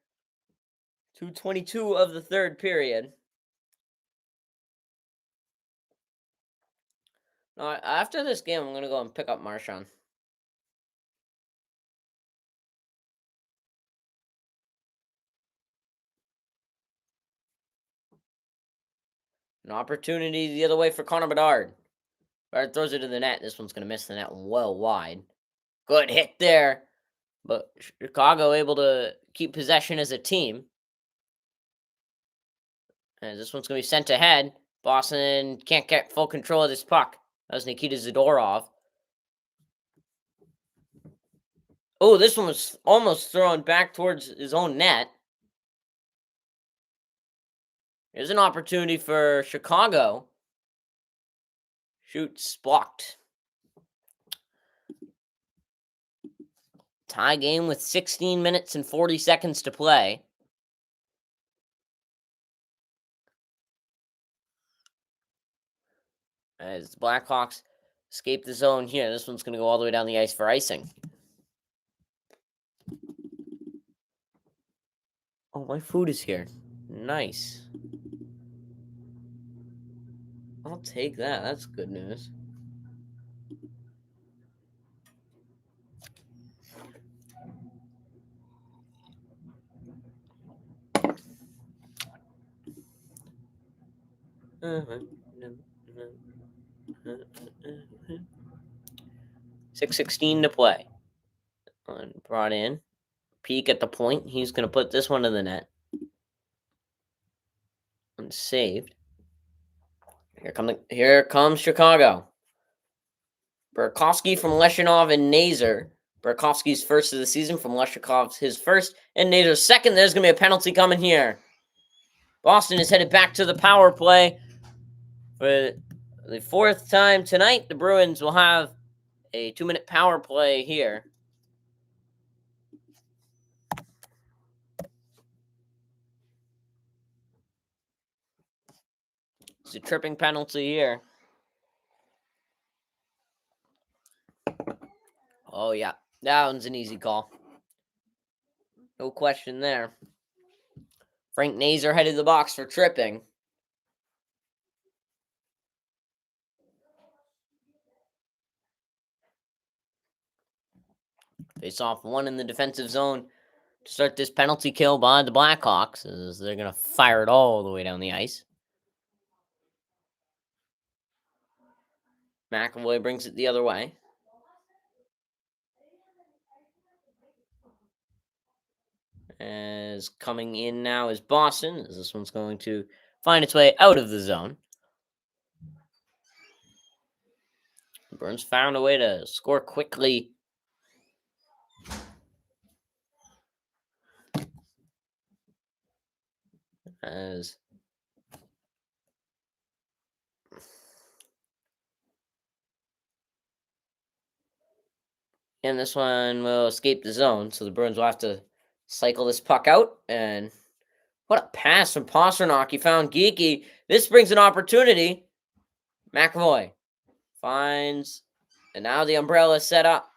2:22 of the third period. No, after this game, I'm going to go and pick up Marchand. An opportunity the other way for Connor Bedard. Bedard throws it to the net. This one's going to miss the net well wide. Good hit there. But Chicago able to keep possession as a team. And this one's going to be sent ahead. Boston can't get full control of this puck. That was Nikita Zadorov. Oh, this one was almost thrown back towards his own net. There's an opportunity for Chicago. Shoots blocked. Tie game with 16 minutes and 40 seconds to play. As the Blackhawks escape the zone here. This one's going to go all the way down the ice for icing. Oh, my food is here. Nice. I'll take that. That's good news. Uh-huh. 6:16 to play. Brought in. Peek at the point. He's going to put this one to the net. and saved. Here comes Chicago. Burakovsky from Leshinov and Nazar. Burakovsky's first of the season from Leshikov's his first, and Nazar's second. There's going to be a penalty coming here. Boston is headed back to the power play. For the fourth time tonight, the Bruins will have a 2-minute power play here. It's a tripping penalty here. Oh, yeah. That one's an easy call. No question there. Frank Nazar headed the box for tripping. Face off one in the defensive zone to start this penalty kill by the Blackhawks, as they're going to fire it all the way down the ice. McAvoy brings it the other way. As coming in now is Boston, as this one's going to find its way out of the zone. Bruins found a way to score quickly. And this one will escape the zone, so the Bruins will have to cycle this puck out. And what a pass from Pastrnak. He found Geeky. This brings an opportunity. McAvoy finds, and now the umbrella is set up.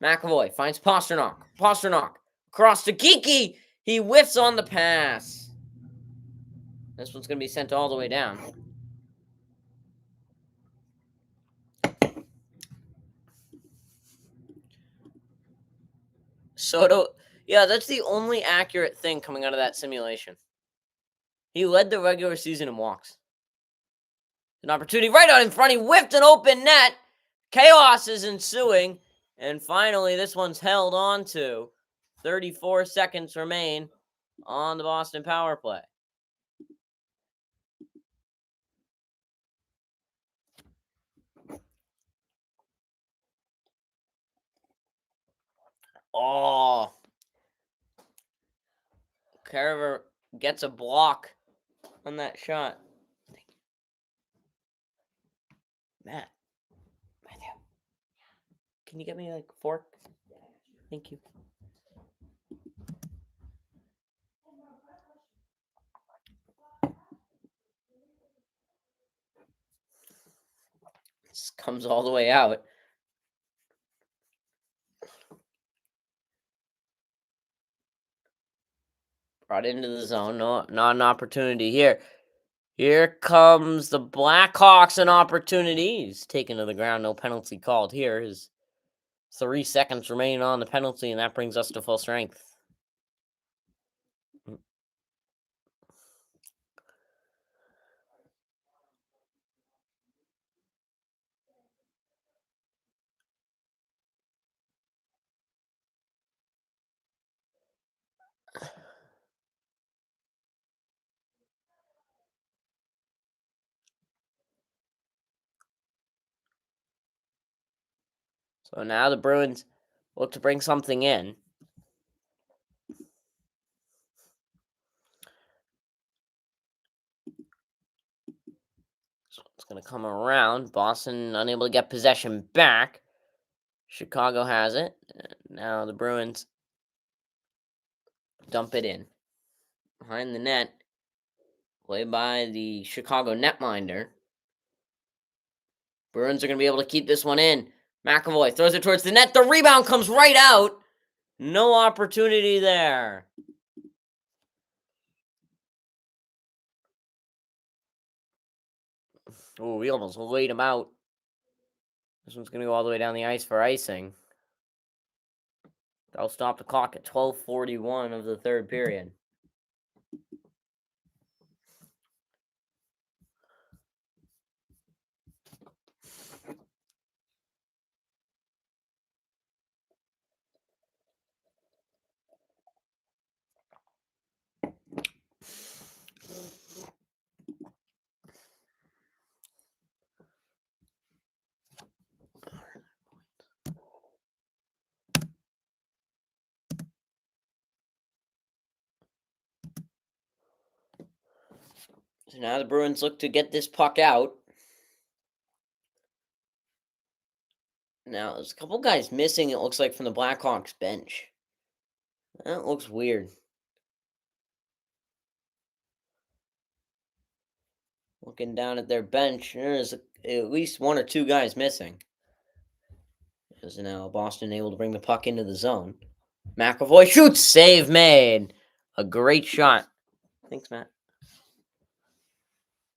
McAvoy finds Pastrnak. Pastrnak across to Geeky. He whiffs on the pass. This one's going to be sent all the way down. Soto, yeah, that's the only accurate thing coming out of that simulation. He led the regular season in walks. An opportunity right out in front. He whiffed an open net. Chaos is ensuing. And finally, this one's held on to. 34 seconds remain on the Boston power play. Oh. Carver gets a block on that shot. Matthew, can you get me like a fork? Thank you. This comes all the way out. Brought into the zone. No, not an opportunity here. Here comes the Blackhawks, an opportunity. He's taken to the ground. No penalty called here. His 3 seconds remain on the penalty, and that brings us to full strength. So now the Bruins look to bring something in. So it's going to come around. Boston unable to get possession back. Chicago has it. Now the Bruins dump it in. Behind the net. Played by the Chicago netminder. Bruins are going to be able to keep this one in. McAvoy throws it towards the net. The rebound comes right out. No opportunity there. Oh, we almost laid him out. This one's going to go all the way down the ice for icing. That'll stop the clock at 12:41 of the third period. So now the Bruins look to get this puck out. Now, there's a couple guys missing, it looks like, from the Blackhawks bench. That looks weird. Looking down at their bench, there's at least one or two guys missing. As now Boston able to bring the puck into the zone. McAvoy shoots, save made. A great shot. Thanks, Matt.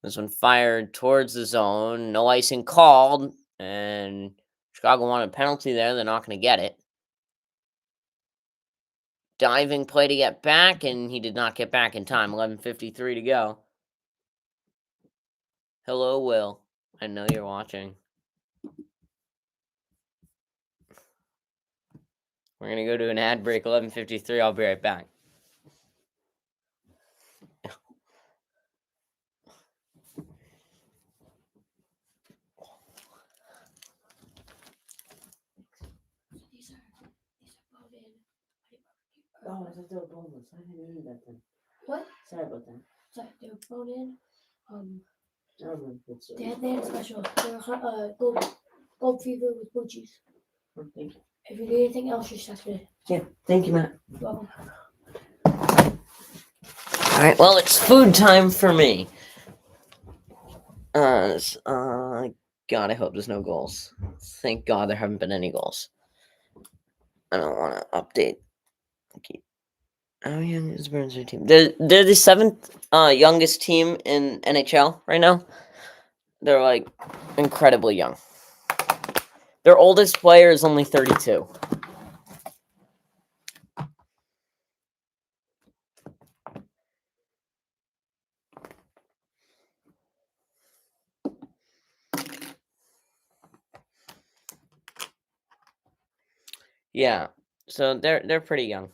This one fired towards the zone. No icing called. And Chicago wanted a penalty there. They're not going to get it. Diving play to get back, and he did not get back in time. 11:53 to go. Hello, Will. I know you're watching. We're going to go to an ad break. 11:53. I'll be right back. Oh, I thought they were boneless. I didn't need that then. What? Sorry about that. Sorry, they were bone in. They They had special. They're gold fever with blue cheese. Thank you. If you need anything else, just ask me. Yeah, thank you, Matt. You're welcome. All right, well, it's food time for me. God, I hope there's no goals. Thank God there haven't been any goals. I don't want to update. How young is the Bruins team? They're the seventh youngest team in NHL right now. They're like incredibly young. Their oldest player is only 32. Yeah, so they're pretty young.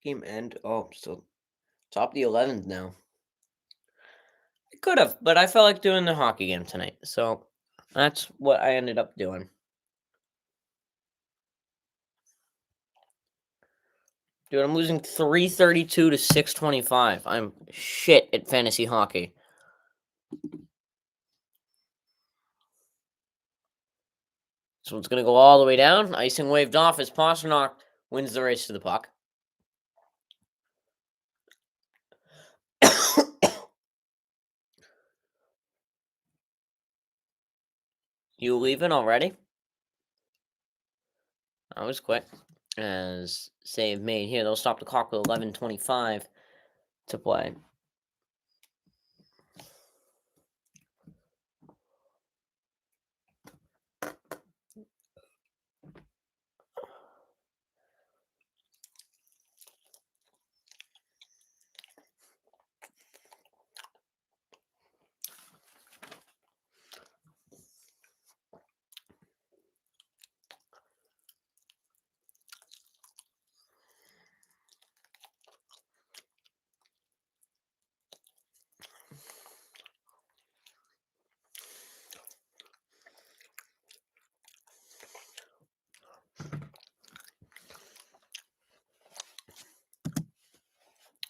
Game end. Oh, so top of the 11th now. I could have, but I felt like doing the hockey game tonight, so that's what I ended up doing. Dude, I'm losing 332 to 625. I'm shit at fantasy hockey. So it's going to go all the way down. Icing waved off as Pastrnak wins the race to the puck. You leaving already? That was quick. As save made here. They'll stop the clock with 11:25 to play.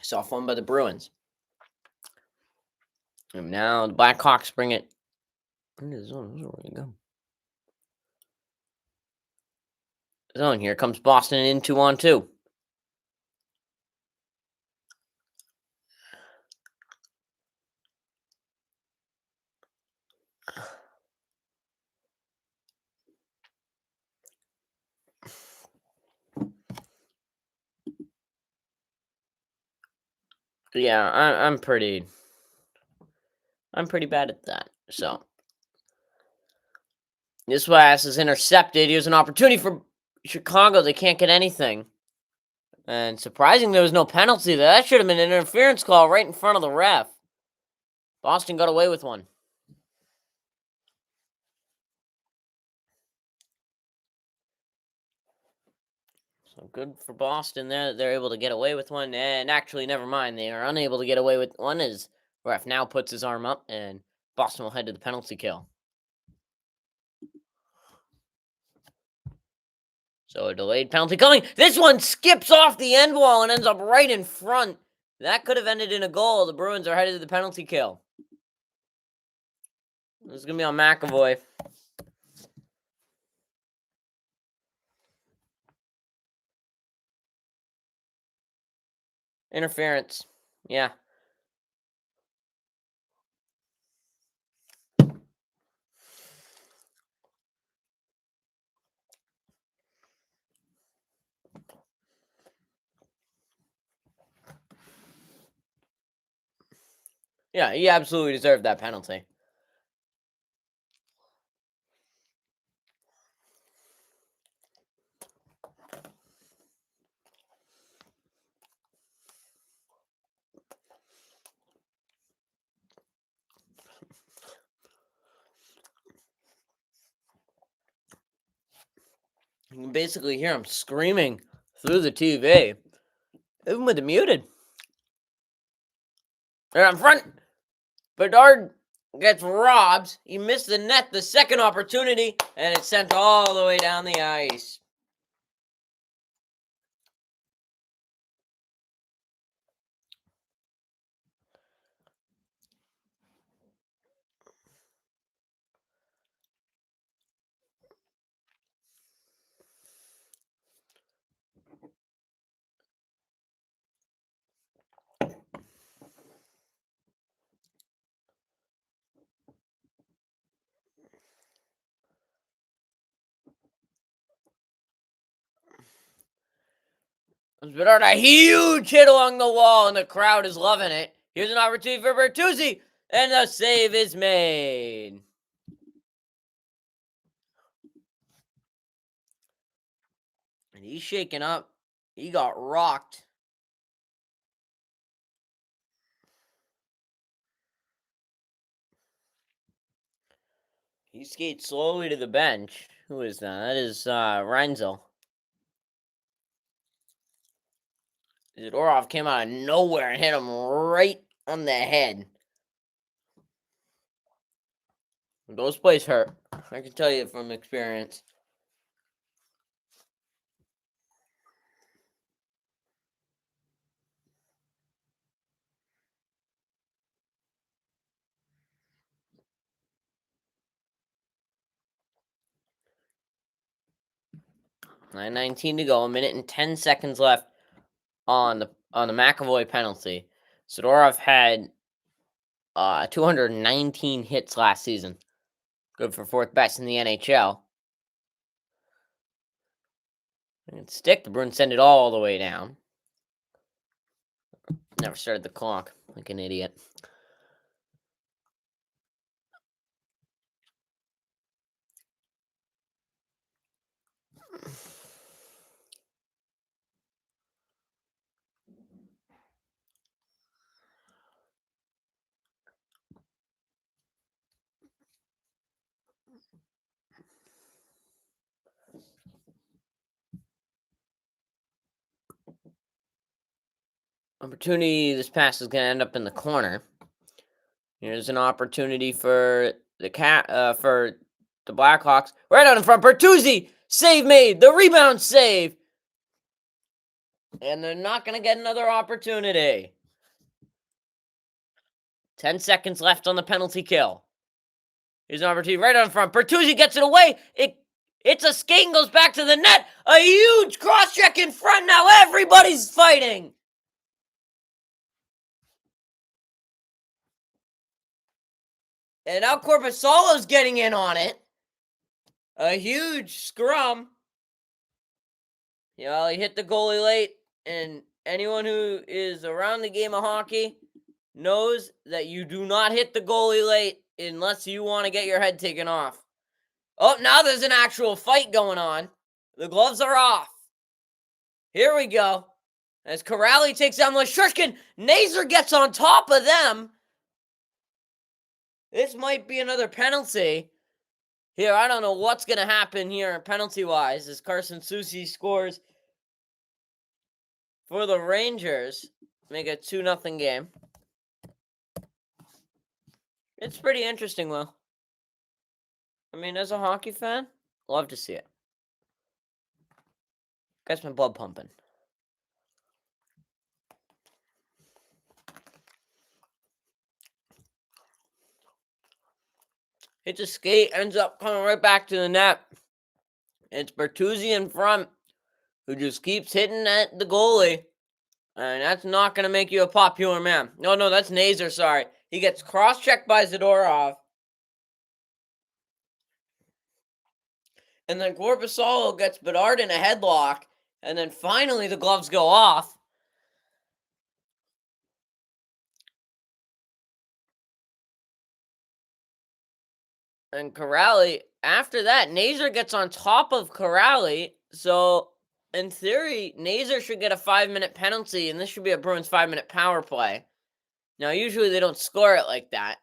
Soft one by the Bruins. And now the Blackhawks bring it into the zone. Where we go? Zone. Here comes Boston in 2-on-2. Yeah, I'm pretty bad at that. So This pass is intercepted. Here's an opportunity for Chicago. They can't get anything. And surprising there was no penalty there. That should have been an interference call right in front of the ref. Boston got away with one. So good for Boston there. They're able to get away with one. And actually, never mind. They are unable to get away with one as ref now puts his arm up and Boston will head to the penalty kill. So a delayed penalty coming. This one skips off the end wall and ends up right in front. That could have ended in a goal. The Bruins are headed to the penalty kill. This is going to be on McAvoy. Interference. Yeah. Yeah, he absolutely deserved that penalty. You can basically hear him screaming through the TV, even with it muted. They're in front. Bedard gets robbed. He missed the net, the second opportunity, and it's sent all the way down the ice. Bedard, a huge hit along the wall, and the crowd is loving it. Here's an opportunity for Bertuzzi, and the save is made. And he's shaken up. He got rocked. He skates slowly to the bench. Who is that? That is Reinzel. Zadorov came out of nowhere and hit him right on the head. Those plays hurt. I can tell you from experience. $9:19 to go. 1 minute and 10 seconds left on the McAvoy penalty. Zadorov had 219 hits last season. Good for fourth best in the NHL. And stick, the Bruins send it all the way down. Never started the clock, like an idiot. Opportunity, this pass is going to end up in the corner. Here's an opportunity for the Blackhawks. Right out in front, Bertuzzi, save made, the rebound save. And they're not going to get another opportunity. 10 seconds left on the penalty kill. Here's an opportunity right out in front. Bertuzzi gets it away. It's a skate and goes back to the net. A huge cross-check in front. Now everybody's fighting. And now Korpisalo's getting in on it. A huge scrum. You know, he hit the goalie late. And anyone who is around the game of hockey knows that you do not hit the goalie late unless you want to get your head taken off. Oh, now there's an actual fight going on. The gloves are off. Here we go. As Corrali takes down Lashushkin, Nazer gets on top of them. This might be another penalty. Here, I don't know what's going to happen here penalty-wise as Carson Soucy scores for the Rangers. Make it 2-0 game. It's pretty interesting, Will. I mean, as a hockey fan, love to see it. Gets my blood pumping. Hits a skate, ends up coming right back to the net. It's Bertuzzi in front, who just keeps hitting at the goalie. And that's not going to make you a popular man. No, that's Nazer, sorry. He gets cross-checked by Zadorov. And then Korpisalo gets Bedard in a headlock. And then finally the gloves go off. And Corrali, after that, Nazer gets on top of Corrali. So, in theory, Nazer should get a 5-minute penalty, and this should be a Bruins 5-minute power play. Now, usually they don't score it like that.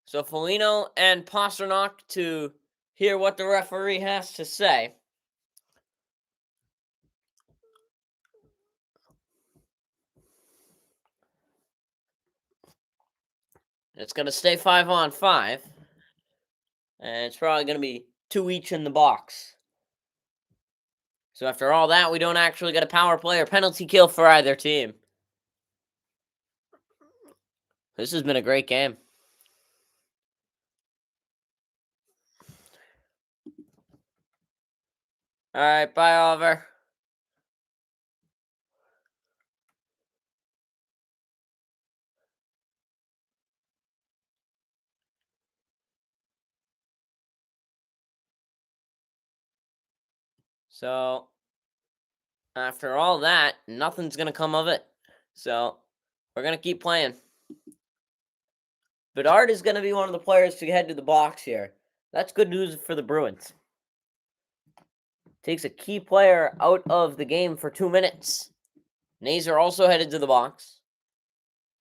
So, Foligno and Pastrnak to hear what the referee has to say. It's going to stay 5-on-5. And it's probably going to be 2 each in the box. So after all that, we don't actually get a power play or penalty kill for either team. This has been a great game. All right, bye, Oliver. So, after all that, nothing's going to come of it. So, we're going to keep playing. Bedard is going to be one of the players to head to the box here. That's good news for the Bruins. Takes a key player out of the game for 2 minutes. Nazer also headed to the box.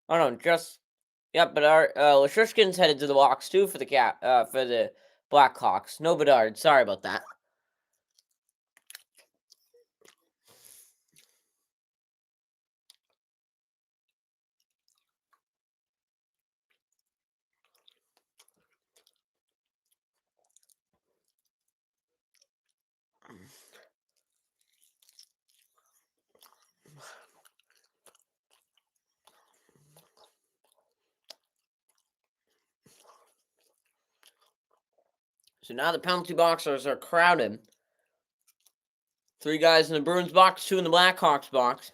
Oh, no, Bedard. Lashushkin's headed to the box, too, for the Blackhawks. No Bedard. Sorry about that. So now the penalty boxers are crowded. 3 guys in the Bruins box, 2 in the Blackhawks box.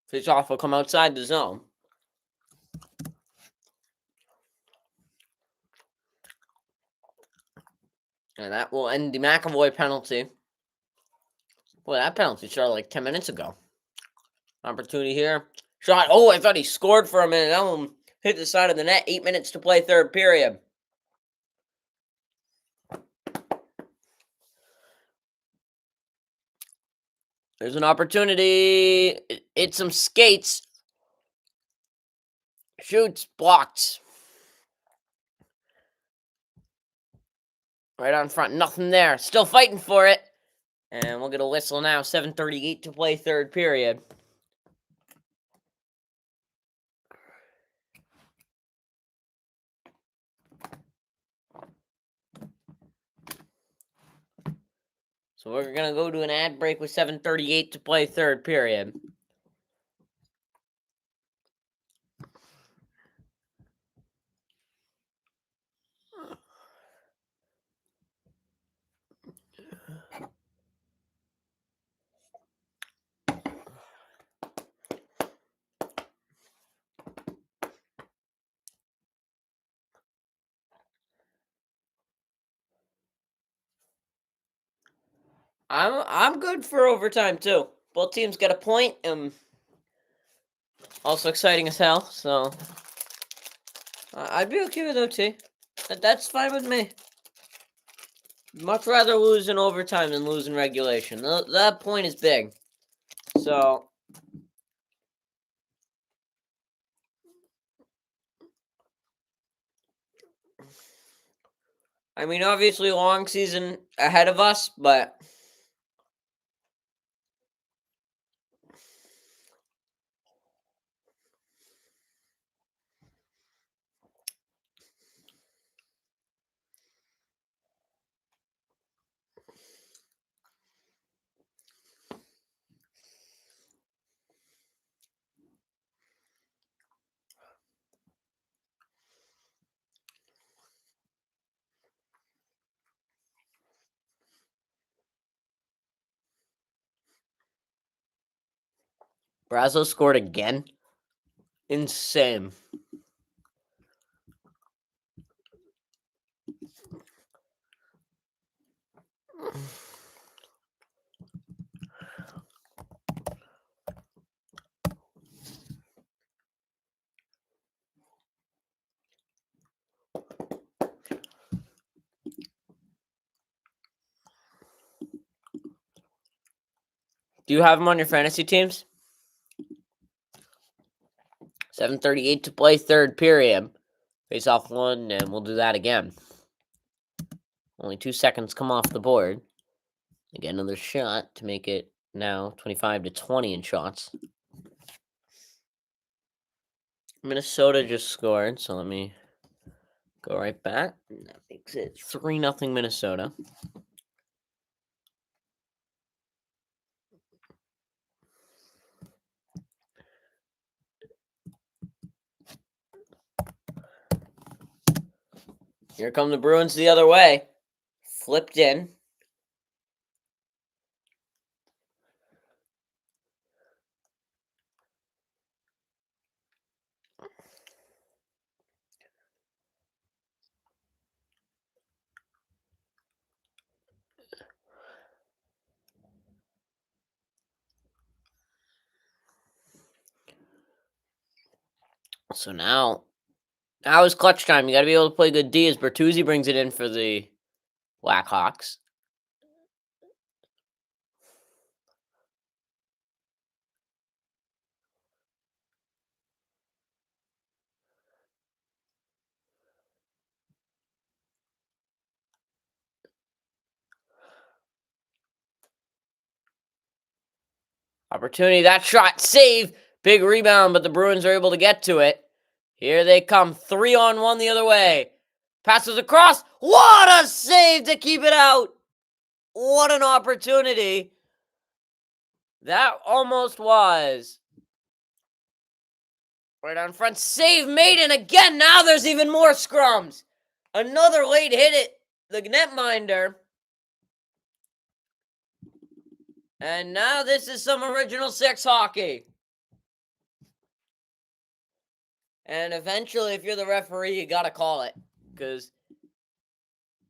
Face-off will come outside the zone. And that will end the McAvoy penalty. Boy, that penalty started like 10 minutes ago. Opportunity here. Shot. Oh, I thought he scored for a minute. That one hit the side of the net. 8 minutes to play third period. There's an opportunity. It's some skates. Shoots. Blocked. Right on front. Nothing there. Still fighting for it. And we'll get a whistle now. 7:38 to play third period. So we're going to go to an ad break with 7:38 to play third period. I'm good for overtime too. Both teams get a point, and also exciting as hell. So I'd be okay with OT. That's fine with me. Much rather lose in overtime than lose in regulation. That point is big. So I mean, obviously, long season ahead of us, but Brazo scored again. Insane. Do you have him on your fantasy teams? 7:38 to play, third period. Face off one, and we'll do that again. Only 2 seconds come off the board. Again, another shot to make it now 25-20 in shots. Minnesota just scored, so let me go right back. That makes it 3-0 Minnesota. Here come the Bruins the other way. Flipped in. So now it's clutch time. You got to be able to play good D as Bertuzzi brings it in for the Blackhawks. Opportunity, that shot, save, big rebound, but the Bruins are able to get to it. Here they come, 3-on-1 the other way. Passes across, what a save to keep it out. What an opportunity. That almost was. Right on front, save made, and again, now there's even more scrums. Another late hit at the netminder. And now this is some original six hockey. And eventually, if you're the referee, you gotta call it. Because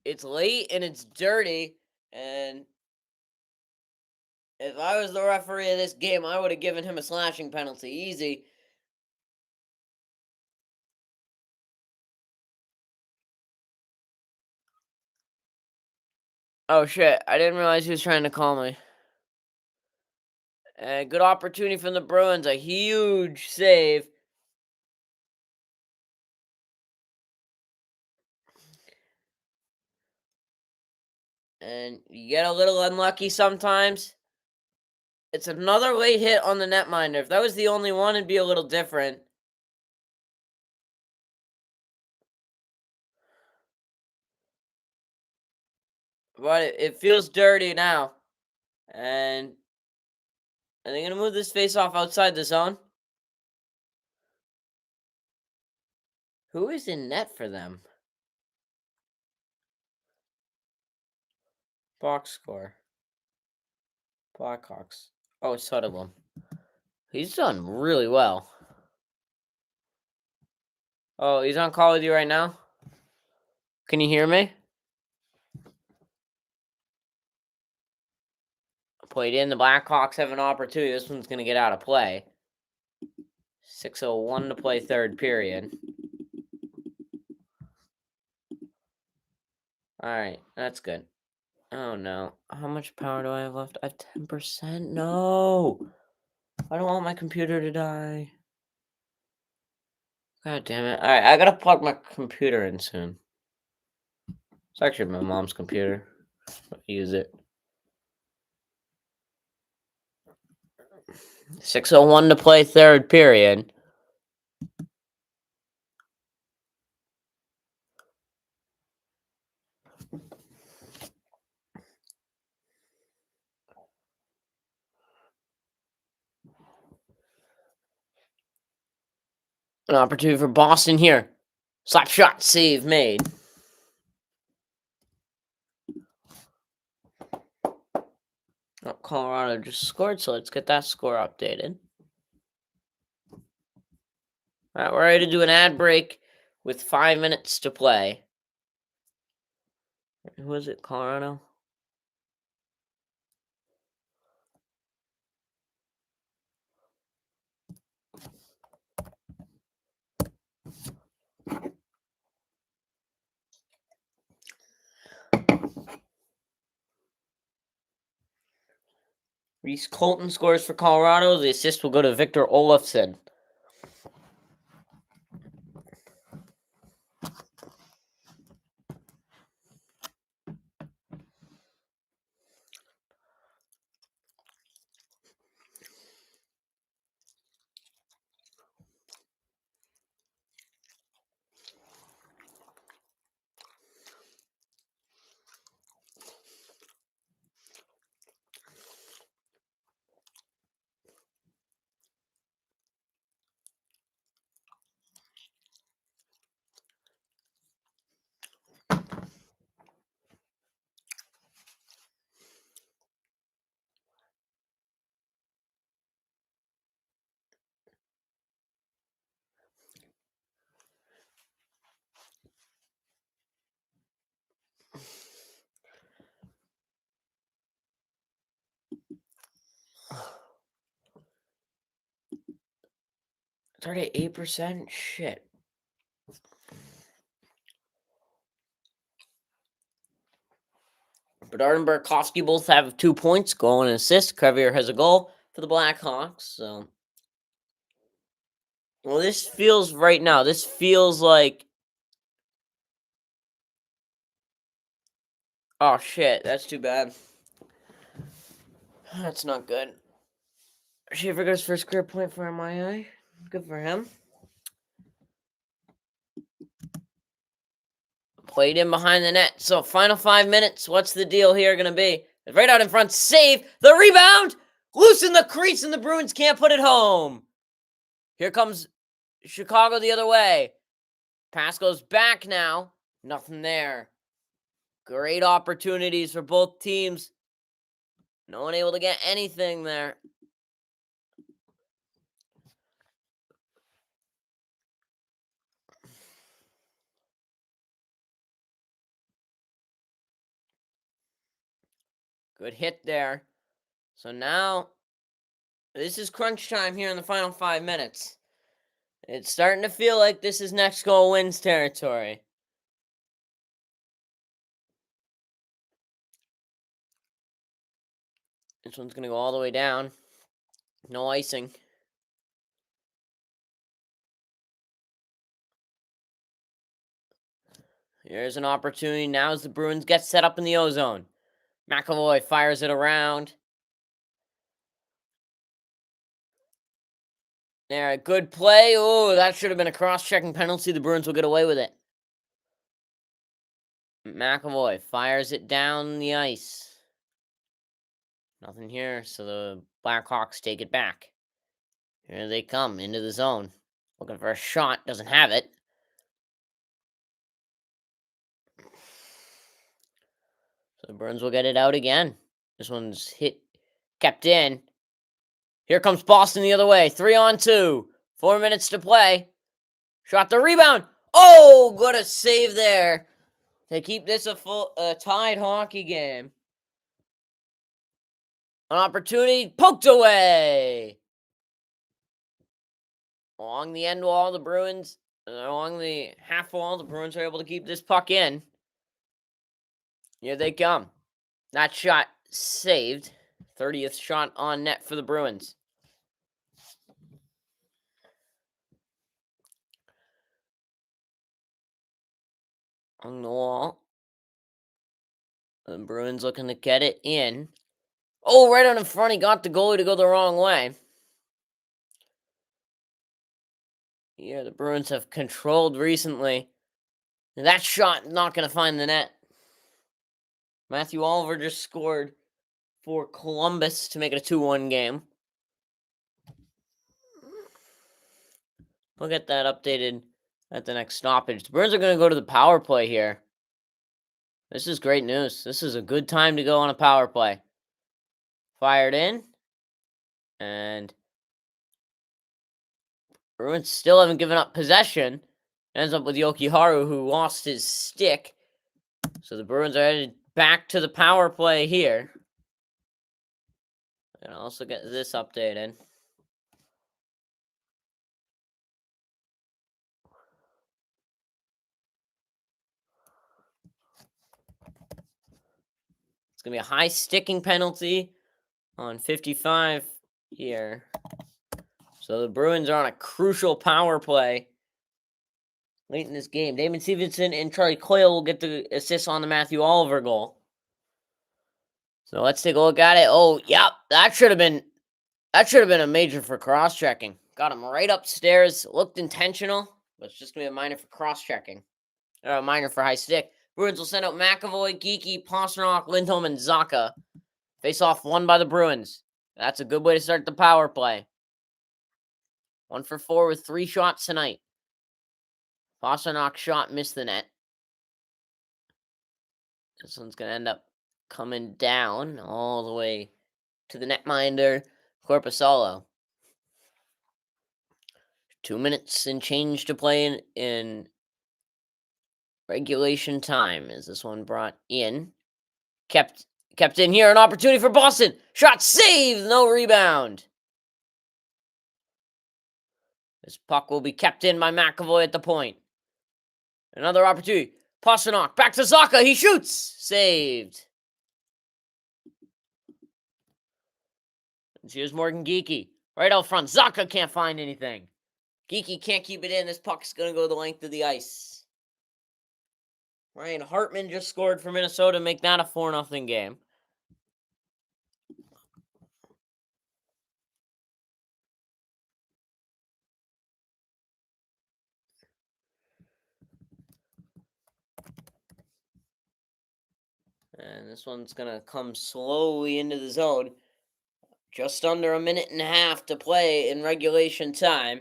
it's late and it's dirty. And if I was the referee of this game, I would have given him a slashing penalty. Easy. Oh, shit. I didn't realize he was trying to call me. Good opportunity from the Bruins. A huge save. And you get a little unlucky sometimes. It's another late hit on the netminder. If that was the only one, it'd be a little different. But it feels dirty now. And are they going to move this face off outside the zone? Who is in net for them? Box score. Blackhawks. Oh, it's Soderblom. He's done really well. Oh, he's on call with you right now? Can you hear me? Played in. The Blackhawks have an opportunity. This one's going to get out of play. 6:01 to play third period. All right, that's good. Oh, no. How much power do I have left? I have 10%? No! I don't want my computer to die. God damn it. All right, I got to plug my computer in soon. It's actually my mom's computer. I'll use it. 6:01 to play third period. An opportunity for Boston here. Slap shot, save made. Oh, Colorado just scored, so let's get that score updated. All right, we're ready to do an ad break with 5 minutes to play. Who is it? Colorado? Reese Colton scores for Colorado. The assist will go to Victor Olofsson. It's already 8%? Shit. Bedard and Burakovsky both have 2 points, goal and assist. Crevier has a goal for the Blackhawks. So, well, this feels right now. This feels like. Oh shit, that's too bad. That's not good. Schaefer goes first career point for MIA. Good for him. Played in behind the net. So, final 5 minutes. What's the deal here going to be? Right out in front. Save. The rebound. Loose in the crease, and the Bruins can't put it home. Here comes Chicago the other way. Pass goes back now. Nothing there. Great opportunities for both teams. No one able to get anything there. Good hit there. So now, this is crunch time here in the final 5 minutes. It's starting to feel like this is next goal wins territory. This one's going to go all the way down. No icing. Here's an opportunity now as the Bruins get set up in the O-zone. McAvoy fires it around. There, a good play. Oh, that should have been a cross-checking penalty. The Bruins will get away with it. McAvoy fires it down the ice. Nothing here, so the Blackhawks take it back. Here they come into the zone. Looking for a shot, doesn't have it. So the Bruins will get it out again. This one's hit, kept in. Here comes Boston the other way. 3-on-2. 4 minutes to play. Shot the rebound. Oh, good a save there to keep this a full tied hockey game. An opportunity poked away. Along the end wall, the Bruins, along the half wall, the Bruins are able to keep this puck in. Here they come. That shot saved. 30th shot on net for the Bruins. On the wall. The Bruins looking to get it in. Oh, right on in front. He got the goalie to go the wrong way. Here, the Bruins have controlled recently. And that shot not going to find the net. Matthew Oliver just scored for Columbus to make it a 2-1 game. We'll get that updated at the next stoppage. The Bruins are going to go to the power play here. This is great news. This is a good time to go on a power play. Fired in. And Bruins still haven't given up possession. Ends up with Yokiharu, who lost his stick. So the Bruins are headed back to the power play here. And I'll also get this updated. It's going to be a high sticking penalty on 55 here. So the Bruins are on a crucial power play late in this game. Damon Stevenson and Charlie Coyle will get the assist on the Matthew Oliver goal. So let's take a look at it. Oh, yep, that should have been a major for cross-checking. Got him right upstairs. Looked intentional, but it's just going to be a minor for cross-checking. Or a minor for high stick. Bruins will send out McAvoy, Geeky, Pasternak, Lindholm, and Zacha. Face-off won by the Bruins. That's a good way to start the power play. 1 for 4 with 3 shots tonight. Pasternak shot missed the net. This one's going to end up coming down all the way to the netminder, Korpisalo. 2 minutes and change to play in regulation time. Is this one brought in? Kept in here. An opportunity for Boston. Shot saved. No rebound. This puck will be kept in by McAvoy at the point. Another opportunity. Pasternak back to Zacha. He shoots. Saved. And here's Morgan Geeky. Right out front. Zacha can't find anything. Geeky can't keep it in. This puck's going to go the length of the ice. Ryan Hartman just scored for Minnesota to make that a 4-0 game. And this one's going to come slowly into the zone. Just under a minute and a half to play in regulation time.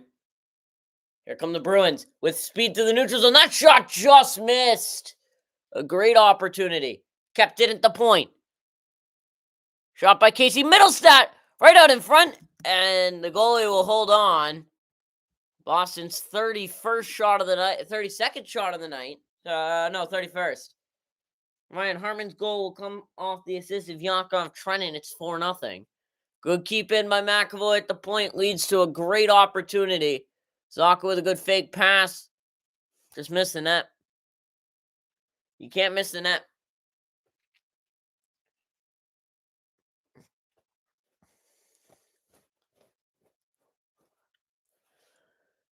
Here come the Bruins with speed to the neutral zone. That shot just missed. A great opportunity. Kept it at the point. Shot by Casey Middlestat. Right out in front. And the goalie will hold on. Boston's 31st shot of the night. 32nd shot of the night. No, 31st. Ryan Hartman's goal will come off the assist of Yakov Trenin. It's 4-0. Good keep in by McAvoy at the point. Leads to a great opportunity. Zacha with a good fake pass. Just missed the net. You can't miss the net.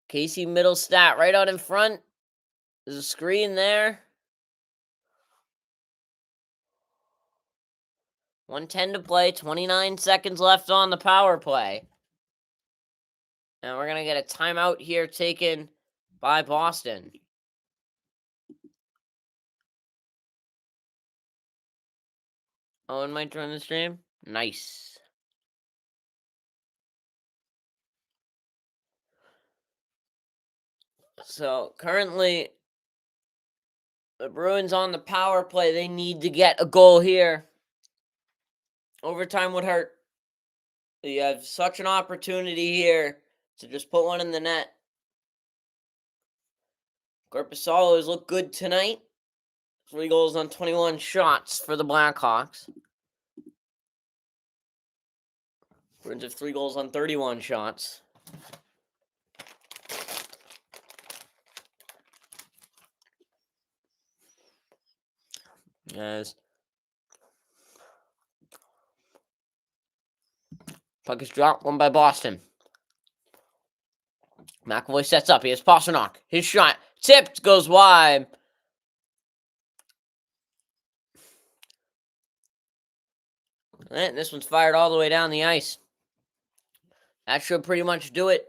Casey Middlestat right out in front. There's a screen there. 1:10 to play. 29 seconds left on the power play. And we're going to get a timeout here taken by Boston. Owen might join the stream. Nice. So currently, the Bruins on the power play. They need to get a goal here. Overtime would hurt. You have such an opportunity here to just put one in the net. Korpisalo has looked good tonight. 3 goals on 21 shots for the Blackhawks. Bruins have 3 goals on 31 shots. As puck is dropped, one by Boston. McAvoy sets up. He has Pastrnak. His shot tipped, goes wide. And this one's fired all the way down the ice. That should pretty much do it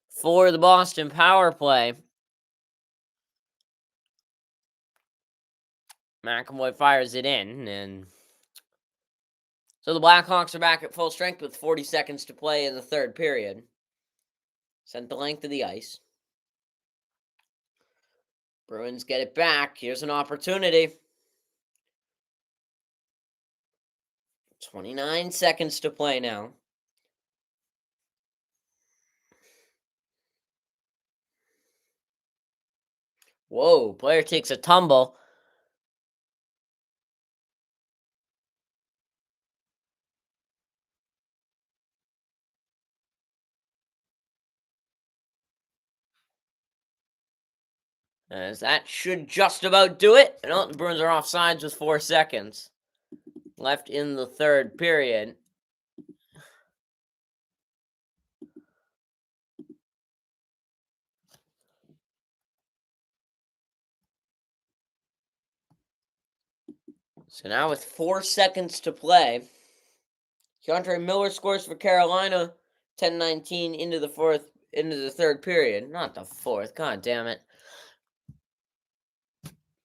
for the Boston power play. McAvoy fires it in, and so the Blackhawks are back at full strength with 40 seconds to play in the third period. Sent the length of the ice. Bruins get it back. Here's an opportunity. 29 seconds to play now. Whoa, player takes a tumble. As that should just about do it. No, the Bruins are offsides with 4 seconds left in the third period. So now with 4 seconds to play, Keontae Miller scores for Carolina, 10-19 into the third period. Not the fourth, god damn it.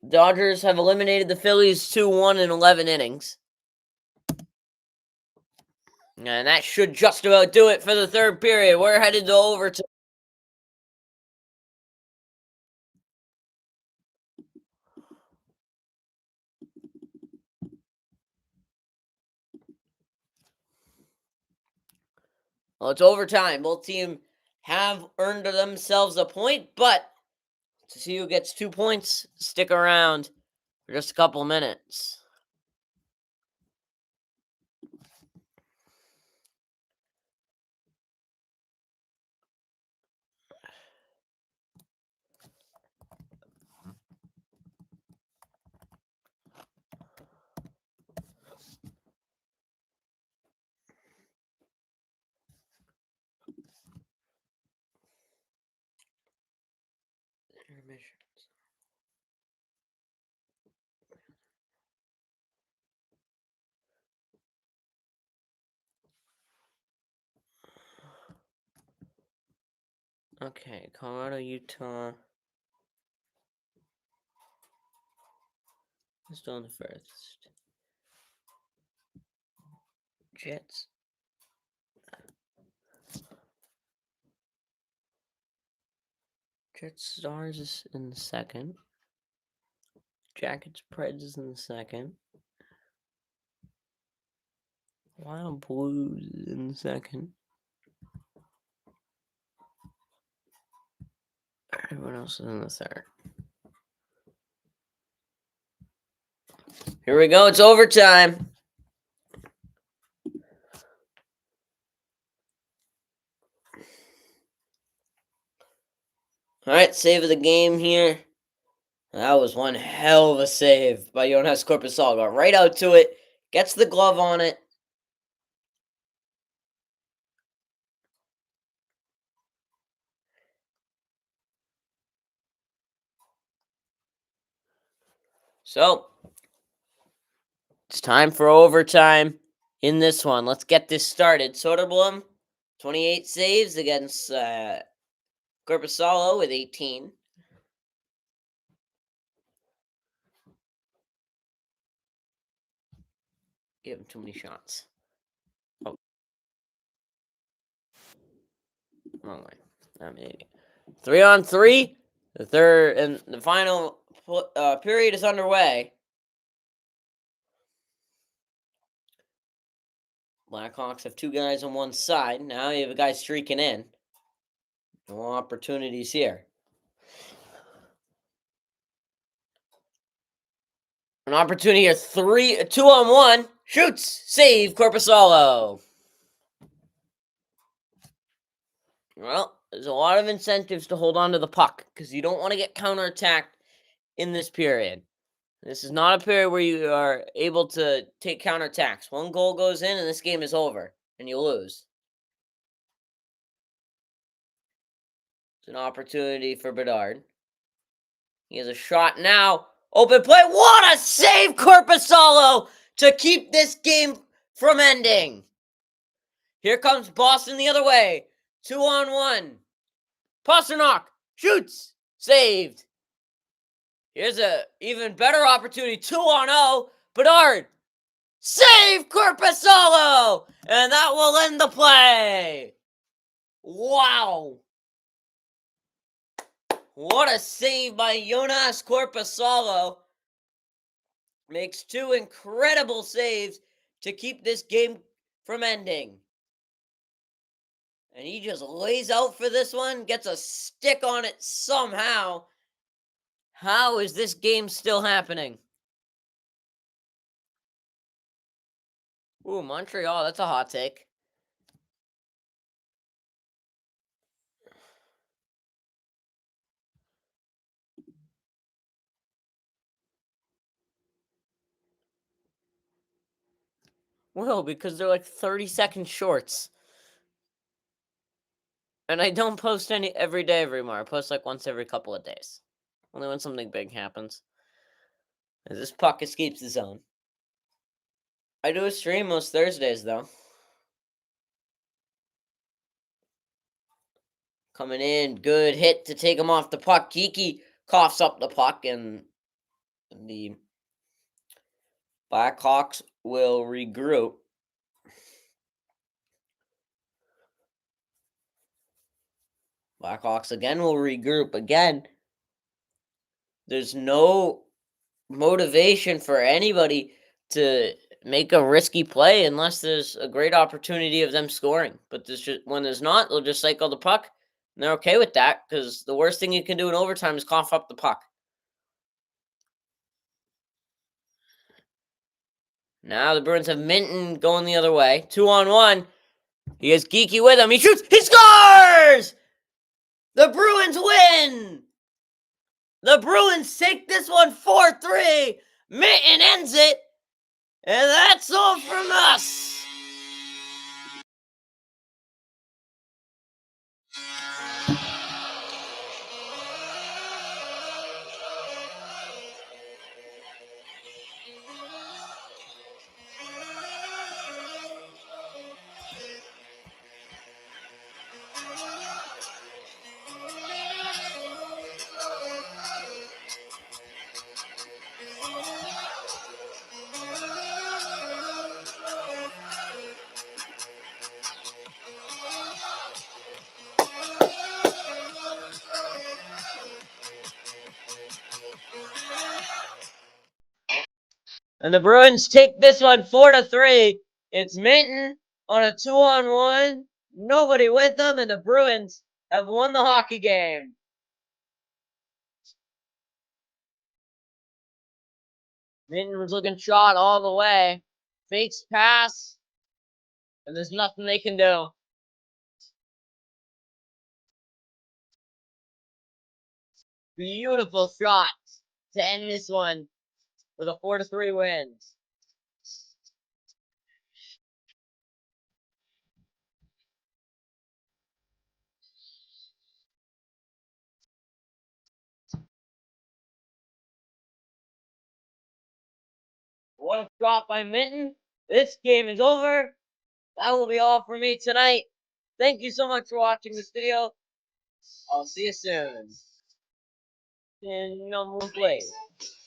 Dodgers have eliminated the Phillies 2-1 in 11 innings. And that should just about do it for the third period. We're headed to overtime. Well, it's overtime. Both teams have earned themselves a point, but to see who gets 2 points, stick around for just a couple minutes. Okay, Colorado, Utah. Let's do on the first. Jets. Jets Stars is in the second. Jackets Preds is in the second. Wild Blues is in the second. Everyone else is in the third. Here we go. It's overtime. All right, save of the game here. That was one hell of a save by Jonas Korpisalo. Got right out to it. Gets the glove on it. So, it's time for overtime in this one. Let's get this started. Soderblom, 28 saves against Korpisalo with 18. Give him too many shots. Oh. Wrong way. I'm an idiot. 3-on-3. The third and the final period is underway. Blackhawks have 2 guys on one side. Now you have a guy streaking in. No opportunities here. An opportunity here. 2-on-1. Shoots. Save Korpisalo. Well, there's a lot of incentives to hold on to the puck because you don't want to get counterattacked in this period. This is not a period where you are able to take counterattacks. One goal goes in and this game is over and you lose. It's an opportunity for Bedard. He has a shot now. Open play. What a save, Korpisalo, to keep this game from ending. Here comes Boston the other way. 2-on-1. Pastrnak shoots. Saved. Here's a even better opportunity. 2-on-0. Bedard. Save, Korpisalo. And that will end the play. Wow. What a save by Jonas Korpisalo. Makes two incredible saves to keep this game from ending. And he just lays out for this one, gets a stick on it somehow. How is this game still happening? Ooh, Montreal, that's a hot take. Well, because they're like 30-second shorts. And I don't post any every day anymore. I post like once every couple of days. Only when something big happens. As this puck escapes the zone. I do a stream most Thursdays, though. Coming in, good hit to take him off the puck. Kiki coughs up the puck, and the Blackhawks will regroup. Blackhawks again will regroup. Again, there's no motivation for anybody to make a risky play unless there's a great opportunity of them scoring. But when there's not, they'll just cycle the puck. And they're okay with that because the worst thing you can do in overtime is cough up the puck. Now the Bruins have Minton going the other way. 2-on-1. He has Geeky with him. He shoots. He scores! The Bruins win! The Bruins take this one 4-3. Minton ends it. And that's all from us. And the Bruins take this one 4-3. It's Minton on a 2-on-1. Nobody with them, and the Bruins have won the hockey game. Minton was looking shot all the way. Fakes pass. And there's nothing they can do. Beautiful shot to end this one with a 4-3 win. What a shot by Minton. This game is over. That will be all for me tonight. Thank you so much for watching this video. I'll see you soon. And no more plays.